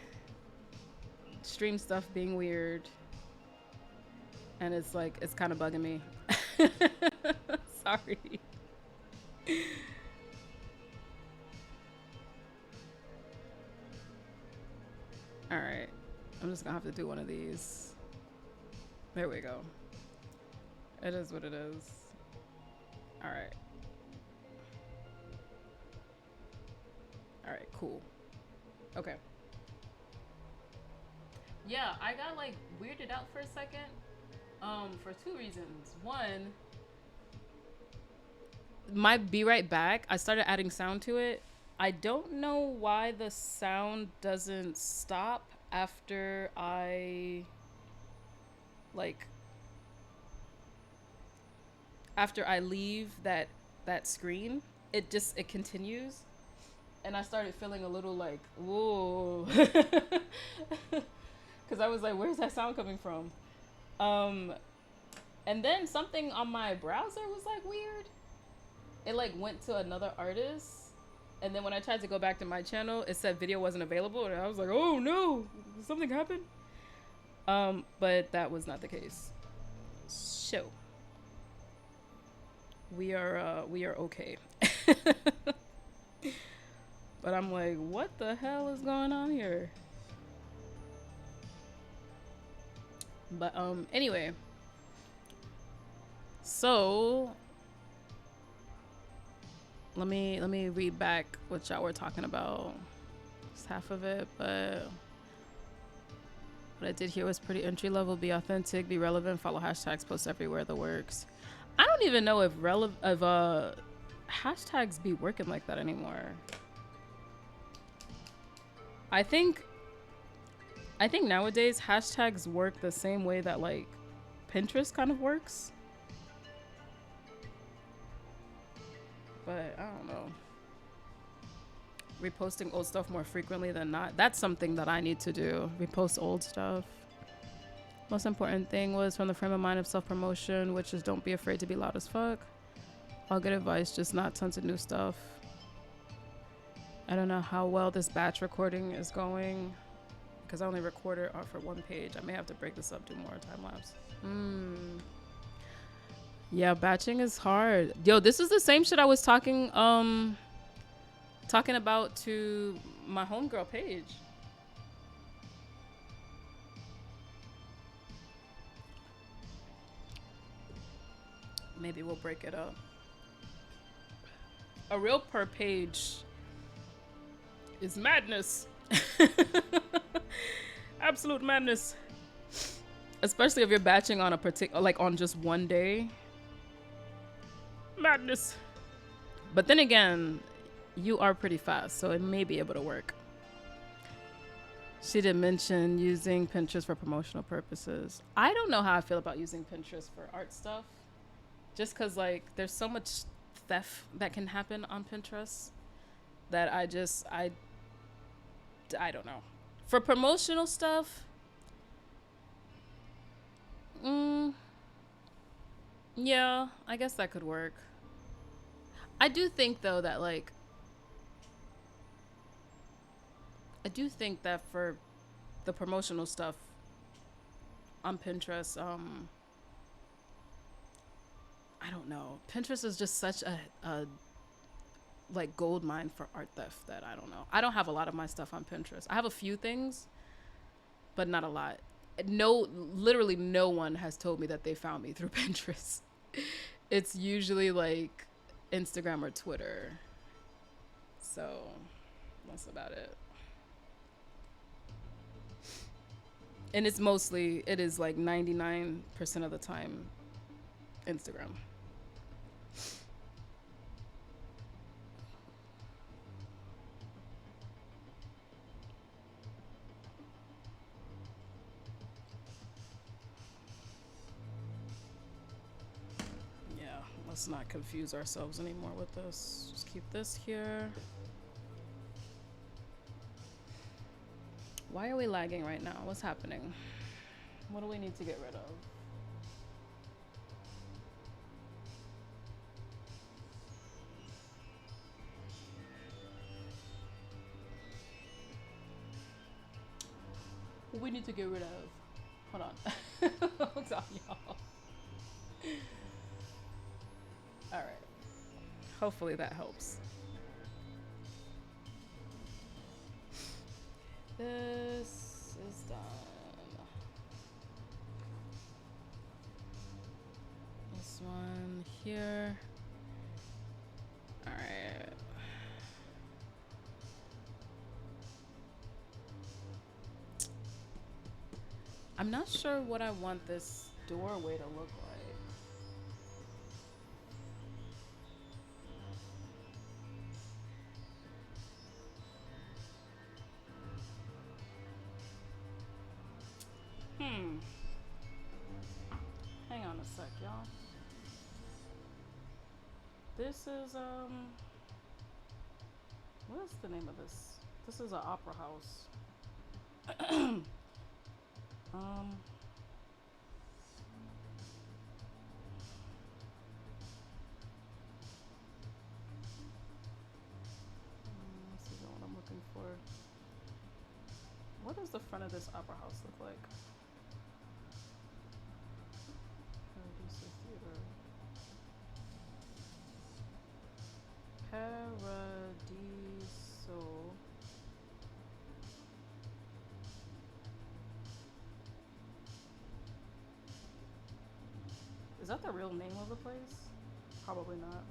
Stream stuff being weird. And it's like, it's kind of bugging me. Sorry. All right. I'm just gonna have to do one of these. There we go. It is what it is. All right. All right, cool. Okay. Yeah, I got like weirded out for a second. For 2 reasons. One, my be right back, I started adding sound to it. I don't know why the sound doesn't stop after I leave that screen. It continues. And I started feeling a little like, whoa. Because I was like, where's that sound coming from? And then something on my browser was like weird. It like went to another artist. And then when I tried to go back to my channel, it said video wasn't available. And I was like, oh no, something happened. But that was not the case. So we are okay. But I'm like, what the hell is going on here? But anyway. So let me read back what y'all were talking about. Just half of it, but what I did here was pretty entry level. Be authentic, be relevant, follow hashtags, post everywhere, the works. I don't even know if hashtags be working like that anymore. I think nowadays hashtags work the same way that like Pinterest kind of works. But I don't know. Reposting old stuff more frequently than not. That's something that I need to do. Repost old stuff. Most important thing was from the frame of mind of self-promotion, which is don't be afraid to be loud as fuck. All good advice, just not tons of new stuff. I don't know how well this batch recording is going because I only recorded for one page. I may have to break this up, do more time lapse. Yeah, batching is hard. Yo, this is the same shit I was talking about to my homegirl Paige. Maybe we'll break it up. A reel per page is madness. Absolute madness. Especially if you're batching on a particular, like on just one day. Madness. But then again, you are pretty fast, so it may be able to work. She did mention using Pinterest for promotional purposes. I don't know how I feel about using Pinterest for art stuff. Just because, like, there's so much theft that can happen on Pinterest that I don't know. For promotional stuff, yeah, I guess that could work. I do think, though, that, like, for the promotional stuff on Pinterest, I don't know. Pinterest is just such a like gold mine for art theft that I don't know. I don't have a lot of my stuff on Pinterest. I have a few things, but not a lot. Literally no one has told me that they found me through Pinterest. It's usually like Instagram or Twitter. So that's about it. And it is like 99% of the time Instagram. Yeah, let's not confuse ourselves anymore with this. Just keep this here. Why are we lagging right now? What's happening? What do we need to get rid of? We need to get rid of. Hold on. Hold on, y'all. All right. Hopefully that helps. This is done. This one here. All right. I'm not sure what I want this doorway to look like. Hang on a sec, y'all. This is, what is the name of this? This is an opera house. This is what I'm looking for. What does the front of this opera house look like? Paradiso Theater. Paradiso. Is that the real name of the place? Probably not.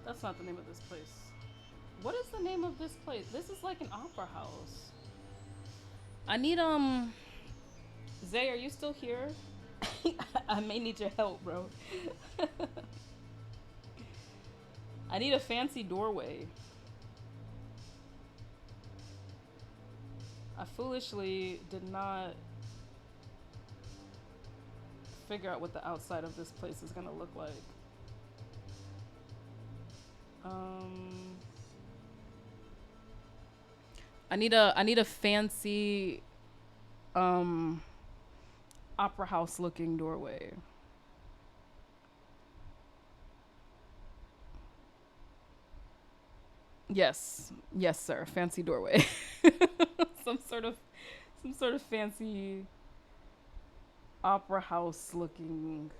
That's not the name of this place. What is the name of this place? This is like an opera house. I need, Zay, are you still here? I may need your help, bro. I need a fancy doorway. I foolishly did not figure out what the outside of this place is gonna look like. I need a fancy opera house looking doorway. Yes, yes, sir. Fancy doorway. some sort of fancy opera house looking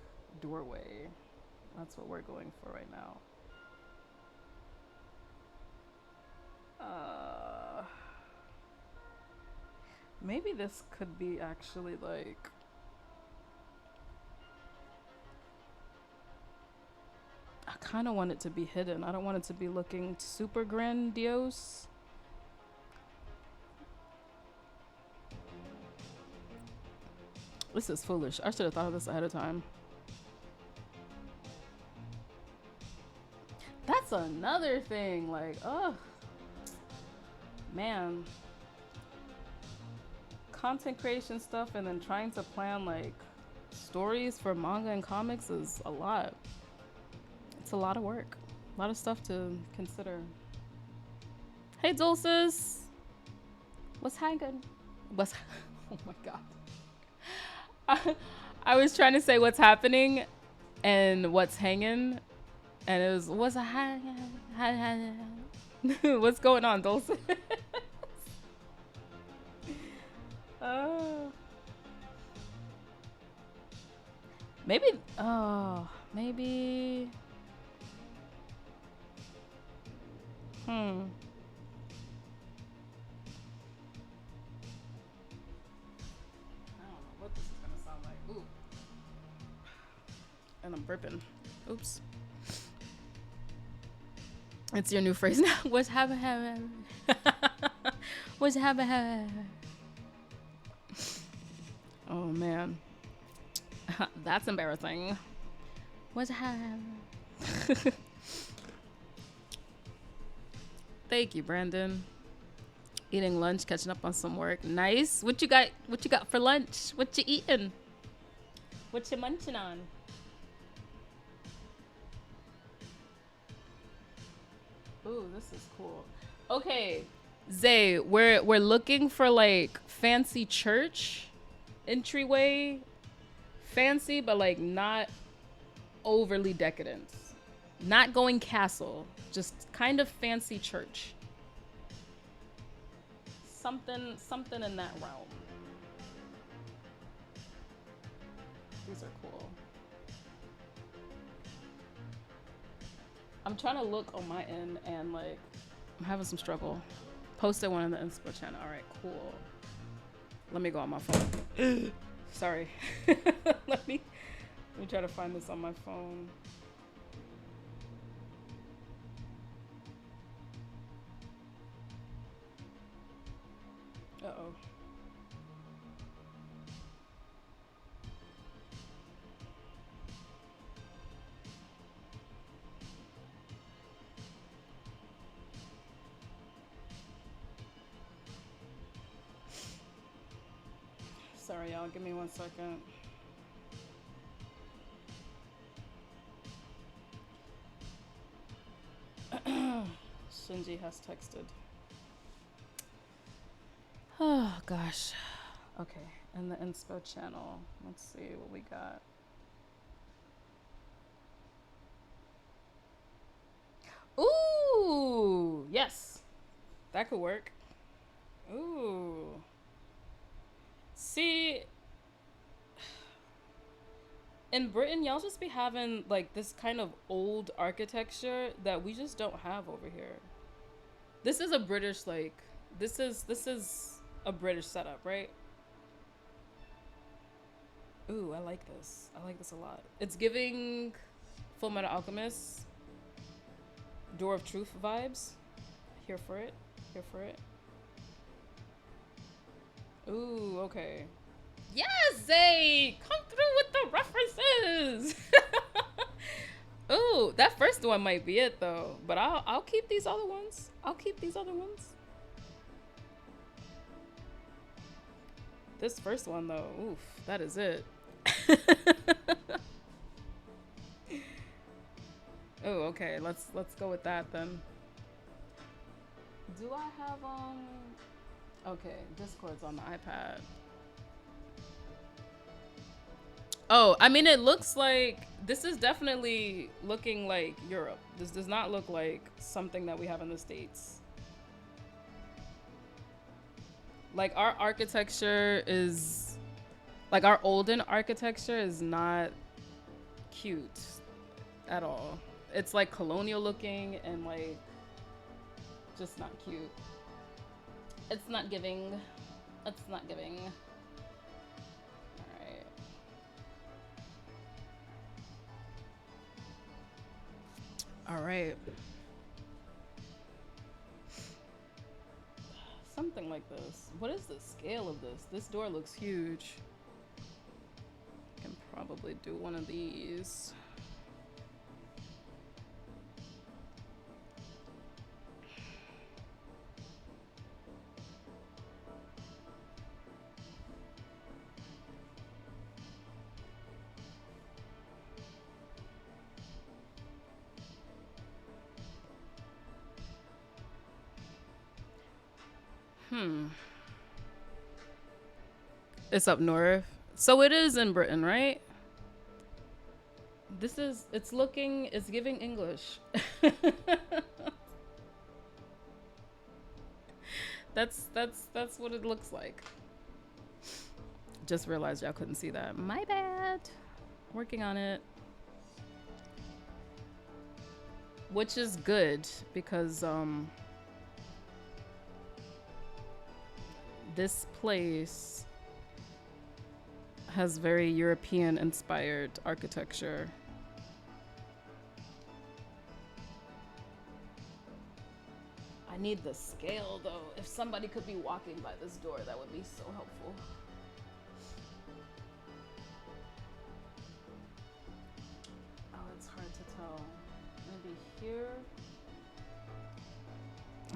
doorway. That's what we're going for right now. Maybe this could be actually like, I kind of want it to be hidden. I don't want it to be looking super grandiose. This is foolish. I should have thought of this ahead of time. That's another thing. Like, oh, man. Content creation stuff and then trying to plan like stories for manga and comics is a lot. It's a lot of work. A lot of stuff to consider. Hey, Dulces. What's hanging? What's... Oh my god. I was trying to say what's happening and what's hanging. And it was, what's what's going on, Dulces? Maybe, maybe. I don't know what this is gonna sound like. Ooh. And I'm burping. Oops. It's your new phrase now. What's happening? What's happening? Oh man. That's embarrassing. What's happening? Thank you, Brandon. Eating lunch, catching up on some work. Nice. What you got? What you got for lunch? What you eating? What you munching on? Ooh, this is cool. Okay, Zay, we're looking for like fancy church entryway. Fancy, but like not overly decadent. Not going castle, just kind of fancy church. Something in that realm. These are cool. I'm trying to look on my end and like I'm having some struggle. Posted one in the inspo channel. All right, cool. Let me go on my phone. Sorry. let me try to find this on my phone. Uh-oh. Sorry, y'all. Give me 1 second. Shinji has texted. Oh, gosh. Okay, in the inspo channel. Let's see what we got. Ooh, yes. That could work. Ooh. See, in Britain, y'all just be having like this kind of old architecture that we just don't have over here. This is a British like this is a British setup, right? Ooh, I like this. I like this a lot. It's giving Full Metal Alchemist Door of Truth vibes. Here for it. Here for it. Ooh, okay. Yes, Zay! Come through with the references! Ooh, Oh, that first one might be it though. But I'll keep these other ones. I'll keep these other ones. This first one though, oof, that is it. Oh, okay. Let's go with that then. Do I have okay, Discord's on the iPad. Oh, I mean, it looks like this is definitely looking like Europe. This does not look like something that we have in the States. Like our architecture is, like our olden architecture is not cute at all. It's like colonial looking and like just not cute. It's not giving. It's not giving. Alright. Alright. Something like this. What is the scale of this? This door looks huge. I can probably do one of these. It's up north. So it is in Britain, right? This is, it's looking, it's giving English. That's what it looks like. Just realized y'all couldn't see that. My bad. Working on it. Which is good because this place has very European inspired architecture. I need the scale though. If somebody could be walking by this door, that would be so helpful. Oh, it's hard to tell. Maybe here?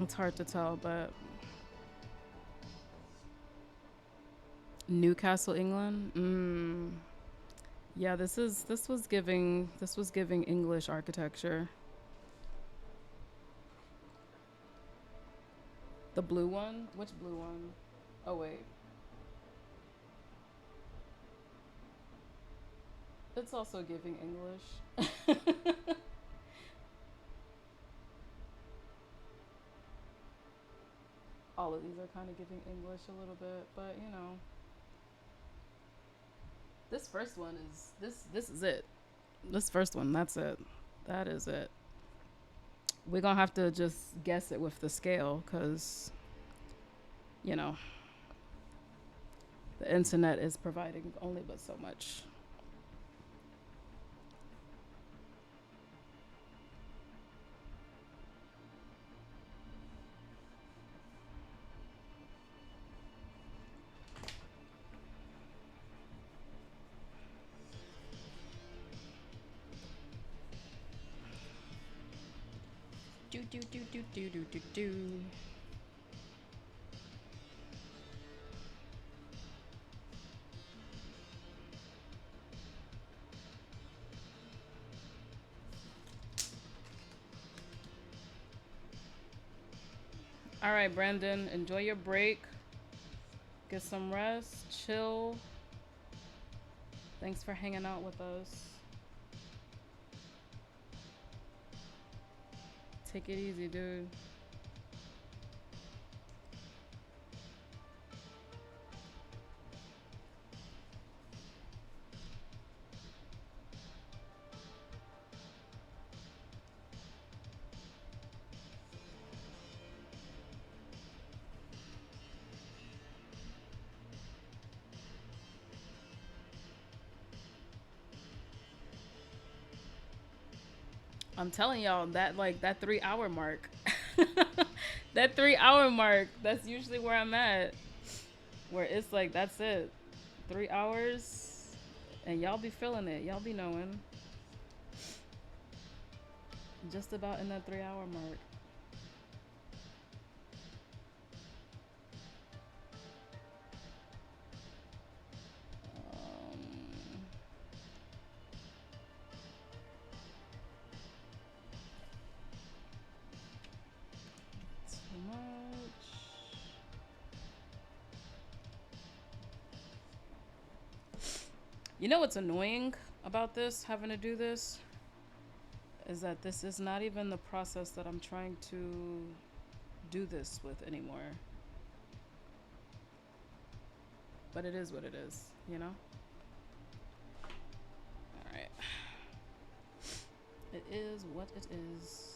It's hard to tell, but Newcastle, England. Yeah, this was giving English architecture. The blue one? Which blue one? Oh wait. It's also giving English. All of these are kind of giving English a little bit, but you know. This first one is this is it. This first one, that's it. That is it. We're gonna have to just guess it with the scale because you know the internet is providing only but so much. Do. All right, Brandon, enjoy your break. Get some rest, chill. Thanks for hanging out with us. Take it easy, dude. I'm telling y'all that like that 3 hour mark. That 3 hour mark, that's usually where I'm at. Where it's like that's it. 3 hours and y'all be feeling it. Y'all be knowing. Just about in that 3 hour mark. Too much. You know what's annoying about this, having to do this? Is that this is not even the process that I'm trying to do this with anymore. But it is what it is, you know? Alright. It is what it is.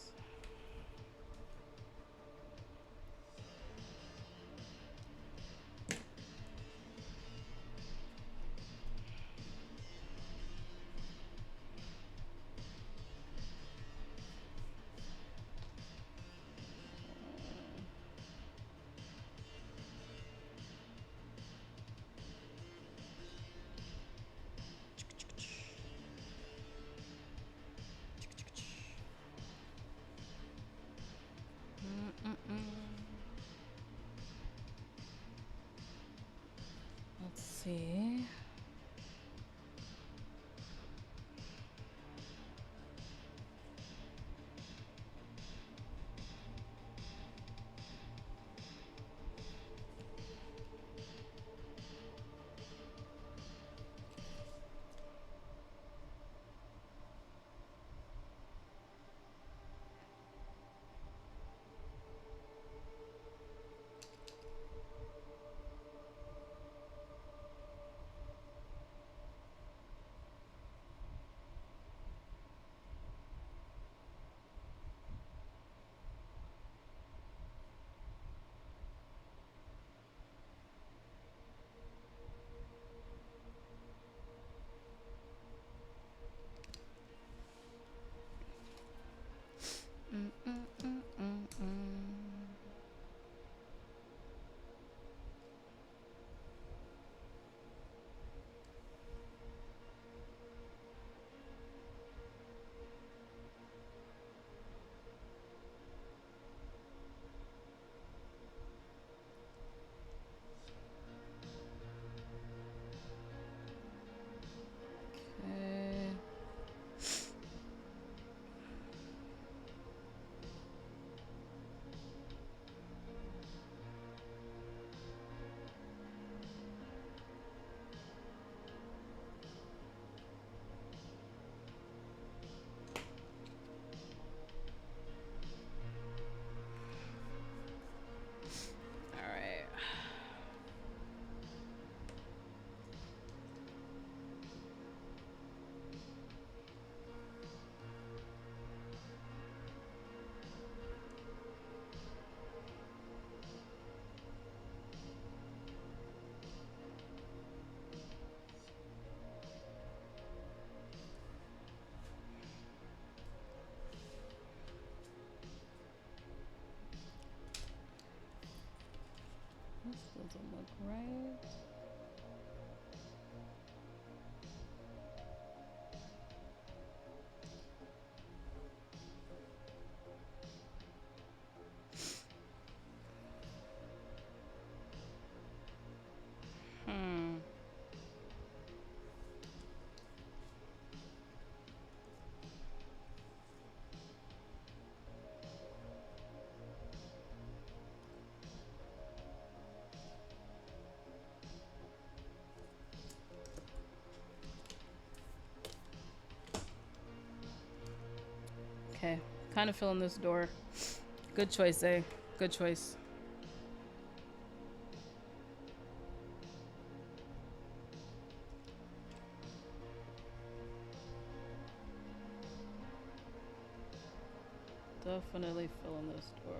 Let's see. Okay. All right. This doesn't look right. Hmm. Okay. Kind of filling this door. Good choice, eh? Good choice. Definitely filling this door.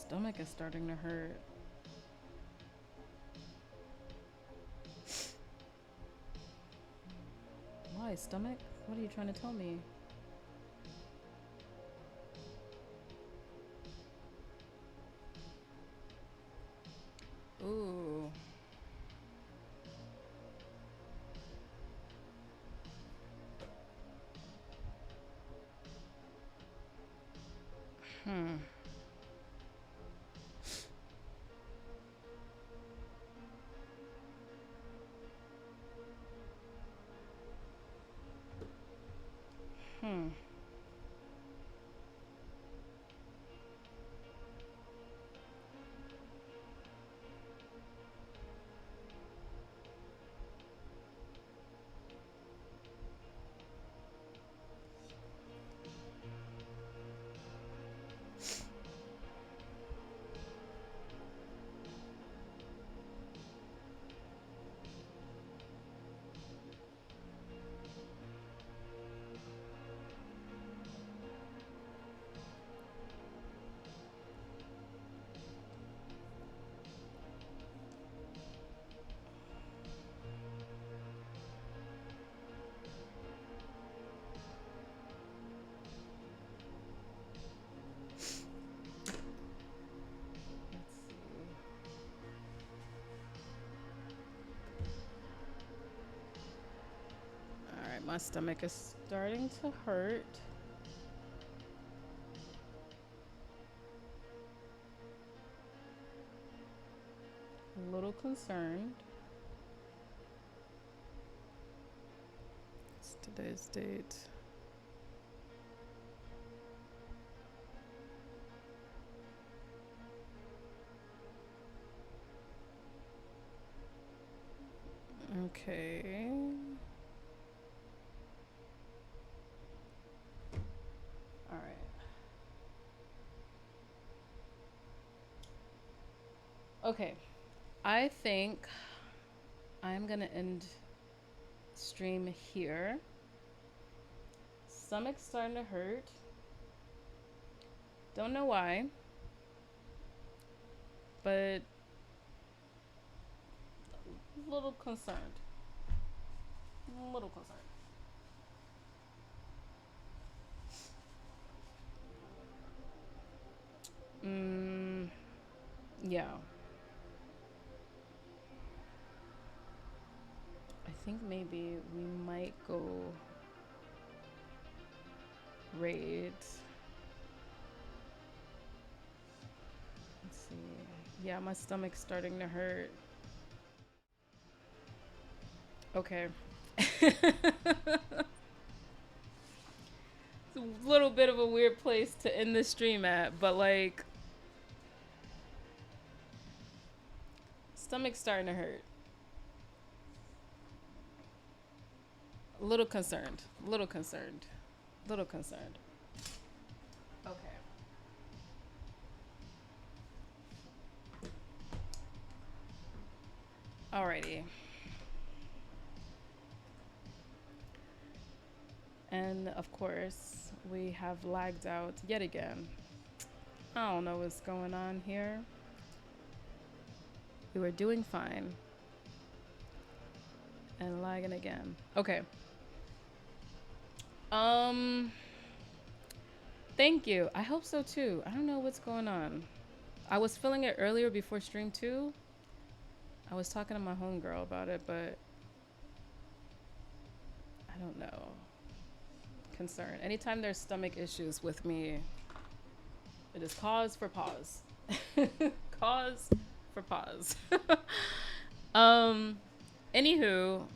stomach is starting to hurt. Why, stomach? What are you trying to tell me? Ooh. Hmm. Hmm. Alright, my stomach is starting to hurt. A little concerned. It's today's date. Okay. All right. Okay. I think I'm gonna end stream here. Stomach's starting to hurt. Don't know why. But a little concerned. A little concerned. Yeah. I think maybe we might go raid. Let's see. Yeah, my stomach's starting to hurt. Okay. It's a little bit of a weird place to end the stream at, but like, stomach's starting to hurt. A little concerned. A little concerned. A little concerned. Okay. Alrighty. And of course, we have lagged out yet again. I don't know what's going on here. We were doing fine. And lagging again. Okay. Thank you. I hope so too. I don't know what's going on. I was feeling it earlier before stream 2. I was talking to my homegirl about it, but I don't know. Concern. Anytime there's stomach issues with me, it is cause for pause. Cause for pause. Anywho,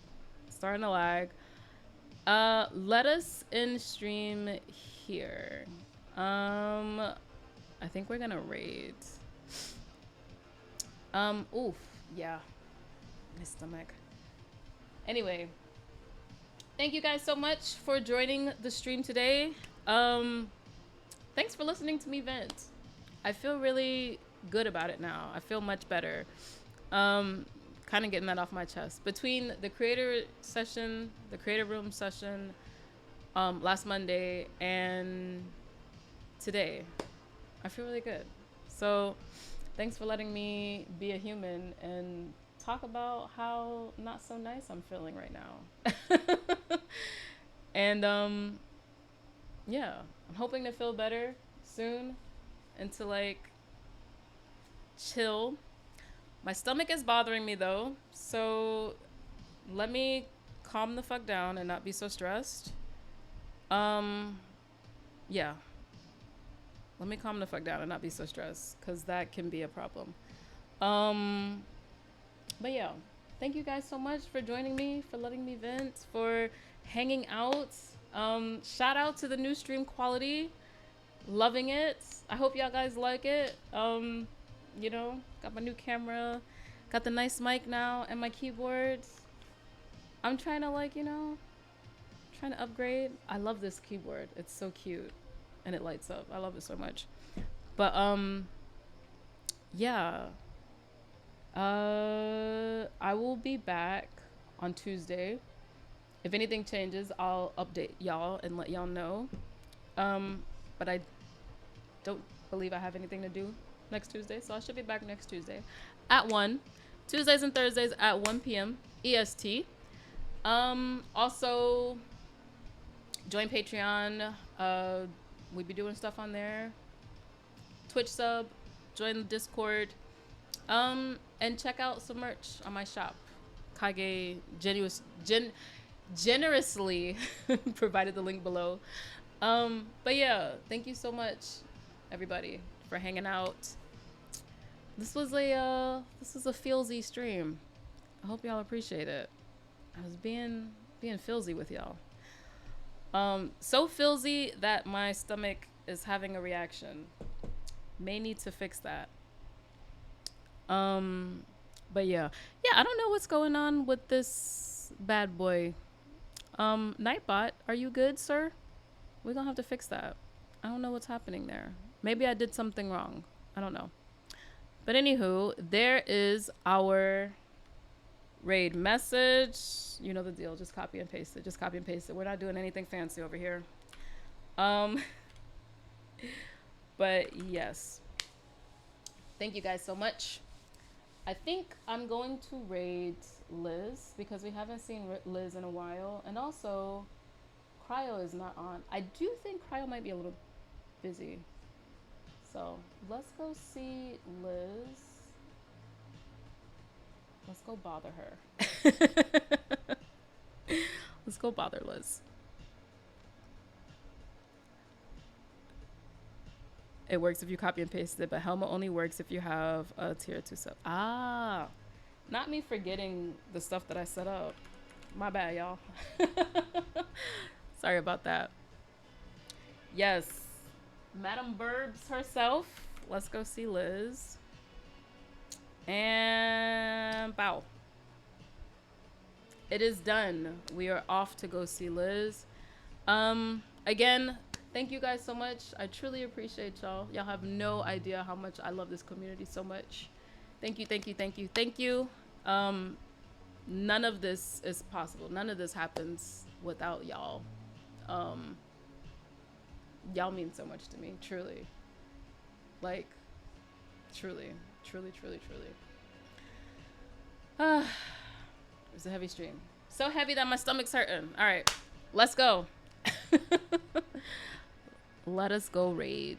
starting to lag. Let us in stream here. I think we're gonna raid. Oof, yeah. My stomach. Anyway, thank you guys so much for joining the stream today. Thanks for listening to me vent. I feel really good about it now. I feel much better. Kind of getting that off my chest. Between the creator session, the creator room session, last Monday and today, I feel really good. So thanks for letting me be a human and talk about how not so nice I'm feeling right now. And yeah, I'm hoping to feel better soon and to like chill. My stomach is bothering me though, so let me calm the fuck down and not be so stressed. Yeah, let me calm the fuck down and not be so stressed, because that can be a problem. Um, but yeah, thank you guys so much for joining me, for letting me vent, for hanging out. Shout out to the new stream quality. Loving it. I hope y'all guys like it. You know, got my new camera, got the nice mic now, and my keyboard. I'm trying to like, you know, trying to upgrade. I love this keyboard. It's so cute and it lights up. I love it so much. But yeah. I will be back on Tuesday. If anything changes, I'll update y'all and let y'all know. But I don't believe I have anything to do next Tuesday, so I should be back next Tuesday at 1. Tuesdays and Thursdays at 1 p.m. EST. Also join Patreon. We be doing stuff on there. Twitch sub, join the Discord. And check out some merch on my shop. Kage generously provided the link below. But yeah, thank you so much, everybody, for hanging out. This was a feelsy stream. I hope y'all appreciate it. I was being feelsy with y'all. So feelsy that my stomach is having a reaction. May need to fix that. But yeah, I don't know what's going on with this bad boy. Nightbot, are you good, sir? We're gonna have to fix that. I don't know what's happening there. Maybe I did something wrong. I don't know. But anywho, there is our raid message. You know the deal. Just copy and paste it. Just copy and paste it. We're not doing anything fancy over here. But yes. Thank you guys so much. I think I'm going to raid Liz because we haven't seen Liz in a while. And also, Cryo is not on. I do think Cryo might be a little busy. So let's go see Liz. Let's go bother her. Let's go bother Liz. It works if you copy and paste it, but Helma only works if you have a tier 2 sub. Ah, not me forgetting the stuff that I set up. My bad, y'all. Sorry about that. Yes, Madam Burbs herself. Let's go see Liz. And bow. It is done. We are off to go see Liz. Again, thank you guys so much. I truly appreciate y'all. Y'all have no idea how much I love this community so much. Thank you, thank you, thank you, thank you. None of this is possible. None of this happens without y'all. Y'all mean so much to me, truly. Like, truly, truly, truly, truly. It was a heavy stream. So heavy that my stomach's hurting. All right, let's go. Let us go raid.